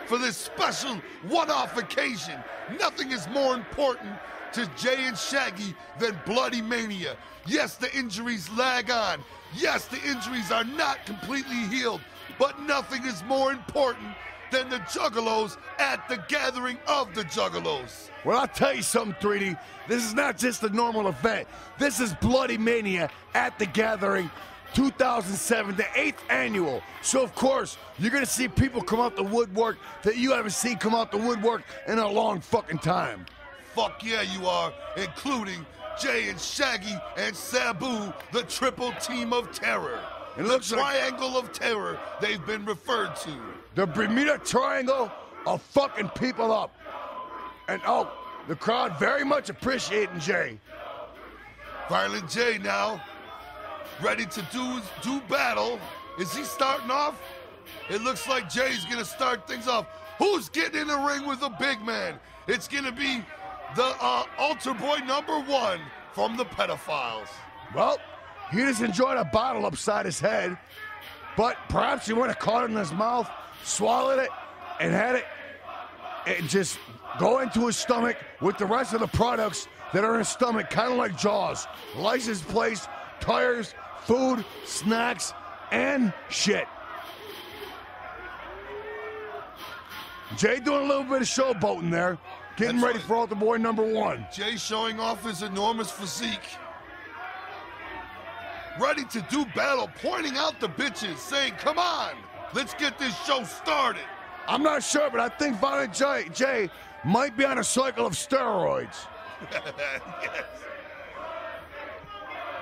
For this special one-off occasion, nothing is more important to Jay and Shaggy than Bloodymania. Yes, the injuries lag on. Yes, the injuries are not completely healed, but nothing is more important than the Juggalos at the gathering of the Juggalos. Well, I'll tell you something, 3D. This is not just a normal event. This is Bloodymania at the gathering 2007, the 8th annual. So, of course, you're going to see people come out the woodwork that you haven't seen come out the woodwork in a long fucking time. Fuck yeah, you are, including Jay and Shaggy and Samu, the triple team of terror. It the looks triangle of terror they've been referred to. The Bermuda Triangle of fucking people up. And oh, the crowd very much appreciating Jay. Violent J now, ready to do battle. Is he starting off? It looks like Jay's gonna start things off. Who's getting in the ring with the big man? It's gonna be the Altar Boy #1 from the Pedophiles. Well, he just enjoyed a bottle upside his head, but perhaps he went and caught it in his mouth, swallowed it, and had it just go into his stomach with the rest of the products that are in his stomach, kind of like Jaws. License plates, tires, food, snacks, and shit. Jay doing a little bit of showboating there, getting ready for Altar Boy #1. Jay showing off his enormous physique. Ready to do battle, pointing out the bitches, saying, come on, let's get this show started. I'm not sure, but I think Violent Jay might be on a cycle of steroids. Yes.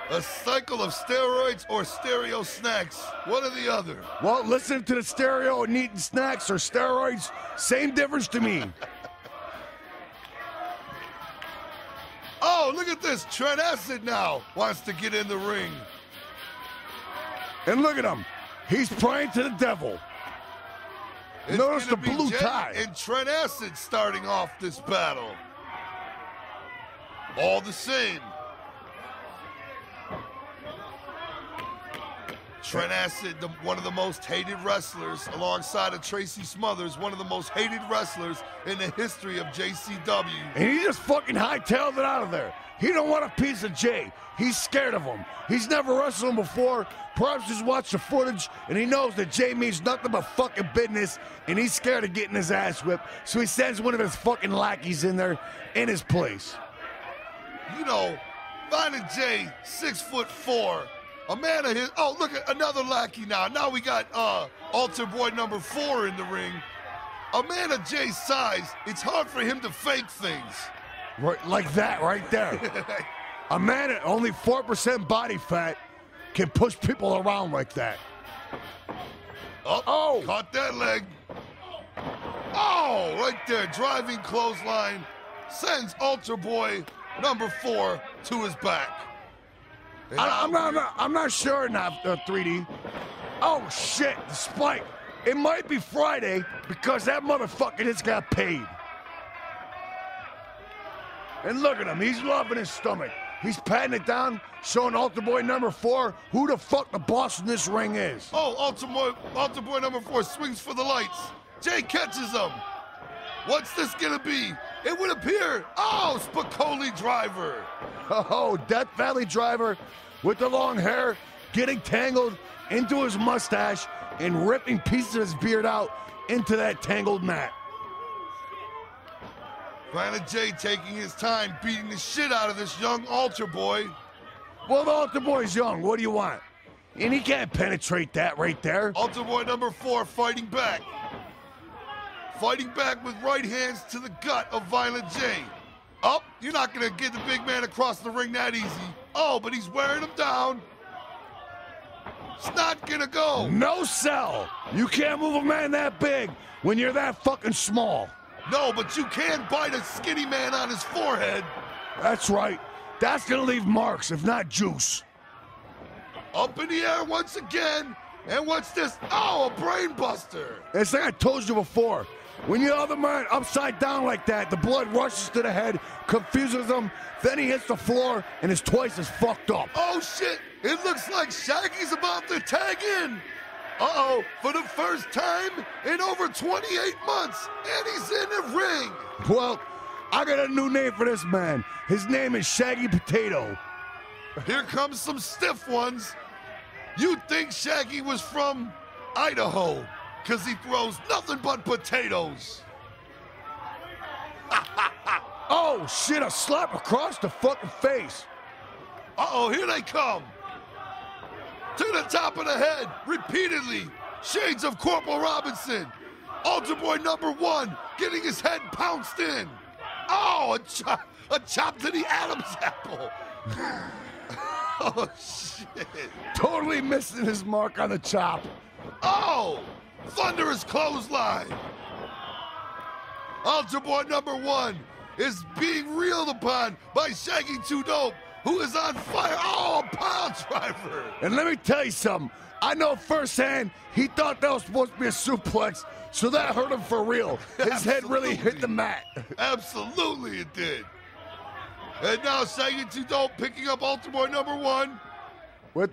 A cycle of steroids or stereo snacks, one or the other. Well, listening to the stereo and eating snacks or steroids, same difference to me. Oh, look at this. Trent Acid now wants to get in the ring. And look at him. He's praying to the devil. Notice the blue tie. And Trent Acid starting off this battle. All the same. Trent Acid, one of the most hated wrestlers, alongside of Tracy Smothers, one of the most hated wrestlers in the history of JCW. And he just fucking hightailed it out of there. He don't want a piece of Jay. He's scared of him. He's never wrestled him before. Perhaps he's watched the footage, and he knows that Jay means nothing but fucking business, and he's scared of getting his ass whipped, so he sends one of his fucking lackeys in there in his place. You know, finding Jay, 6'4", a man of his. Oh, look at another lackey now. Now we got altar boy number 4 in the ring. A man of Jay's size, it's hard for him to fake things. Right, like that, right there. A man at only 4% body fat can push people around like that. Oh, caught that leg. Oh, right there, driving clothesline. Sends altar boy number 4 to his back. I'm not sure now, 3D. Oh, shit, the spike. It might be Friday because that motherfucker just got paid. And look at him, he's loving his stomach. He's patting it down, showing altar boy number 4 who the fuck the boss in this ring is. Oh, altar boy number 4 swings for the lights. Jay catches him. What's this gonna be? It would appear, oh, Spicoli driver. Oh, Death Valley driver with the long hair getting tangled into his mustache and ripping pieces of his beard out into that tangled mat. Finally, Jay taking his time, beating the shit out of this young altar boy. Well, the altar boy's young. What do you want? And he can't penetrate that right there. Altar boy number 4 fighting back. Fighting back with right hands to the gut of Violent J. Oh, you're not going to get the big man across the ring that easy. Oh, but he's wearing him down. It's not going to go. No sell. You can't move a man that big when you're that fucking small. No, but you can bite a skinny man on his forehead. That's right. That's going to leave marks, if not juice. Up in the air once again. And what's this? Oh, a brain buster. It's like I told you before. When you have the man upside down like that, the blood rushes to the head, confuses him, then he hits the floor, and is twice as fucked up. Oh, shit. It looks like Shaggy's about to tag in. Uh-oh, for the first time in over 28 months, and he's in the ring. Well, I got a new name for this man. His name is Shaggy Potato. Here comes some stiff ones. You'd think Shaggy was from Idaho, because he throws nothing but potatoes. Oh, shit, a slap across the fucking face. Uh-oh, here they come. To the top of the head, repeatedly. Shades of Corporal Robinson. Altar boy number 1 getting his head pounced in. Oh, a chop to the Adam's apple. Oh, shit. Totally missing his mark on the chop. Oh, thunderous clothesline. Altar boy number 1 is being reeled upon by Shaggy 2 Dope, who is on fire. Oh, a pile driver. And let me tell you something. I know firsthand he thought that was supposed to be a suplex, so that hurt him for real. His head really hit the mat. Absolutely it did. And now Shaggy 2 Dope picking up Altar boy number 1.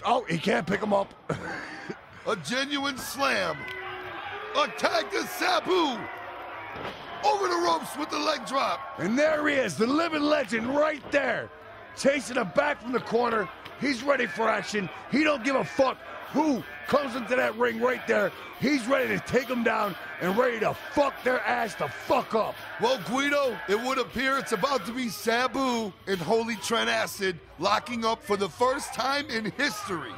Oh, he can't pick him up. A genuine slam. Attack to Sabu. Over the ropes with the leg drop. And there he is, the living legend right there. Chasing him back from the corner. He's ready for action. He don't give a fuck who comes into that ring right there. He's ready to take him down and ready to fuck their ass the fuck up. Well, Guido, it would appear it's about to be Sabu and Holy Trent Acid locking up for the first time in history.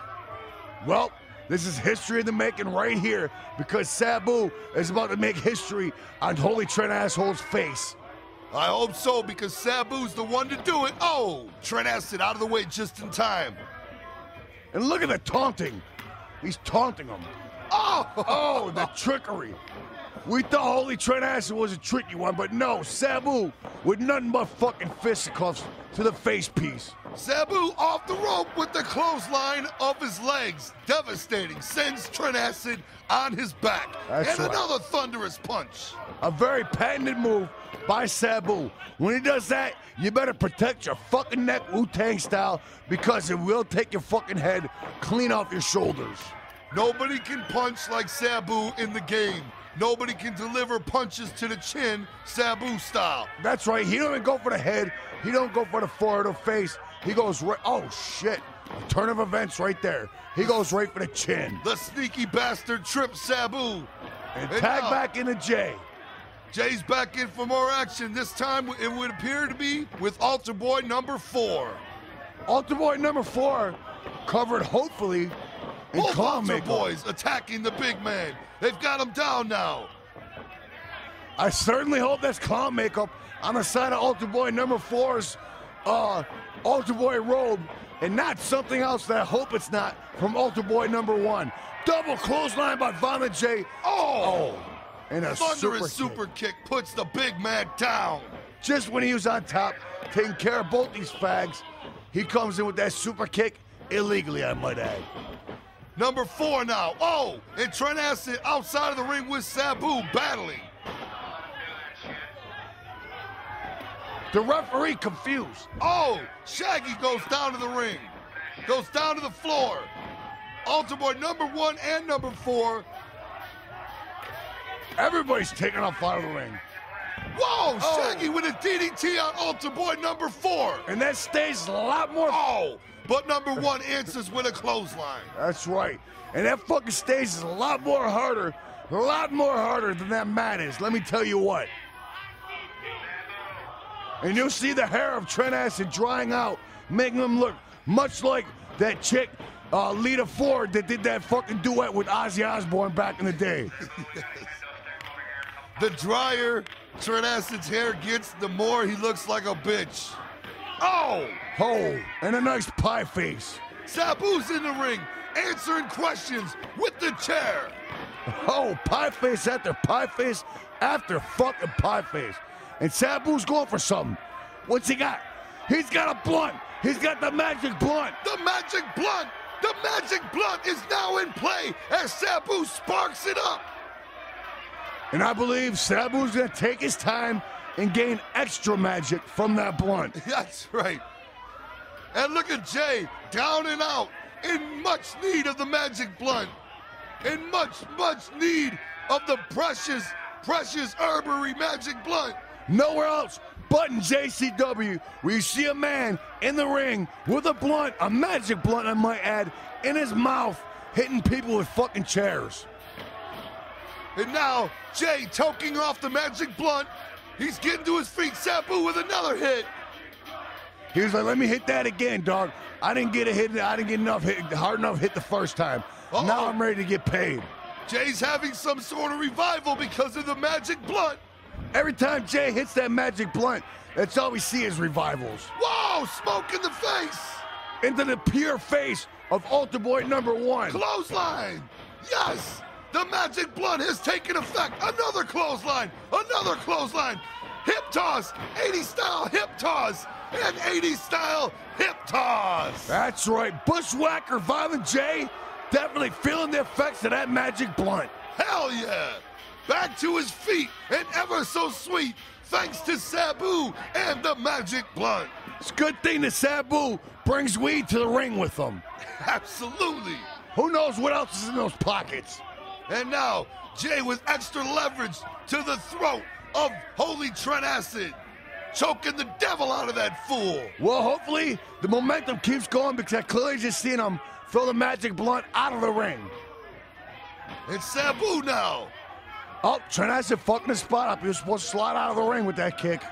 Well, this is history in the making right here because Sabu is about to make history on Holy Trent Asshole's face. I hope so, because Sabu's the one to do it. Oh, Trent Acid out of the way just in time. And look at the taunting. He's taunting him. Oh, the trickery. We thought Holy Trent Acid was a tricky one, but no, Samu with nothing but fucking fisticuffs to the face piece. Samu off the rope with the clothesline of his legs. Devastating. Sends Trent Acid on his back. That's right. Another thunderous punch. A very patented move by Samu. When he does that, you better protect your fucking neck Wu-Tang style because it will take your fucking head clean off your shoulders. Nobody can punch like Samu in the game. Nobody can deliver punches to the chin, Samu style. That's right. He don't even go for the head. He don't go for the forehead or face. He goes right. Oh, shit. Turn of events right there. He goes right for the chin. The sneaky bastard trips Samu. And tag now, back into Jay. Jay's back in for more action. This time it would appear to be with Altar Boy number 4. Altar Boy number 4 covered hopefully in both clown Altar makeup. Boys attacking the big man. They've got him down now. I certainly hope that's clown makeup on the side of Altar Boy number 4's Altar Boy robe and not something else that I hope it's not from Altar Boy number 1. Double clothesline by Violent J. Oh! And a thunderous super kick puts the big man down. Just when he was on top, taking care of both these fags, he comes in with that super kick illegally, I might add. Number 4 now. Oh, and Trent Acid outside of the ring with Samu battling. The referee confused. Oh, Shaggy goes down to the ring. Goes down to the floor. Altar Boy number 1 and number 4. Everybody's taking off out of the ring. Whoa, Shaggy with a DDT on Altar Boy number 4. And that stays a lot more. Oh, but number 1 answers with a clothesline. That's right. And that fucking stage is a lot more harder than that mat is, let me tell you what. And you'll see the hair of Trent Acid drying out, making him look much like that chick, Lita Ford, that did that fucking duet with Ozzy Osbourne back in the day. The drier Trent Acid's hair gets, the more he looks like a bitch. Oh! Oh, and a nice pie face. Sabu's in the ring, answering questions with the chair. Oh, pie face after pie face after fucking pie face. And Sabu's going for something. What's he got? He's got a blunt. He's got the magic blunt. The magic blunt. The magic blunt is now in play as Samu sparks it up. And I believe Sabu's going to take his time and gain extra magic from that blunt. That's right. And look at Jay, down and out, in much need of the magic blunt. In much need of the precious Herbery magic blunt. Nowhere else but in JCW, where you see a man in the ring with a blunt, a magic blunt I might add, in his mouth, hitting people with fucking chairs. And now, Jay toking off the magic blunt. He's getting to his feet. Samu with another hit. He was like, let me hit that again, dog. I didn't get a hit. I didn't get enough hit, hard enough hit the first time. Now I'm ready to get paid. Jay's having some sort of revival because of the magic blunt. Every time Jay hits that magic blunt, that's all we see is revivals. Whoa, smoke in the face. Into the pure face of Altar Boy number 1. Clothesline. Yes. The magic blunt has taken effect. Another clothesline. Another clothesline. Hip toss. 80 style hip toss. And 80 style hip toss. That's right. Bushwhacker Violent J definitely feeling the effects of that magic blunt. Hell yeah. Back to his feet and ever so sweet thanks to Samu and the magic blunt. It's a good thing that Samu brings weed to the ring with him. Absolutely. Who knows what else is in those pockets? And now, Jay with extra leverage to the throat of Holy Trent Acid, choking the devil out of that fool. Well, hopefully the momentum keeps going because I clearly just seen him throw the magic blunt out of the ring. It's Samu now. Oh, Trent Acid fucking the spot up. He was supposed to slide out of the ring with that kick.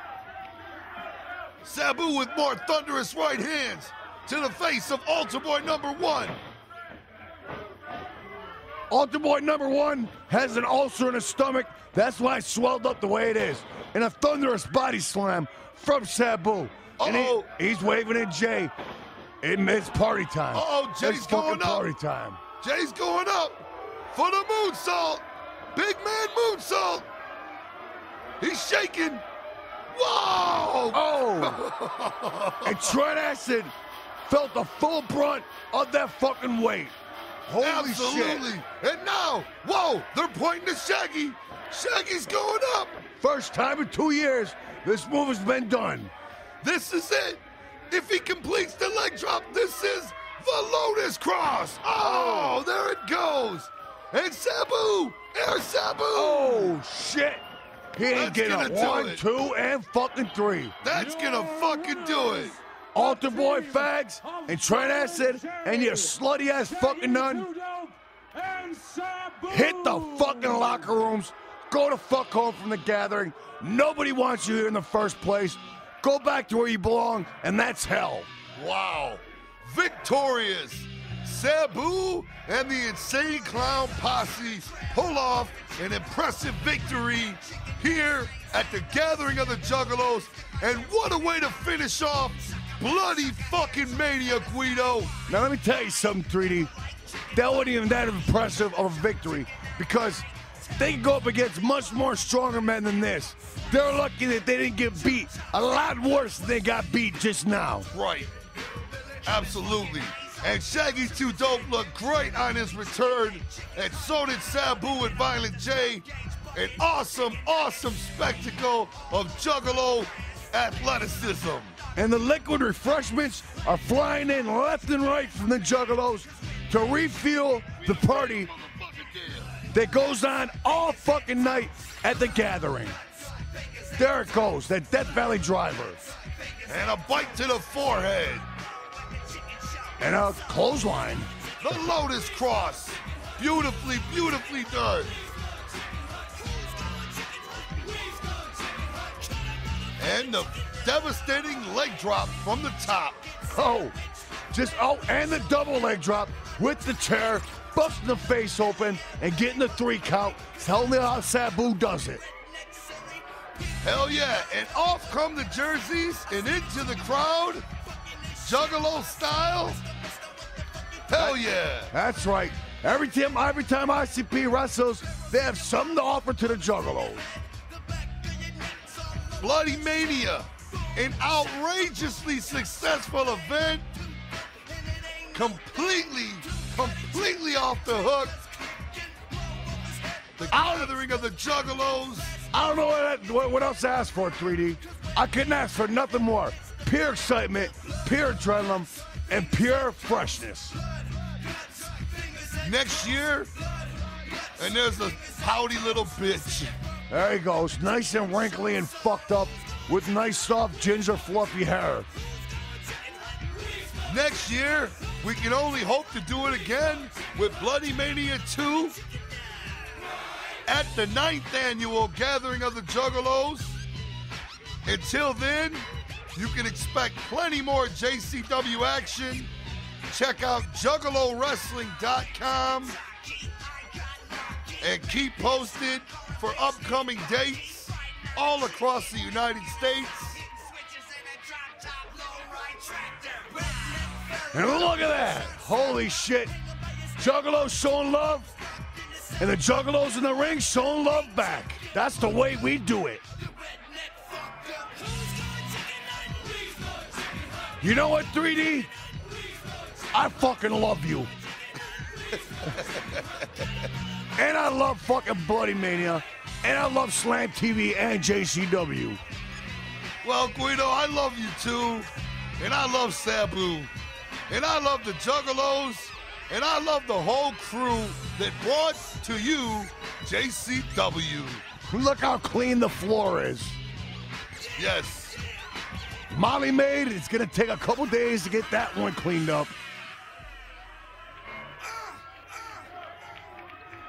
Samu with more thunderous right hands to the face of Altar Boy number 1. Altar Boy number 1 has an ulcer in his stomach. That's why it swelled up the way it is. And a thunderous body slam from Samu. And he's waving at Jay. It's party time. Uh-oh, Jay's it's going fucking up. party time. Jay's going up for the moonsault. Big man moonsault. He's shaking. Whoa! Oh! And Trent Acid felt the full brunt of that fucking weight. Holy Absolutely. shit. And now, whoa, they're pointing to Shaggy. Shaggy's going up. First time in 2 years, this move has been done. This is it. If he completes the leg drop, this is the Lotus Cross. Oh, there it goes. And Sabu, Air Sabu. Oh, shit. He ain't That's getting gonna a do 1, it. 2, and fucking 3. That's gonna fucking do it. Altar Boy Fags and Trent Acid and your slutty ass fucking nun. Hit the fucking locker rooms. Go to fuck home from the gathering. Nobody wants you here in the first place. Go back to where you belong, and that's hell. Wow. Victorious. Sabu and the Insane Clown Posse pull off an impressive victory here at the Gathering of the Juggalos. And what a way to finish off Bloody fucking Mania, Guido. Now let me tell you something, 3D. That wasn't even that impressive of a victory because they can go up against much more stronger men than this. They're lucky that they didn't get beat a lot worse than they got beat just now. Right. Absolutely. And Shaggy's Too Dope looked great on his return. And so did Sabu and Violent J. An awesome, awesome spectacle of Juggalo athleticism. And the liquid refreshments are flying in left and right from the Juggalos to refuel the party that goes on all fucking night at the Gathering. There it goes, that Death Valley driver. And a bite to the forehead. And a clothesline. The Lotus Cross. Beautifully, beautifully done. And the devastating leg drop from the top. And the double leg drop with the chair, busting the face open and getting the 3 count. Tell me how Sabu does it. Hell yeah, and off come the jerseys and into the crowd. Juggalo style. Hell yeah. That's right. Every time ICP wrestles, they have something to offer to the Juggalos. Bloodymania, an outrageously successful event. Completely off the hook. The Gathering of the Juggalos. I don't know what else to ask for, 3D. I couldn't ask for nothing more. Pure excitement, pure adrenaline, and pure freshness. Next year, and there's a pouty little bitch. There he goes, nice and wrinkly and fucked up with nice soft ginger fluffy hair. Next year, we can only hope to do it again with Bloodymania 2 at the 9th annual Gathering of the Juggalos. Until then, you can expect plenty more JCW action. Check out JuggaloWrestling.com and keep posted for upcoming dates all across the United States. And look at that! Holy shit! Juggalos showing love, and the Juggalos in the ring showing love back. That's the way we do it. You know what, 3D? I fucking love you. And I love fucking Bloodymania, and I love Slam TV and JCW. Well, Guido, I love you too, and I love Sabu, and I love the Juggalos, and I love the whole crew that brought to you JCW. Look how clean the floor is. Yes. Molly made, it's gonna take a couple days to get that one cleaned up.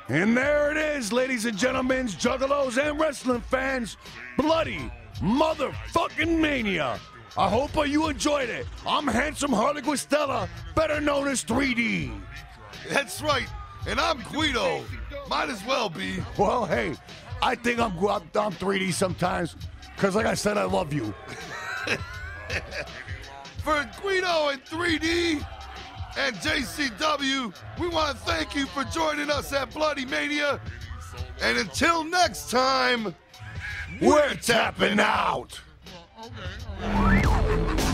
And there it is, ladies and gentlemen, Juggalos and wrestling fans, Bloody motherfucking Mania. I hope you enjoyed it. I'm Handsome Harley Guistella, better known as 3D. That's right, and I'm Guido. Might as well be. Well, hey, I think I'm 3D sometimes, because like I said, I love you. for Guido and 3D and JCW, we want to thank you for joining us at Bloodymania. And until next time, we're tapping out. Okay.